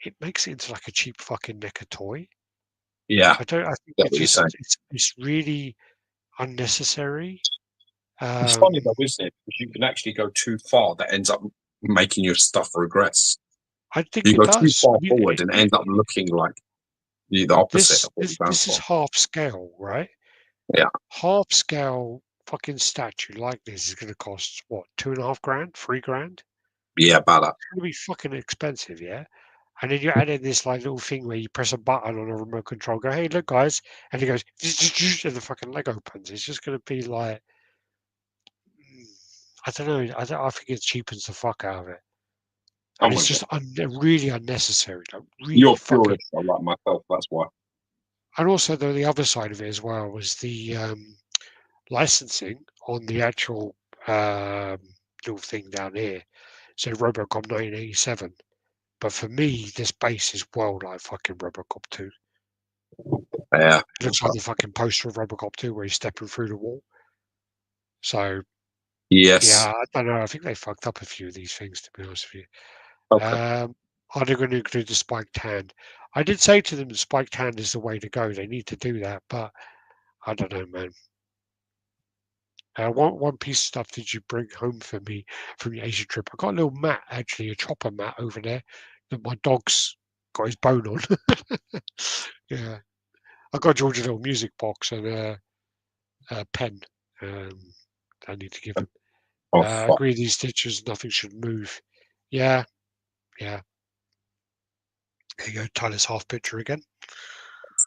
it makes it into like a cheap fucking NECA toy. Yeah. I think Get what you're saying. it's really unnecessary. It's funny Um, though, isn't it? Because you can actually go too far that ends up making your stuff regress. I think You it go too does. far forward and end up looking like the opposite of what you're going This is for. half scale, right? Yeah. Half scale fucking statue like this is going to cost what, 2.5 grand, 3 grand? Yeah, about that. It's going to be fucking expensive, yeah. And then you add in this like little thing where you press a button on a remote control, go, hey, look, guys, and it goes, and the fucking leg opens. It's just going to be like, I don't know. I think it cheapens the fuck out of it, and I'm it's with you. just really unnecessary, like really You're fucking. purist, like myself. That's why. And also, the other side of it as well was the licensing on the actual um, little thing down here. So RoboCop 1987, But for me, this base is well like fucking RoboCop 2. Yeah. It looks like the fucking poster of RoboCop 2 where he's stepping through the wall. So, Yes. yeah, I don't know. I think they fucked up a few of these things, to be honest with you. Okay. Are they going to include the spiked hand? I did say to them the spiked hand is the way to go. They need to do that, but I don't know, man. One piece of stuff did you bring home for me from the Asia trip? I got a little mat, actually, a chopper mat over there that my dog's got his bone on. Yeah, I got George a little music box and a pen. I need to give him. Oh, I fuck. agree. These stitches, nothing should move. Yeah, yeah. There you go. Tyler's half picture again.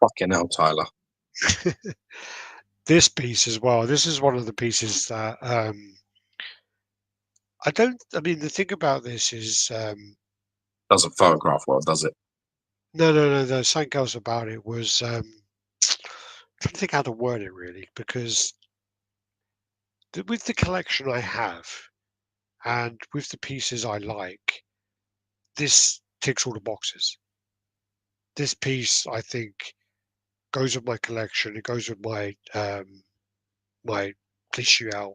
Fucking hell, Tyler. This piece as well. This is one of the pieces that I don't. I mean, the thing about this is Doesn't photograph well, does it? no. The something else about it was trying to think how to word it really, because with the collection I have and with the pieces I like, this ticks all the boxes. This piece, I think, goes with my collection. It goes with my issue out,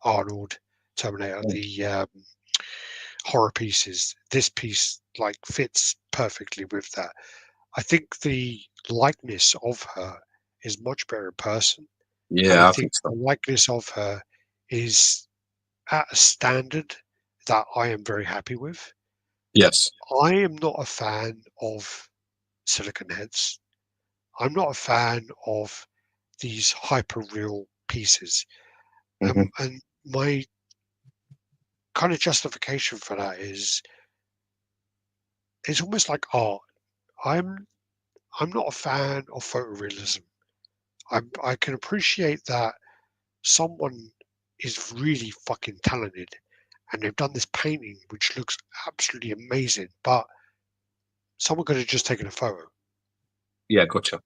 Arnold, Terminator, the horror pieces. This piece like fits perfectly with that. I think the likeness of her is much better in person, and I Yeah, I think think so. the likeness of her is at a standard that I am very happy with. Yes. I am not a fan of silicon heads. I'm not a fan of these hyper real pieces. Hmm. And my kind of justification for that is it's almost like art. I'm I'm not a fan of photorealism. I can appreciate that someone is really fucking talented and they've done this painting which looks absolutely amazing, but someone could have just taken a photo. Yeah, gotcha.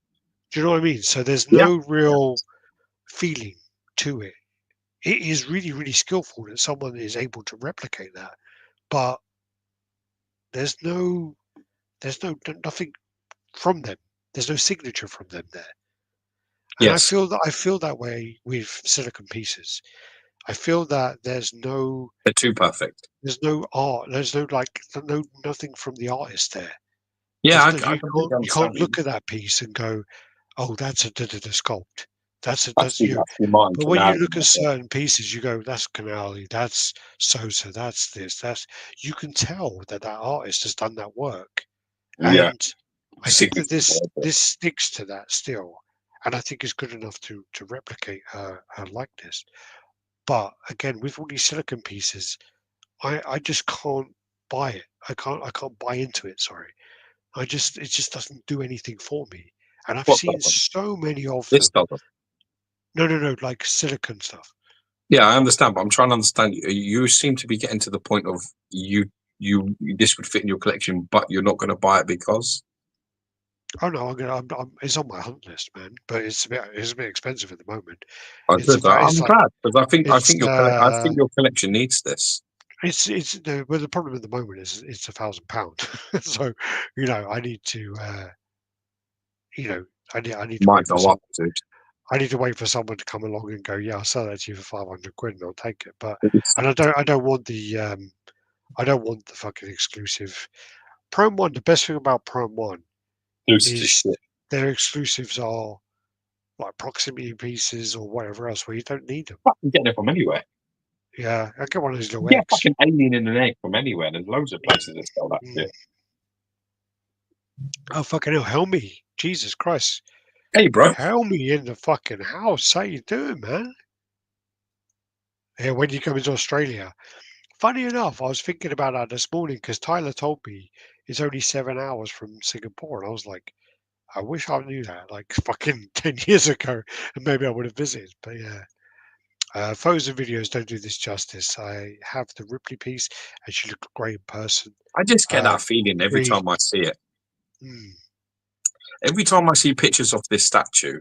Do you know what I mean? So there's Yeah. no real feeling to it. It is really, really skillful that someone is able to replicate that, but there's no nothing from them. There's no signature from them there. And Yes. I feel that way with silicon pieces. I feel that They're too perfect. there's no art, there's no like no nothing from the artist there. Yeah, I You completely can't understand what you look at that piece and go, oh, that's a sculpt. That's actually, you. that's your mind But when you canal. look at certain pieces, you go, that's Canali, that's Sosa, that's this, that's. You can tell that that artist has done that work, Yeah. and I think that Signature. this sticks to that still, and I think is good enough to replicate her likeness. But again, with all these silicon pieces, I just can't buy it. I can't buy into it. Sorry, it just doesn't do anything for me. And I've What seen doesn't? so many of This them. doesn't. No, like silicon stuff. Yeah, I understand, but I'm trying to understand you. You seem to be getting to the point of you this would fit in your collection, but you're not going to buy it because Oh no, it's on my hunt list, man. But it's a bit expensive at the moment. I It's did. about I'm glad because I it's think I think your collection needs this. it's the well the problem at the moment is it's £1,000. So I need to you know I need to Might wait for go some up, dude. I need to wait for someone to come along and go, yeah, I'll sell that to you for 500 quid and I'll take it. But It's and I don't want the I don't want the fucking exclusive. Prime One. The best thing about Prime One loose to is shit. their exclusives are like proximity pieces or whatever else where you don't need them. Fucking get it from anywhere. Yeah, I get one of these You little get a eggs. fucking alien in an egg from anywhere. There's loads of places that sell that Mm. shit. Oh fucking hell, Helmy! Jesus Christ, Hey, bro. Helmy in the fucking house. How you doing, man? Yeah, when you come into Australia. Funny enough, I was thinking about that this morning because Tyler told me it's only 7 hours from Singapore, and I was like, I wish I knew that like fucking 10 years ago, and maybe I would have visited. But yeah, photos and videos don't do this justice. I have the Ripley piece, and she looked great in person. I just get Uh, that feeling every agree. time I see it. Mm, Every time I see pictures of this statue,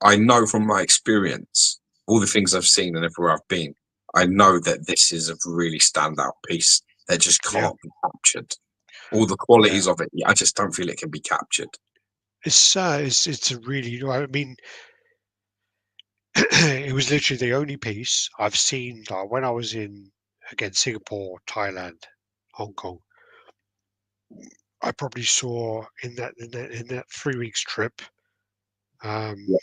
I know from my experience, all the things I've seen and everywhere I've been, I know that this is a really standout piece. They just Yeah. can't be captured. All the qualities of it, I just don't feel it can be captured. It's a really. I mean, it was literally the only piece I've seen. Like when I was in again Singapore, Thailand, Hong Kong, I probably saw in that 3 weeks trip. Um, Yeah.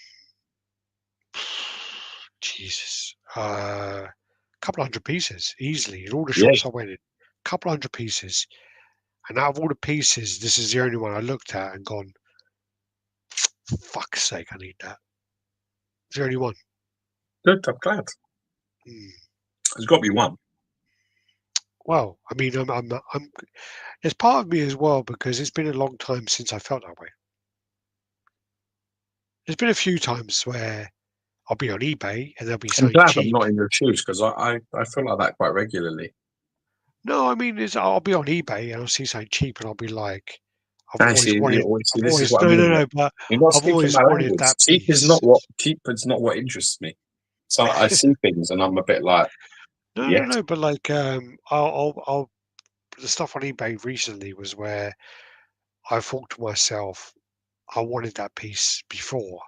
Jesus, a couple hundred pieces easily in all the Yeah, shops I went in. Couple hundred pieces, and out of all the pieces, this is the only one I looked at and gone, for fuck's sake, I need that. It's the only one. good. I'm glad. Mm. There's got to be one. Well, I mean, there's part of me as well because it's been a long time since I felt that way. There's been a few times where I'll be on eBay and there'll be I'm something glad I'm cheap. not in your shoes because I feel like that quite regularly. No, I mean, I'll be on eBay and I'll see something cheap and I'll be like, I've I always see. wanted, See, this is what I no, no, mean. no, but You're not I've speaking always my wanted language. that piece. Cheap is not what interests me. So I see things and I'm a bit like, No, no, yes, no, but like, the stuff on eBay recently was where I thought to myself, I wanted that piece before,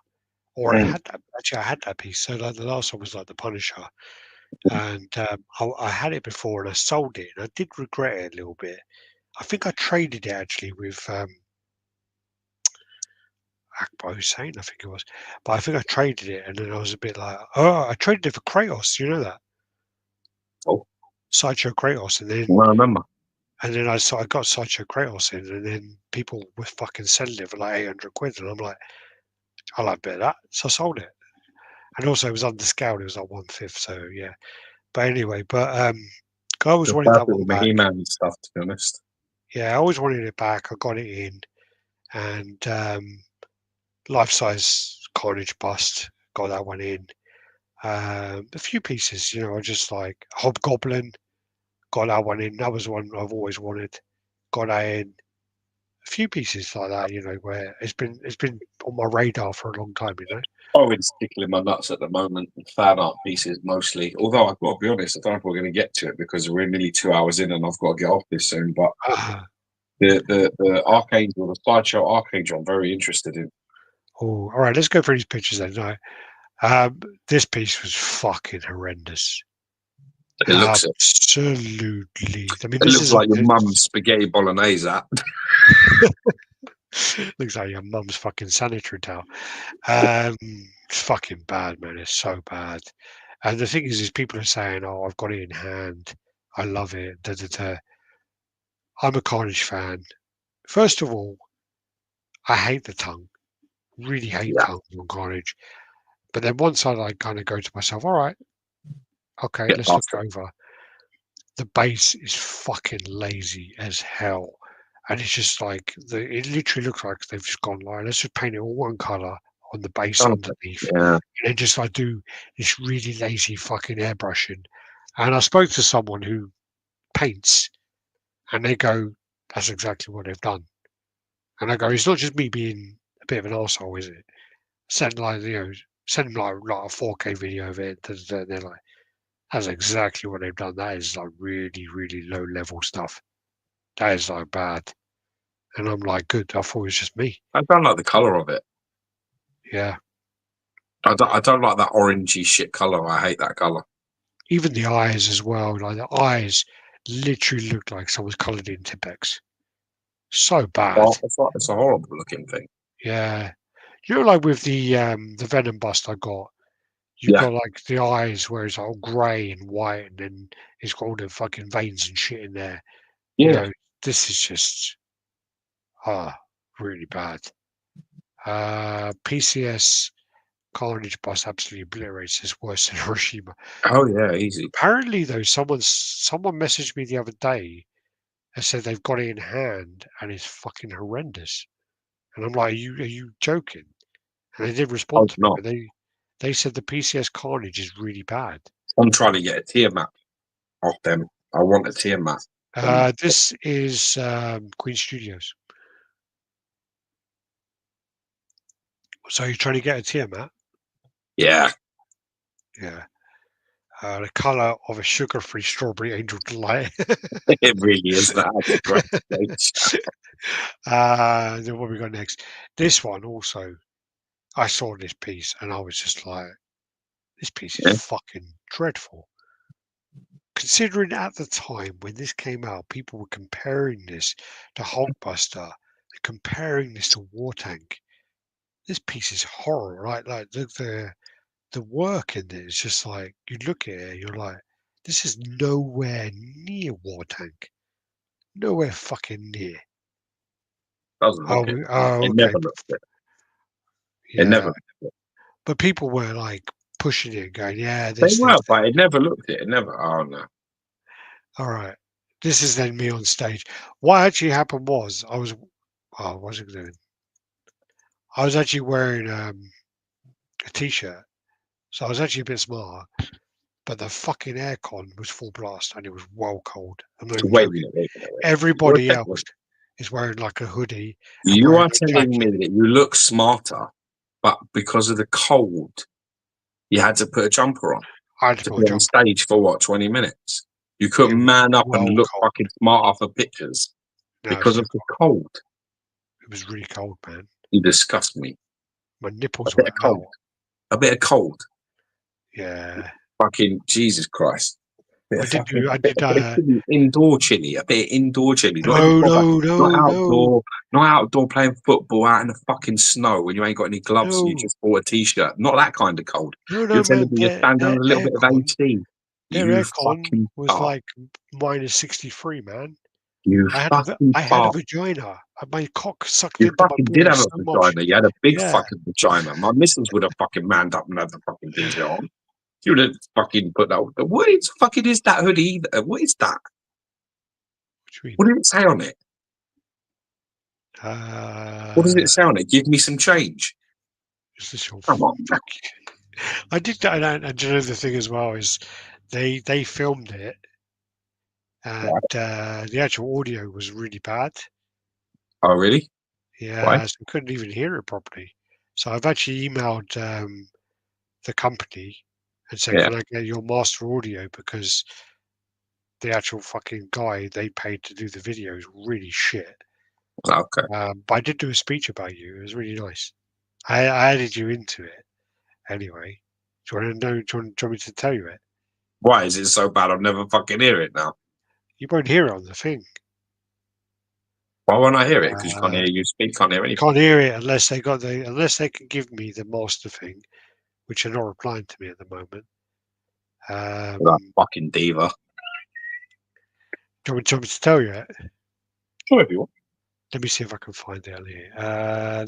or mm, I had that piece. So like the last one was like the Punisher, and I had it before and I sold it, and I did regret it a little bit. I think I traded it actually with Akbar Hussein, I think it was, but I think I traded it, and then I was a bit like, oh, I traded it for Kratos. You know that oh, Sideshow Kratos, I remember. and then I got Sideshow Kratos in, and then people were fucking selling it for like 800 quid, and I'm like, I like a bit of that, so I sold it. And also it was underscaled; it was like 1/5. So yeah. But anyway, I always Just wanted that happy one with the back. He-Man stuff, to be honest. Yeah, I always wanted it back. I got it in, and life size Carnage bust, got that one in. A few pieces, I just like Hobgoblin, got that one in. That was one I've always wanted. Got that in. A few pieces like that, where it's been on my radar for a long time. Oh, it's tickling my nuts at the moment. Fan art pieces mostly. Although I've got to be honest, I don't know if we're going to get to it because we're nearly 2 hours in and I've got to get off this soon. But Ah, the Archangel, the Sideshow Archangel, I'm very interested in. oh, all right. Let's go through these pictures then. No, this piece was fucking horrendous. It looks it. Absolutely. I mean, It this looks is like your mum's spaghetti bolognese. looks like your mum's fucking sanitary towel. It's fucking bad, man. It's so bad. And the thing is people are saying, "Oh, I've got it in hand. I love it." Da, da, da. I'm a Carnage fan. First of all, I hate the tongue. Really hate Yeah, tongues on Carnage. But then once I like kind of go to myself, all right, okay, get let's look past it it. over. The base is fucking lazy as hell. And it's just like it literally looks like they've just gone like, let's just paint it all one colour on the base underneath. Yeah. And then just like do this really lazy fucking airbrushing. And I spoke to someone who paints and they go, that's exactly what they've done. And I go, it's not just me being a bit of an arsehole, is it? Send like, send them like a 4K video of it. And they're like, that's exactly what they've done. That is like really, really low level stuff. That is like bad. And I'm like, good. I thought it was just me. I don't like the color of it. Yeah. I don't like that orangey shit color. I hate that color. Even the eyes as well. Like the eyes literally look like someone's coloured in Tipex. So bad. Well, it's a horrible looking thing. Yeah. Like with the Venom bust I got, you've Yeah, got like the eyes where it's all grey and white and then it's got all the fucking veins and shit in there. yeah. This is just really bad. PCS Carnage bust absolutely obliterates this worse than Hiroshima. Oh yeah, easy. Apparently, though, someone messaged me the other day and said they've got it in hand and it's fucking horrendous. And I'm like, are you joking? And they did respond Oh to me, no, but they said the PCS Carnage is really bad. I'm trying to get a tier map off them. I want a tier map. This is Queen Studios. So you're trying to get a Tiamat? Yeah, Yeah. The colour of a sugar-free strawberry angel delight. It really is that. That's a great stage. Then what we got next? This one also. I saw this piece and I was just like, this piece is Yeah. fucking dreadful. Considering at the time when this came out, people were comparing this to Hulkbuster, comparing this to War Tank. This piece is horror, right? Like the work in it is just like you look at it, you're like, this is nowhere near War Tank. Nowhere fucking near. Doesn't look Oh, it. oh, It okay. never looked it. It Yeah. never looked it. But people were like pushing it, going, yeah, They this, were, but it never looked it. It never. Oh no. all right. This is then me on stage. What actually happened was what was I doing? I was actually wearing a t-shirt, so I was actually a bit smarter. But the fucking aircon was full blast, and it was well cold. I'm not even Wait a joking. minute. Wait a minute. Wait a minute. Everybody else is wearing like a hoodie and You wearing are a telling me jacket. that you look smarter, but because of the cold, you had to put a jumper on I had to to put be a on jumper on. stage for what, 20 minutes? You It couldn't was man up and well look cold. fucking smarter for pictures No, because of the cold. it was really cold, man. You disgust me. My A nipples bit were of cold. out. A bit of cold. Yeah. Fucking Jesus Christ. I did do. I Bit did. of chili, indoor chili, a bit of indoor chili, not even No, proper, no, not no, no, outdoor, not outdoor playing football out in the fucking snow when you ain't got any gloves and you no, just bought a t-shirt. Not that kind of cold. no, You're no, telling man. me you're standing on a little bit of AC. Their You aircon fucking was fart. like minus 63, man. You fucking I had a fart. vagina. My cock sucked You into my fucking did have balls a so much. vagina. You had a big Yeah. fucking vagina. My missus would have fucking manned up and had the fucking t-shirt on. You would have fucking put that. What is fucking is that hoodie? What is that? What did it say on it? What does it say on it? Give me some change. Is this your Come on. fuck? I did that, and you know the thing as well is they filmed it, and Right. the actual audio was really bad. Oh, really? Why? Yeah, so we couldn't even hear it properly. So I've actually emailed the company and said, Yeah. "Can I get your master audio?" Because the actual fucking guy they paid to do the video is really shit. Okay. But I did do a speech about you. It was really nice. I added you into it anyway. Do you want to know? Do you want me to tell you it? Why is it so bad? I'll never fucking hear it now. You won't hear it on the thing. Why won't I hear it? Because you can't Uh, hear you speak. Can't hear you anything. can't hear it unless they can give me the master thing, which are not replying to me at the moment. That Um, fucking diva. do you want me to tell you it? Sure, if you want. Let me see if I can find it on here.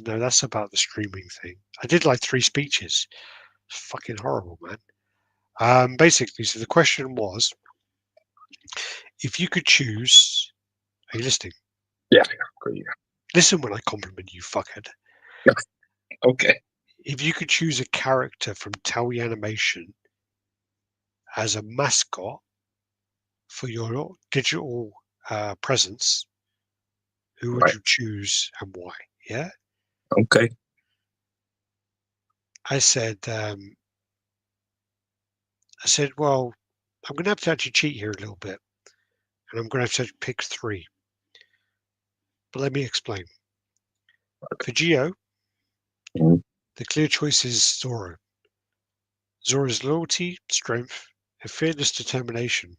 No, that's about the streaming thing. I did like 3 speeches. It's fucking horrible, man. Basically, so the question was, if you could choose, are you listening? Yeah. Agree. Listen when I compliment you, fuckhead. Okay. If you could choose a character from Toei Animation as a mascot for your digital presence, who would Right. you choose and why? Yeah, Okay. I said, well, I'm going to have to actually cheat here a little bit, and I'm going to have to pick 3. But let me explain. For Geo, Mm. the clear choice is Zoro. Zoro's loyalty, strength, and fearless determination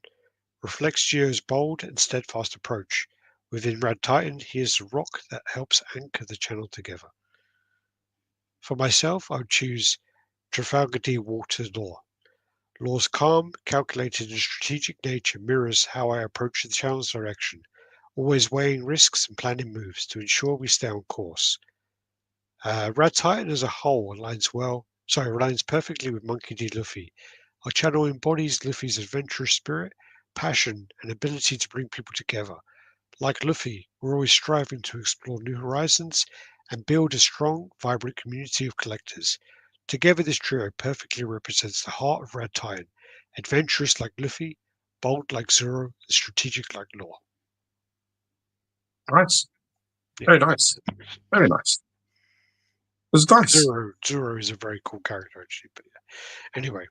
reflects Geo's bold and steadfast approach. Within RaddTitan, he is the rock that helps anchor the channel together. For myself, I would choose Trafalgar D. Walter Law. Law's calm, calculated, and strategic nature mirrors how I approach the channel's direction, always weighing risks and planning moves to ensure we stay on course. RaddTitan as a whole aligns perfectly with Monkey D. Luffy. Our channel embodies Luffy's adventurous spirit, passion, and ability to bring people together. Like Luffy, we're always striving to explore new horizons and build a strong, vibrant community of collectors. Together, this trio perfectly represents the heart of RaddTitan, adventurous like Luffy, bold like Zoro, and strategic like Law. Nice. Yeah. Very nice. Very nice. It was nice. Zoro is a very cool character, actually. But yeah. Anyway,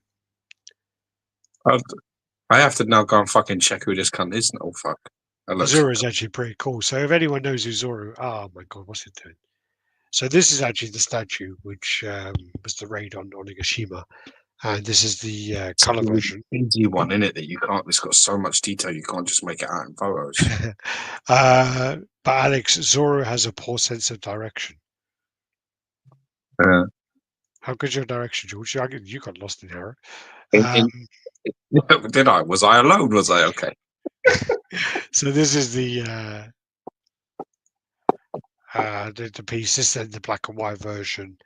I have to now go and fucking check who this cunt is. Oh fuck. Zoro is actually pretty cool. So if anyone knows who Zoro, oh my god, what's it doing? So this is actually the statue, which was the raid on Onigashima, and this is the color version. Easy one, isn't it? That you can't. It's got so much detail. You can't just make it out in photos. But Alex, Zoro has a poor sense of direction. How good's your direction, George? You got lost in error. Did I? Was I alone? Was I okay? So this is the piece. This is the black and white version,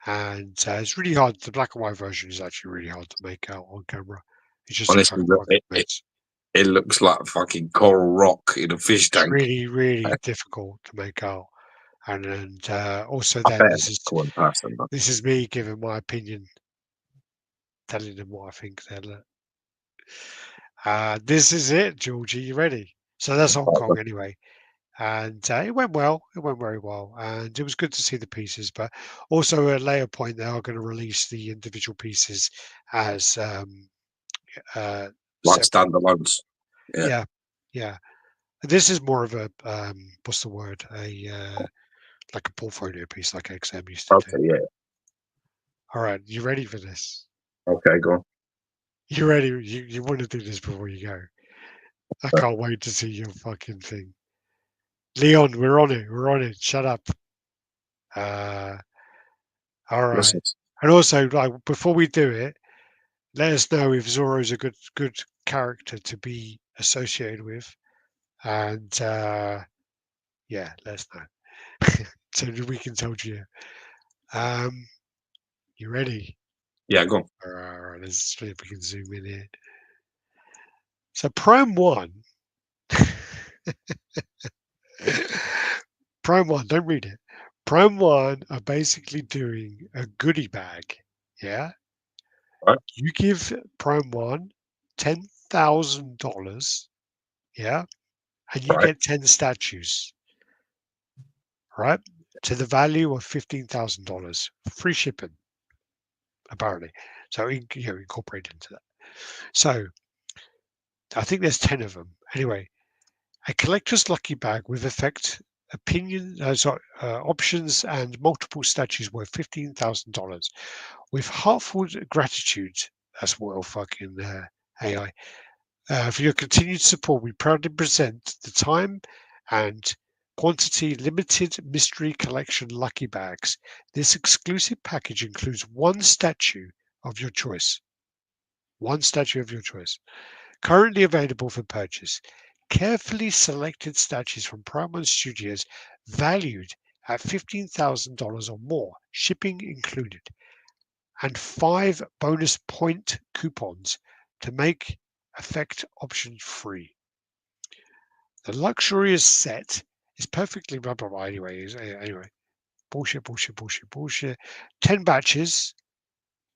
and it's really hard. The black and white version is actually really hard to make out on camera. It's just honestly, it looks like fucking coral rock in a fish tank. It's really, really difficult to make out. And also then this is me giving my opinion, telling them what I think they're. This is it, Georgie. You ready? So that's Hong Kong anyway. And it went well. It went very well, and it was good to see the pieces. But also at a later point, they are going to release the individual pieces as like standalones. Yeah, yeah. This is more of a what's the word? Like a portfolio piece, like XM used to do. Yeah. All right, you ready for this? Okay, go on. You ready? You want to do this before you go? I can't wait to see your fucking thing. Leon, we're on it. We're on it. Shut up. All right. Listen. And also, like before we do it, let us know if Zoro's a good character to be associated with, and yeah, let us know so that we can tell you. You ready? Yeah, go on. All right, let's see if we can zoom in here. So Prime 1. Prime 1, don't read it. Prime 1 are basically doing a goodie bag. Yeah? Right. You give Prime 1 $10,000. Yeah? And you get 10 statues. Right? To the value of $15,000. Free shipping. Apparently. So incorporate into that. So I think there's 10 of them. Anyway, a collector's lucky bag with options and multiple statues worth $15,000. With heartfelt gratitude, that's well fucking AI, for your continued support, we proudly present the time and quantity limited mystery collection lucky bags. This exclusive package includes one statue of your choice. One statue of your choice. Currently available for purchase. Carefully selected statues from Prime 1 Studios valued at $15,000 or more, shipping included, and 5 bonus point coupons to make effect option free. The luxurious set is perfectly blah blah blah. Anyway, bullshit. 10 batches,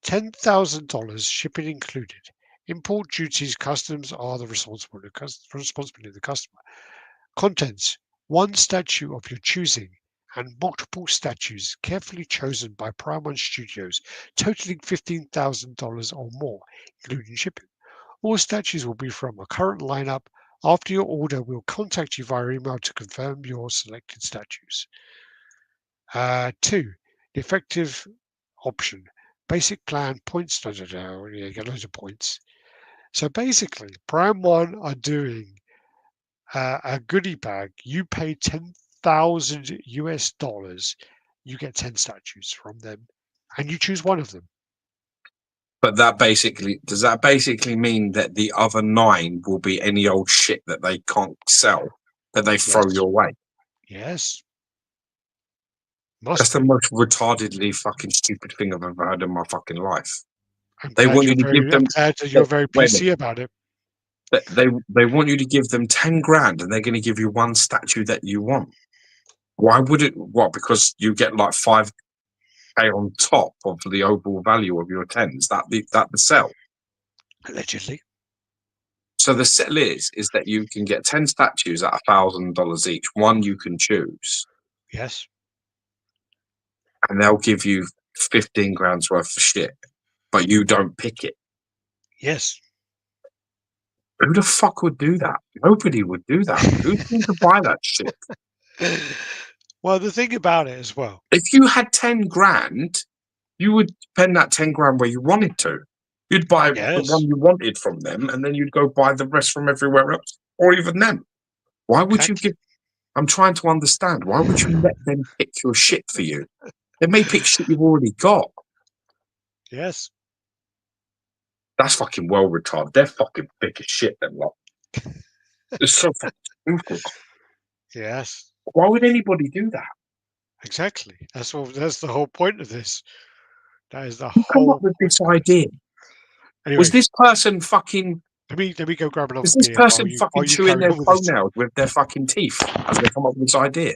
$10,000 shipping included. Import duties, customs are the responsibility of the customer. Contents: one statue of your choosing and multiple statues carefully chosen by Prime 1 Studios, totaling $15,000 or more, including shipping. All statues will be from a current lineup. After your order, we'll contact you via email to confirm your selected statues. 2. The effective option. Basic plan, points, you get loads of points. So basically, Prime 1 are doing a goodie bag. You pay 10,000 US dollars, you get 10 statues from them, and you choose one of them. But does that basically mean that the other 9 will be any old shit that they can't sell, that they throw your way? Yes. That's the most retardedly fucking stupid thing I've ever heard in my fucking life. They want you to give them. You're very PC about it. They want you to give them 10 grand, and they're going to give you one statue that you want. Why would it? What? Because you get like 5K on top of the overall value of your 10s. That the sell? Allegedly. So the sell is that you can get 10 statues at $1,000 each. One you can choose. Yes. And they'll give you 15 grand's worth of shit, but you don't pick it. Yes. Who the fuck would do that? Nobody would do that. Who's going to buy that shit? Well, the thing about it as well. If you had 10 grand, you would spend that 10 grand where you wanted to. You'd buy the one you wanted from them, and then you'd go buy the rest from everywhere else, or even them. Why would you give? I'm trying to understand. Why would you let them pick your shit for you? They may pick shit you've already got. Yes. That's fucking well retarded. They're fucking big as shit, them lot. It's so fucking stupid. Yes. Why would anybody do that? Exactly. That's the whole point of this. That is the Who come whole up with this idea? Anyway, was this person fucking? Let me go grab another Was this beer. person You fucking chewing carry their on with this. toenails with their fucking teeth as they come up with this idea?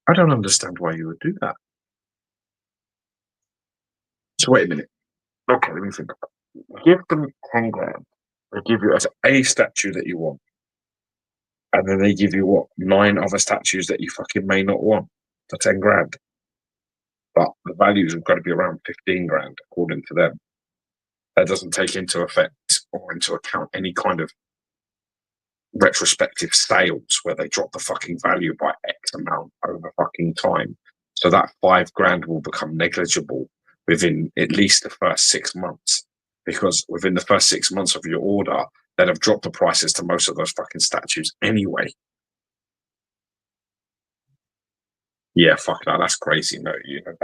I don't understand why you would do that. So wait a minute. Okay, let me think. Give them 10 grand. They give you a statue that you want. And then they give you, what, 9 other statues that you fucking may not want for 10 grand. But the values have got to be around 15 grand, according to them. That doesn't take into effect or into account any kind of retrospective sales where they drop the fucking value by X amount over fucking time. So that 5 grand will become negligible within at least the first 6 months. Because within the first 6 months of your order, they'd have dropped the prices to most of those fucking statues anyway. Yeah, fuck that. That's crazy. No, you know,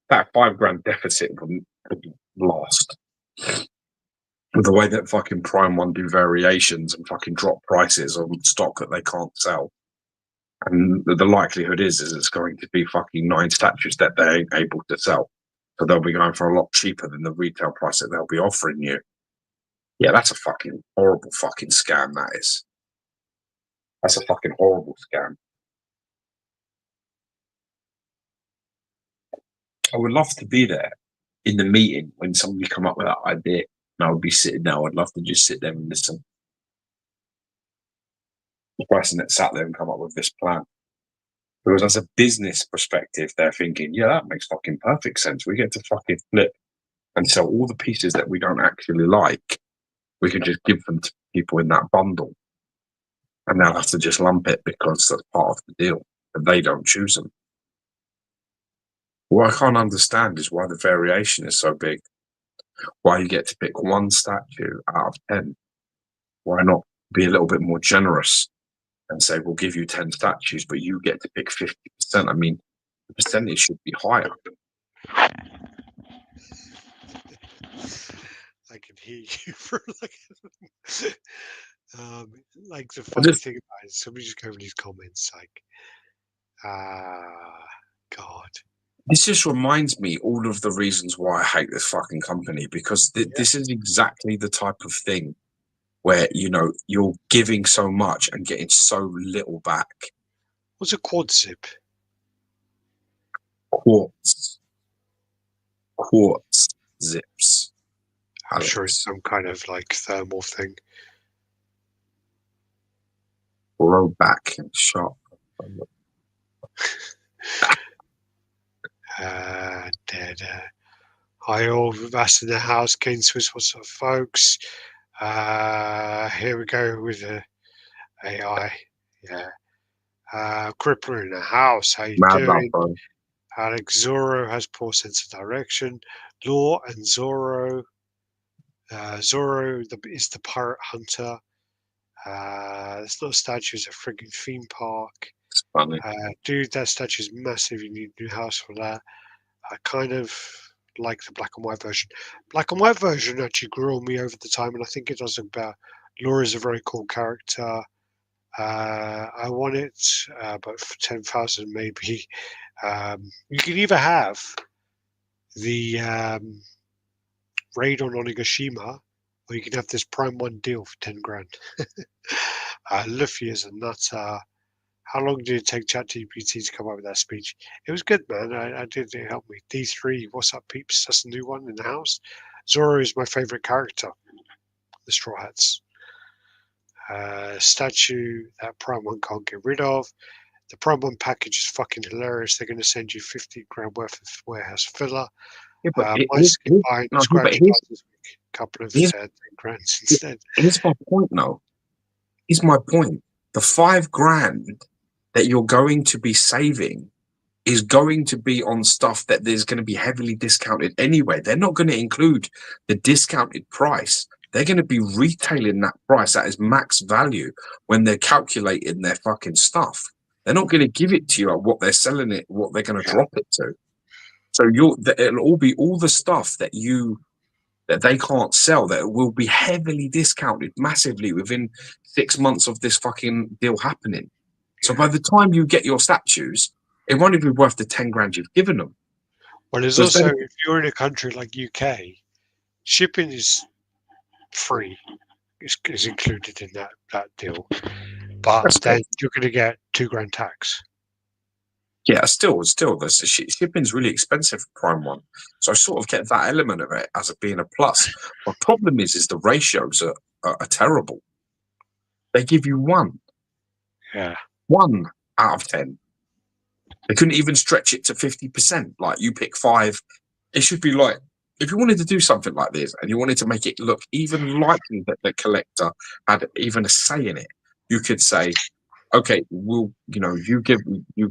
that 5 grand deficit wouldn't last. With the way that fucking Prime One do variations and fucking drop prices on stock that they can't sell. And the likelihood is it's going to be fucking 9 statues that they ain't able to sell. So they'll be going for a lot cheaper than the retail price that they'll be offering you. Yeah, that's a fucking horrible fucking scam, that is. That's a fucking horrible scam. I would love to be there in the meeting when somebody come up with that idea. And I would be sitting there. I'd love to just sit there and listen. The person that sat there and come up with this plan. Because as a business perspective, they're thinking, yeah, that makes fucking perfect sense. We get to fucking flip and sell all the pieces that we don't actually like. We can just give them to people in that bundle. And they'll have to just lump it because that's part of the deal. But they don't choose them. What I can't understand is why the variation is so big. Why you get to pick 1 statue out of 10. Why not be a little bit more generous and say, we'll give you 10 statues, but you get to pick 50%. I mean, the percentage should be higher. I can hear you for like the funny thing about it, somebody just go in these comments like, God. This just reminds me all of the reasons why I hate this fucking company, because this is exactly the type of thing where, you know, you're giving so much and getting so little back. What's a quad zip? Quartz zips. I'm sure it's some kind of like thermal thing. Roll back and sharp. Hi all, Vast in the house, Kane Swiss, what's up folks? Here we go with the AI. Yeah. Crippler in the house, how you doing? Alex Zorro has poor sense of direction. Law and Zorro. Zorro is the pirate hunter. It's not a statue, it's a frigging theme park. It's funny. Dude, that statue is massive. You need a new house for that. I kind of like the black and white version. Black and white version actually grew on me over the time, and I think it does look better. Laura is a very cool character. I want it, but for 10,000 maybe. You can either have the raid on Onigashima, or you can have this Prime 1 deal for 10 grand. Luffy is a nutter. How long did it take ChatGPT to come up with that speech? It was good, man. I did. It helped me. D3, what's up, peeps? That's a new one in the house. Zoro is my favorite character. The Straw Hats. Statue that Prime 1 can't get rid of. The Prime 1 package is fucking hilarious. They're going to send you 50 grand worth of warehouse filler. Yeah, but couple of Here's, 10 grand instead. here's my point, though. Here's my point. The $5,000 that you're going to be saving is going to be on stuff that there's going to be heavily discounted anyway. They're not going to include the discounted price. They're going to be retailing that price at its max value when they're calculating their fucking stuff. They're not going to give it to you at what they're selling it, what they're going to drop it to. So it'll all be all the stuff that they can't sell that will be heavily discounted massively within 6 months of this fucking deal happening. So by the time you get your statues, it won't even be worth the 10 grand you've given them. Well, there's also, if you're in a country like UK, shipping is free. Is included in that deal. But then you're going to get $2,000 tax. Yeah, still, the shipping's really expensive for Prime 1. So I sort of get that element of it as it being a plus. The problem is the ratios are terrible. They give you 1. Yeah. 1 out of 10. They couldn't even stretch it to 50%. Like, you pick 5. It should be like, if you wanted to do something like this and you wanted to make it look even likely that the collector had even a say in it, you could say, okay, you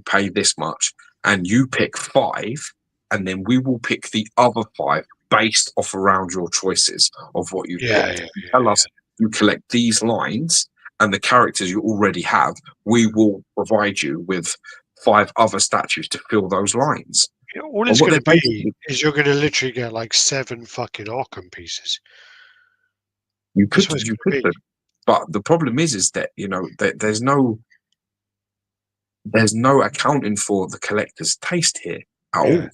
pay this much and you pick 5, and then we will pick the other 5 based off around your choices of what you picked. Tell us you collect these lines and the characters you already have, we will provide you with 5 other statues to fill those lines. Yeah, all it's going to be is you're going to literally get like 7 fucking Arkham pieces. You could, but the problem is that there's no accounting for the collector's taste here at all.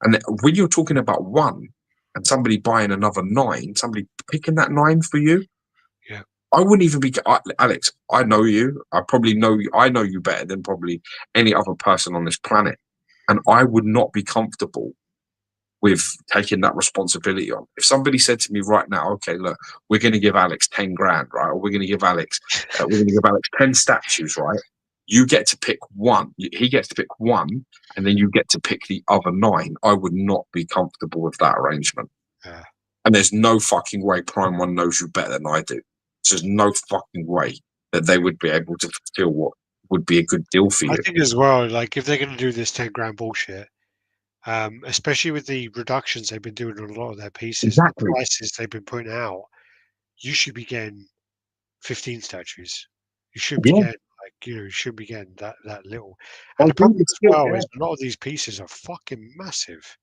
And when you're talking about 1 and somebody buying another 9, somebody picking that 9 for you, I wouldn't even be Alex. I know you. I probably know you. I know you better than probably any other person on this planet, and I would not be comfortable with taking that responsibility on. If somebody said to me right now, okay, look, we're going to give Alex 10 grand, right? Or we're going to give Alex 10 statues, right? You get to pick 1. He gets to pick 1, and then you get to pick the other 9. I would not be comfortable with that arrangement. Yeah. And there's no fucking way Prime 1 knows you better than I do. There's no fucking way that they would be able to fulfill what would be a good deal for you. I think as well, like if they're going to do this 10 grand bullshit, especially with the reductions they've been doing on a lot of their pieces, the prices they've been putting out, you should be getting 15 statues. You should be getting you should be getting that little. And the problem as well is a lot of these pieces are fucking massive.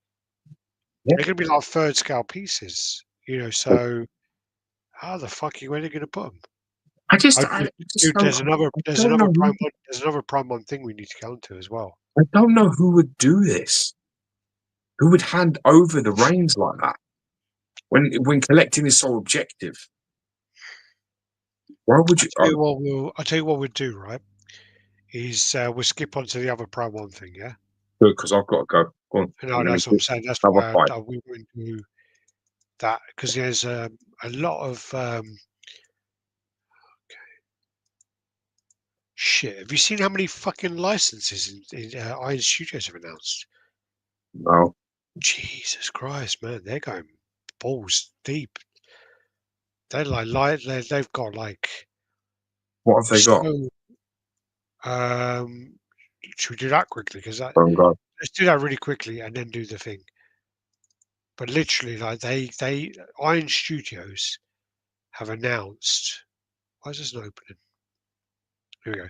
They're going to be like 3rd scale pieces, so how the fuck are you going to put them? There's another Prime 1 thing we need to go into as well. I don't know who would do this. Who would hand over the reins like that when collecting is so objective? Why would you? I'll tell you what we'll do, right? Is we'll skip on to the other Prime 1 thing, yeah? Good, because I've got to go. Go on. No, that's what I'm saying. That's why we wouldn't do that, because there's a lot of shit. Have you seen how many fucking licenses in Iron Studios have announced? No. Jesus Christ, man, they're going balls deep. They're they've got like. What have they got? Should we do that quickly? Because let's do that really quickly and then do the thing. But literally, like they Iron Studios have announced. Why is this not opening? Here we go.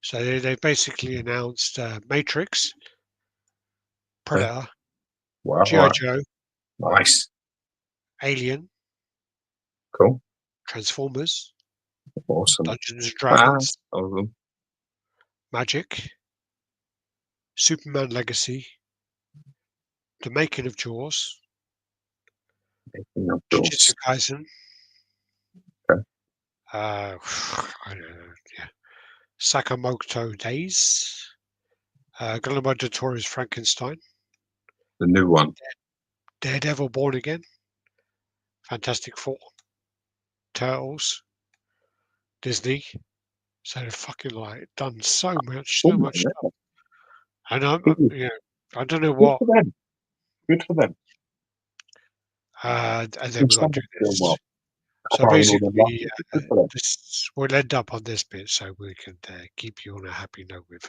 So they basically announced Matrix, Predator, G.I. Joe, nice, Alien, cool, Transformers, awesome, Dungeons and Dragons, awesome. Magic, Superman Legacy, The Making of Jaws, Jujutsu Kaisen, I don't know, Sakamoto Days, Guillermo del Toro's Frankenstein, the new one, Daredevil Born Again, Fantastic Four, Turtles, Disney. So they've fucking like done so much stuff. And I don't know what. Good for them. and then we'll undo this. So basically, we'll end up on this bit so we can keep you on a happy note with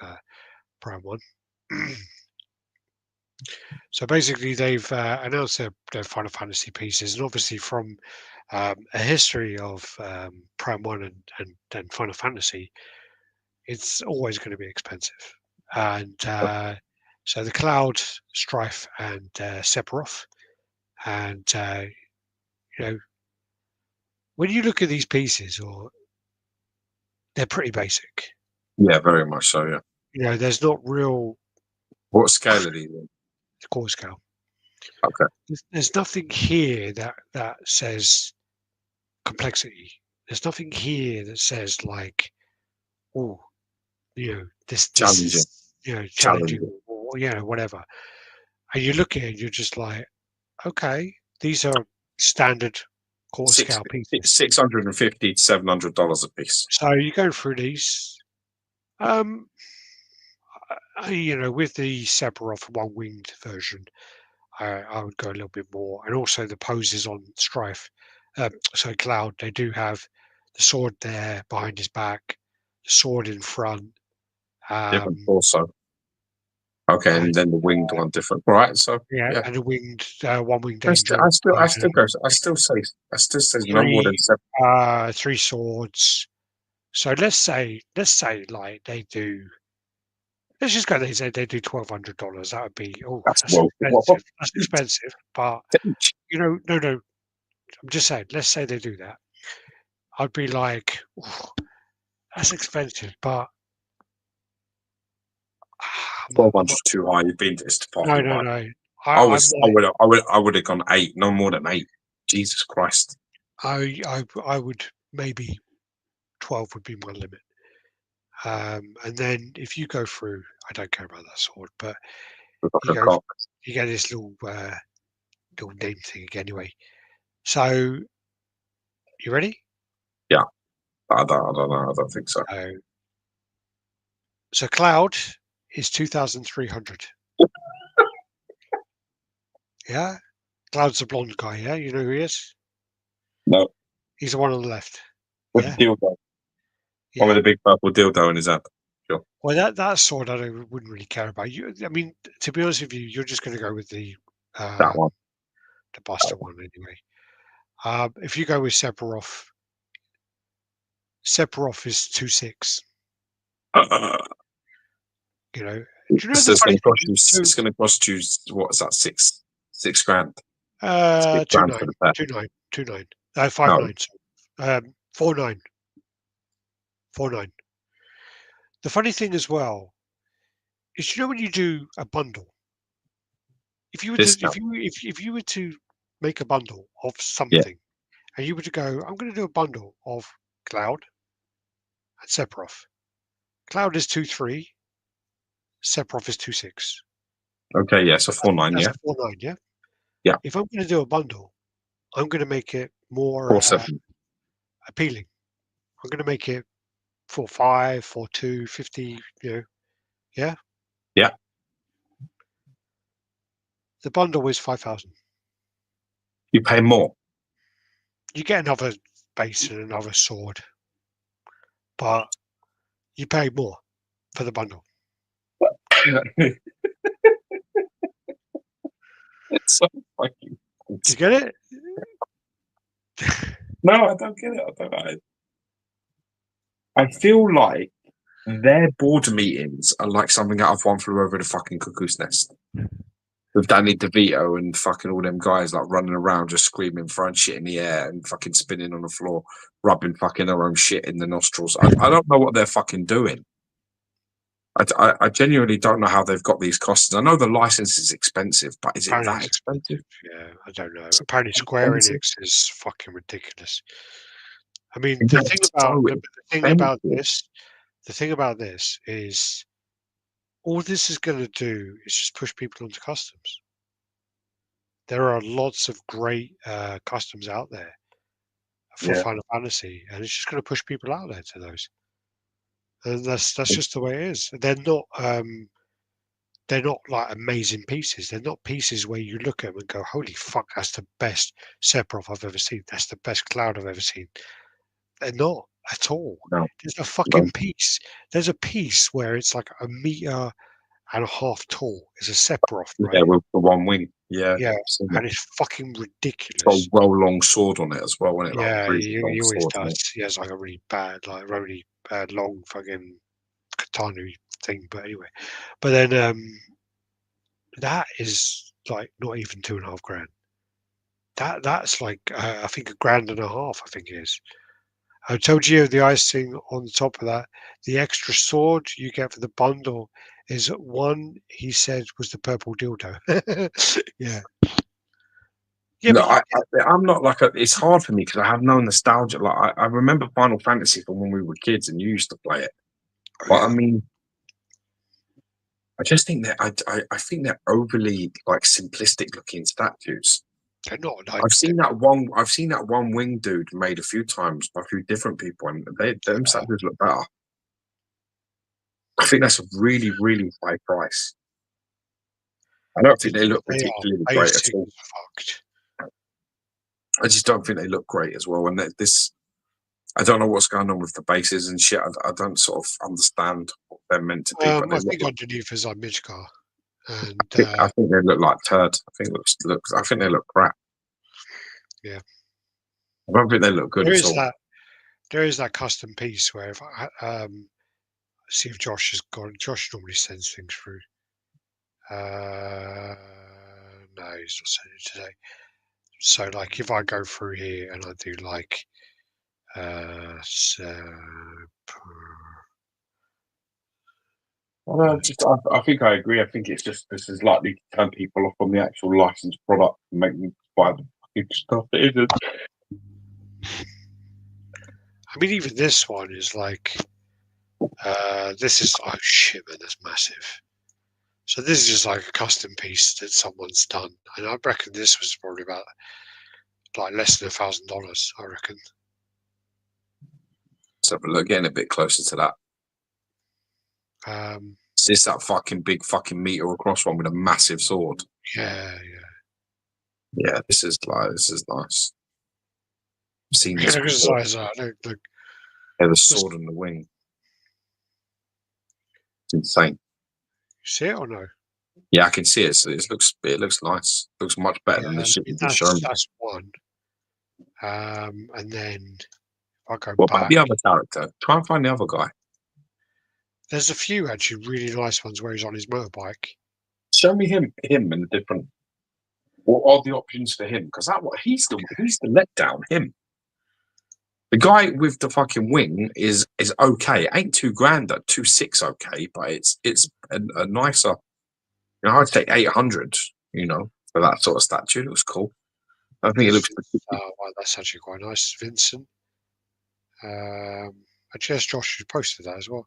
Prime 1. So basically, they've announced their Final Fantasy pieces, and obviously from a history of Prime 1 and Final Fantasy, it's always going to be expensive. And so the Cloud, Strife, and Sephiroth, and you know, when you look at these pieces, they're pretty basic. Yeah, very much so. Yeah. You know, there's not real. What scale are these in? The core scale. Okay. There's nothing here that says complexity. There's nothing here that says like, oh, this Challenging. is challenging or whatever. And you look at it, and you're just like, okay, these are standard core scale pieces. $650 to $700 a piece. So you're going through these. With the Sephiroth one-winged version, I would go a little bit more. And also the poses on Strife, Cloud, they do have the sword there behind his back, the sword in front. Different torso. Okay, and then the winged one different. Right, so yeah. And the winged one-winged angel. I still say no more than 7. 3 swords. So let's say like they do. Let's just go. They say they do $1,200. That would be that's expensive. That's expensive, but no. I'm just saying. Let's say they do that. I'd be like, that's expensive, but 1,200 too high. You've been to this department. No. I would have gone 8. No more than 8. Jesus Christ. I would maybe 12 would be my limit. And then if you go through, I don't care about that sword, but you get this little name thing again anyway. So, you ready? Yeah. I don't know. I don't think so. So Cloud is 2,300. Yeah? Cloud's the blonde guy, yeah? You know who he is? No. He's the one on the left. With the dildo. Yeah. With a big purple dildo in his hand. Sure. Well, that sword I wouldn't really care about. I mean, to be honest with you, you're just going to go with that one. The Buster one anyway. If you go with Sephiroth is 2,600. Do you know it's going to cost you what is that, six grand? 2,900. 2,900. 5,900. 4,900. 4,900. The funny thing as well is, when you do a bundle, if you were to make a bundle of something, and you were to go, I'm going to do a bundle of Cloud and Sephiroth. Cloud is 2,300. Sephiroth is 2,600. Okay, yeah, so 4,900. That's 4,900, yeah. Yeah. If I'm going to do a bundle, I'm going to make it more appealing. I'm going to make it 4,500, 4,200, 50. Yeah. Yeah. The bundle is 5,000. You pay more. You get another base and another sword, but you pay more for the bundle. It's so fucking. You get it? No, I don't get it. I don't know. I feel like their board meetings are like something out of One Flew Over the Fucking Cuckoo's Nest. With Danny DeVito and fucking all them guys like running around just screaming, throwing shit in the air and fucking spinning on the floor, rubbing fucking their own shit in the nostrils. I don't know what they're fucking doing. I genuinely don't know how they've got these costs. I know the license is expensive, but is it that expensive? Yeah, I don't know. Apparently Square Enix is fucking ridiculous. I mean, the thing about this is all this is going to do is just push people onto customs. There are lots of great customs out there for Final Fantasy, and it's just going to push people out there to those. And that's just the way it is. They're not they're not like amazing pieces. They're not pieces where you look at them and go, "Holy fuck, that's the best Sephiroth I've ever seen. That's the best Cloud I've ever seen." They're not at all. No, There's a no. fucking piece. There's a piece where it's like 1.5 meters tall. It's a Sephiroth, Yeah, right? with the one wing. Yeah, Yeah, I've seen it. and it's fucking It's got a ridiculous. well long sword on it as well, isn't it? Like a Yeah, really long he always sword on does. it. He has like a really bad, like really long fucking katana thing. But anyway, but then that is like not even 2.5 grand. That's like I think 1.5 grand. I think it is. I told you the icing on top of that. The extra sword you get for the bundle is one he said was the purple dildo. Yeah, yeah, No, but you, I'm not like a. It's hard for me because I have no nostalgia. Like I remember Final Fantasy from when we were kids and you used to play it. oh, But I yeah, mean, I just think that I think they're overly like simplistic looking statues. they're not like I've seen that one. I've seen that one wing dude made a few times by a few different people, and them statues look better. I think that's a really really high price. I don't think they look they are particularly great at basic all. as fucked. I just don't think they look great as well. And this, I don't know what's going on with the bases and shit. I don't sort of understand what they're meant to be, but they I look think like. underneath is our Midgar, and I think they look like turd. I think they look crap. yeah, I don't think they look good there at is all. that there is that custom piece where if I see if Josh has got. Josh normally sends things through. No, he's not sending it today. So like if I go through here and I do like so I think I agree. I think it's just this is likely to turn people off on the actual licensed product and make them buy the fucking stuff it isn't. I mean even this one is like this is oh shit man, that's massive. So this is just like a custom piece that someone's done. And I reckon this was probably about like less than $1,000, I reckon. So look, getting a bit closer to that. Um It's just that fucking big fucking meter across one with a massive sword. yeah, Yeah, this is nice. I've seen yeah. this Look at the before. size of that. Look, Yeah, the you sword and the wing. It's insane. see it or no? Yeah, I can see it. So it looks nice. It looks much better Yeah, than the I shit mean you've just shown me. that's one. And then if I go What about back, the other character? Try and find the other guy. there's a few actually really nice ones where he's on his motorbike. Show me him and the different. What are the options for him? Because he's the letdown. Him, the guy with the fucking wing is okay. It ain't 2 grand at 2.6 okay, but it's a nicer. You know, I'd take 800. You know, for that sort of statue. It looks cool. I think it There's looks. well, that's actually quite nice, Vincent. Actually, yes, Josh has posted that as well.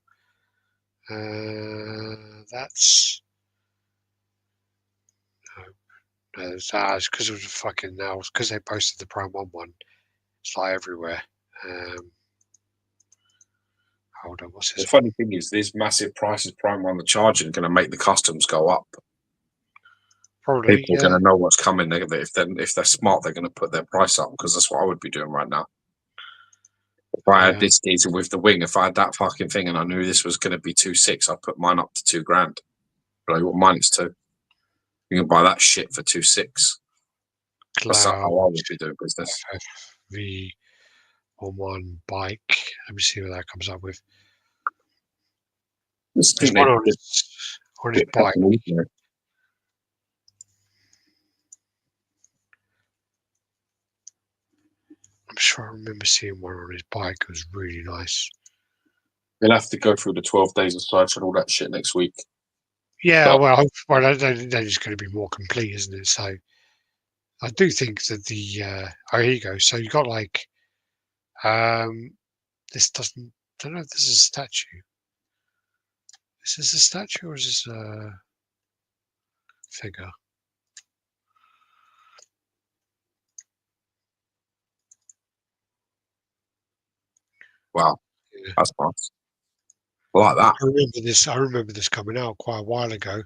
That's no, that's because of the fucking now because they posted the Prime one. It's like everywhere. Um, hold on, what's The this one? funny thing is, this massive prices prime on the charger are going to make the customs go up. Probably, People are yeah. going to know what's coming. If they're smart, they're going to put their price up because that's what I would be doing right now. If I had Yeah. this geezer with the wing, if I had that fucking thing and I knew this was going to be 2.6, I'd put mine up to 2 grand. But I want mine is 2. You can buy that shit for 2.6. That's how I Cloud would be doing business. FFV on one bike. Let me see what that comes up with. Just There's think one they on did his a bit bike. pepperoni there. I'm sure I remember seeing one on his bike. It was really nice. They'll have to go through the 12 days of search and all that shit next week. Yeah, But well, then it's going to be more complete, isn't it? So I do think that the oh, here you go. So you got like this doesn't. I don't know if this is a statue. Is this a statue or is this a figure? wow, Yeah. that's nice. I like that. I remember this. I remember this coming out quite a while ago.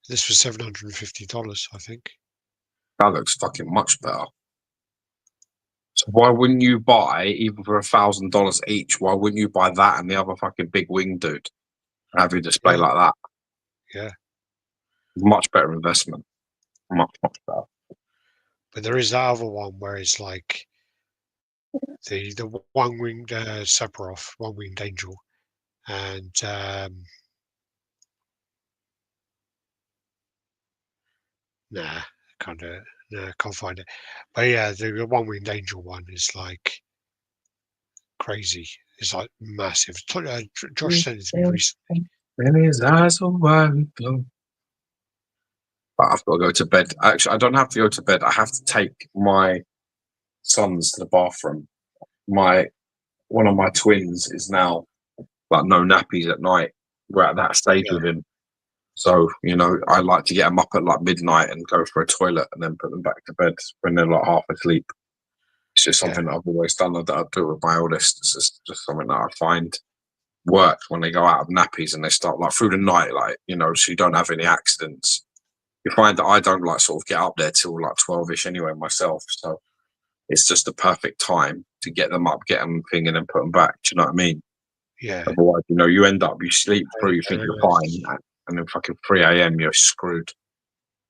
This was $750, I think. That looks fucking much better. So why wouldn't you buy, even for $1,000 each, why wouldn't you buy that and the other fucking big wing dude and have your display like that? Yeah. Much better investment. Much better. But there is that other one where it's like the one-winged Sephiroth, one-winged angel, and can't find it. But yeah, the one-winged angel one is like crazy. It's like massive. Josh sent it to me recently. When his eyes are wide blue. But I've got to go to bed. Actually, I don't have to go to bed. I have to take my sons to the bathroom. One of my twins is now like no nappies at night. We're at that stage with him. So, I like to get them up at like midnight and go for a toilet and then put them back to bed when they're like half asleep. It's just something that I've always done, that I do with my oldest. It's just something that I find works when they go out of nappies and they start like through the night, like, so you don't have any accidents. You find that I don't like sort of get up there till like 12ish anyway myself. So it's just the perfect time to get them up, get them thing, and then put them back. Do you know what I mean? Yeah. Otherwise, you end up, you sleep through, you think you're fine, and then fucking 3 a.m. you're screwed.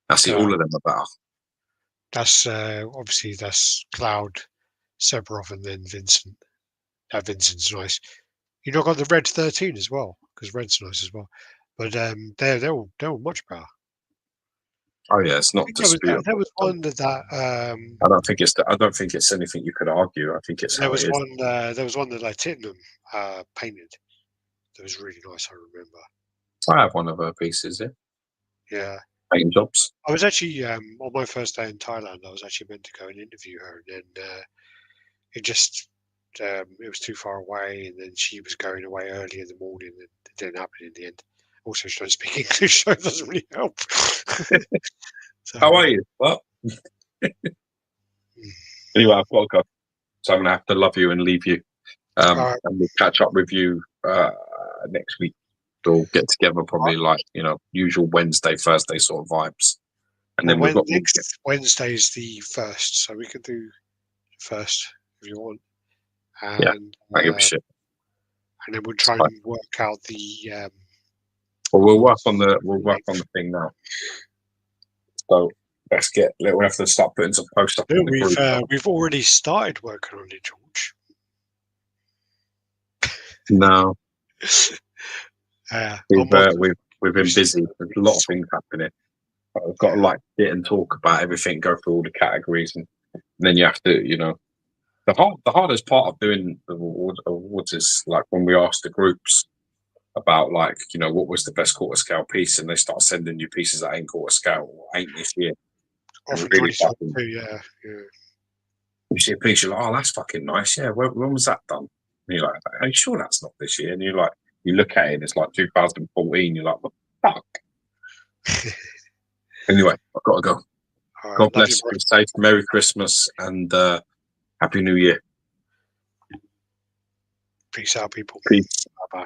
That's it. All of them are better. That's obviously that's Cloud, Sephiroth, and then Vincent. Vincent's nice. You know, got the Red 13 as well, because Red's nice as well. But they're all much better. Oh yeah, it's not disputable. There was one that I don't think it's anything you could argue. I think it's how it is. There was one that RaddTitan painted. That was really nice. I remember. I have one of her pieces. Yeah. Paint jobs. I was actually on my first day in Thailand. I was actually meant to go and interview her, and then it just it was too far away, and then she was going away early in the morning, and it didn't happen in the end. Also, she doesn't speak English, so it doesn't really help. So, how are you? Well, anyway, I've got to go, so I'm gonna have to love you and leave you. And we'll catch up with you next week. We'll get together probably like usual Wednesday, Thursday sort of vibes. And then we've got next Wednesday's the 1st, so we could do first if you want. And, I give a shit. And then we'll try and work out the. Well, we'll work on the thing now. So we'll have to start putting some posts up. No, we've already started working on it, George. No. We've been busy. There's a lot of things happening. I've got to sit and talk about everything, go through all the categories, and then you have to, the hardest part of doing the awards is like when we ask the groups about what was the best quarter scale piece, and they start sending you pieces that ain't quarter scale or ain't this year. Really yeah. You see a piece, you're like, oh, that's fucking nice. Yeah, when was that done? And you're like, are you sure that's not this year? And you're like, you look at it, and it's like 2014. You're like, what the fuck? Anyway, I've got to go. Right, God bless. Be safe. Merry Christmas and Happy New Year. Peace out, people. Peace. Bye-bye.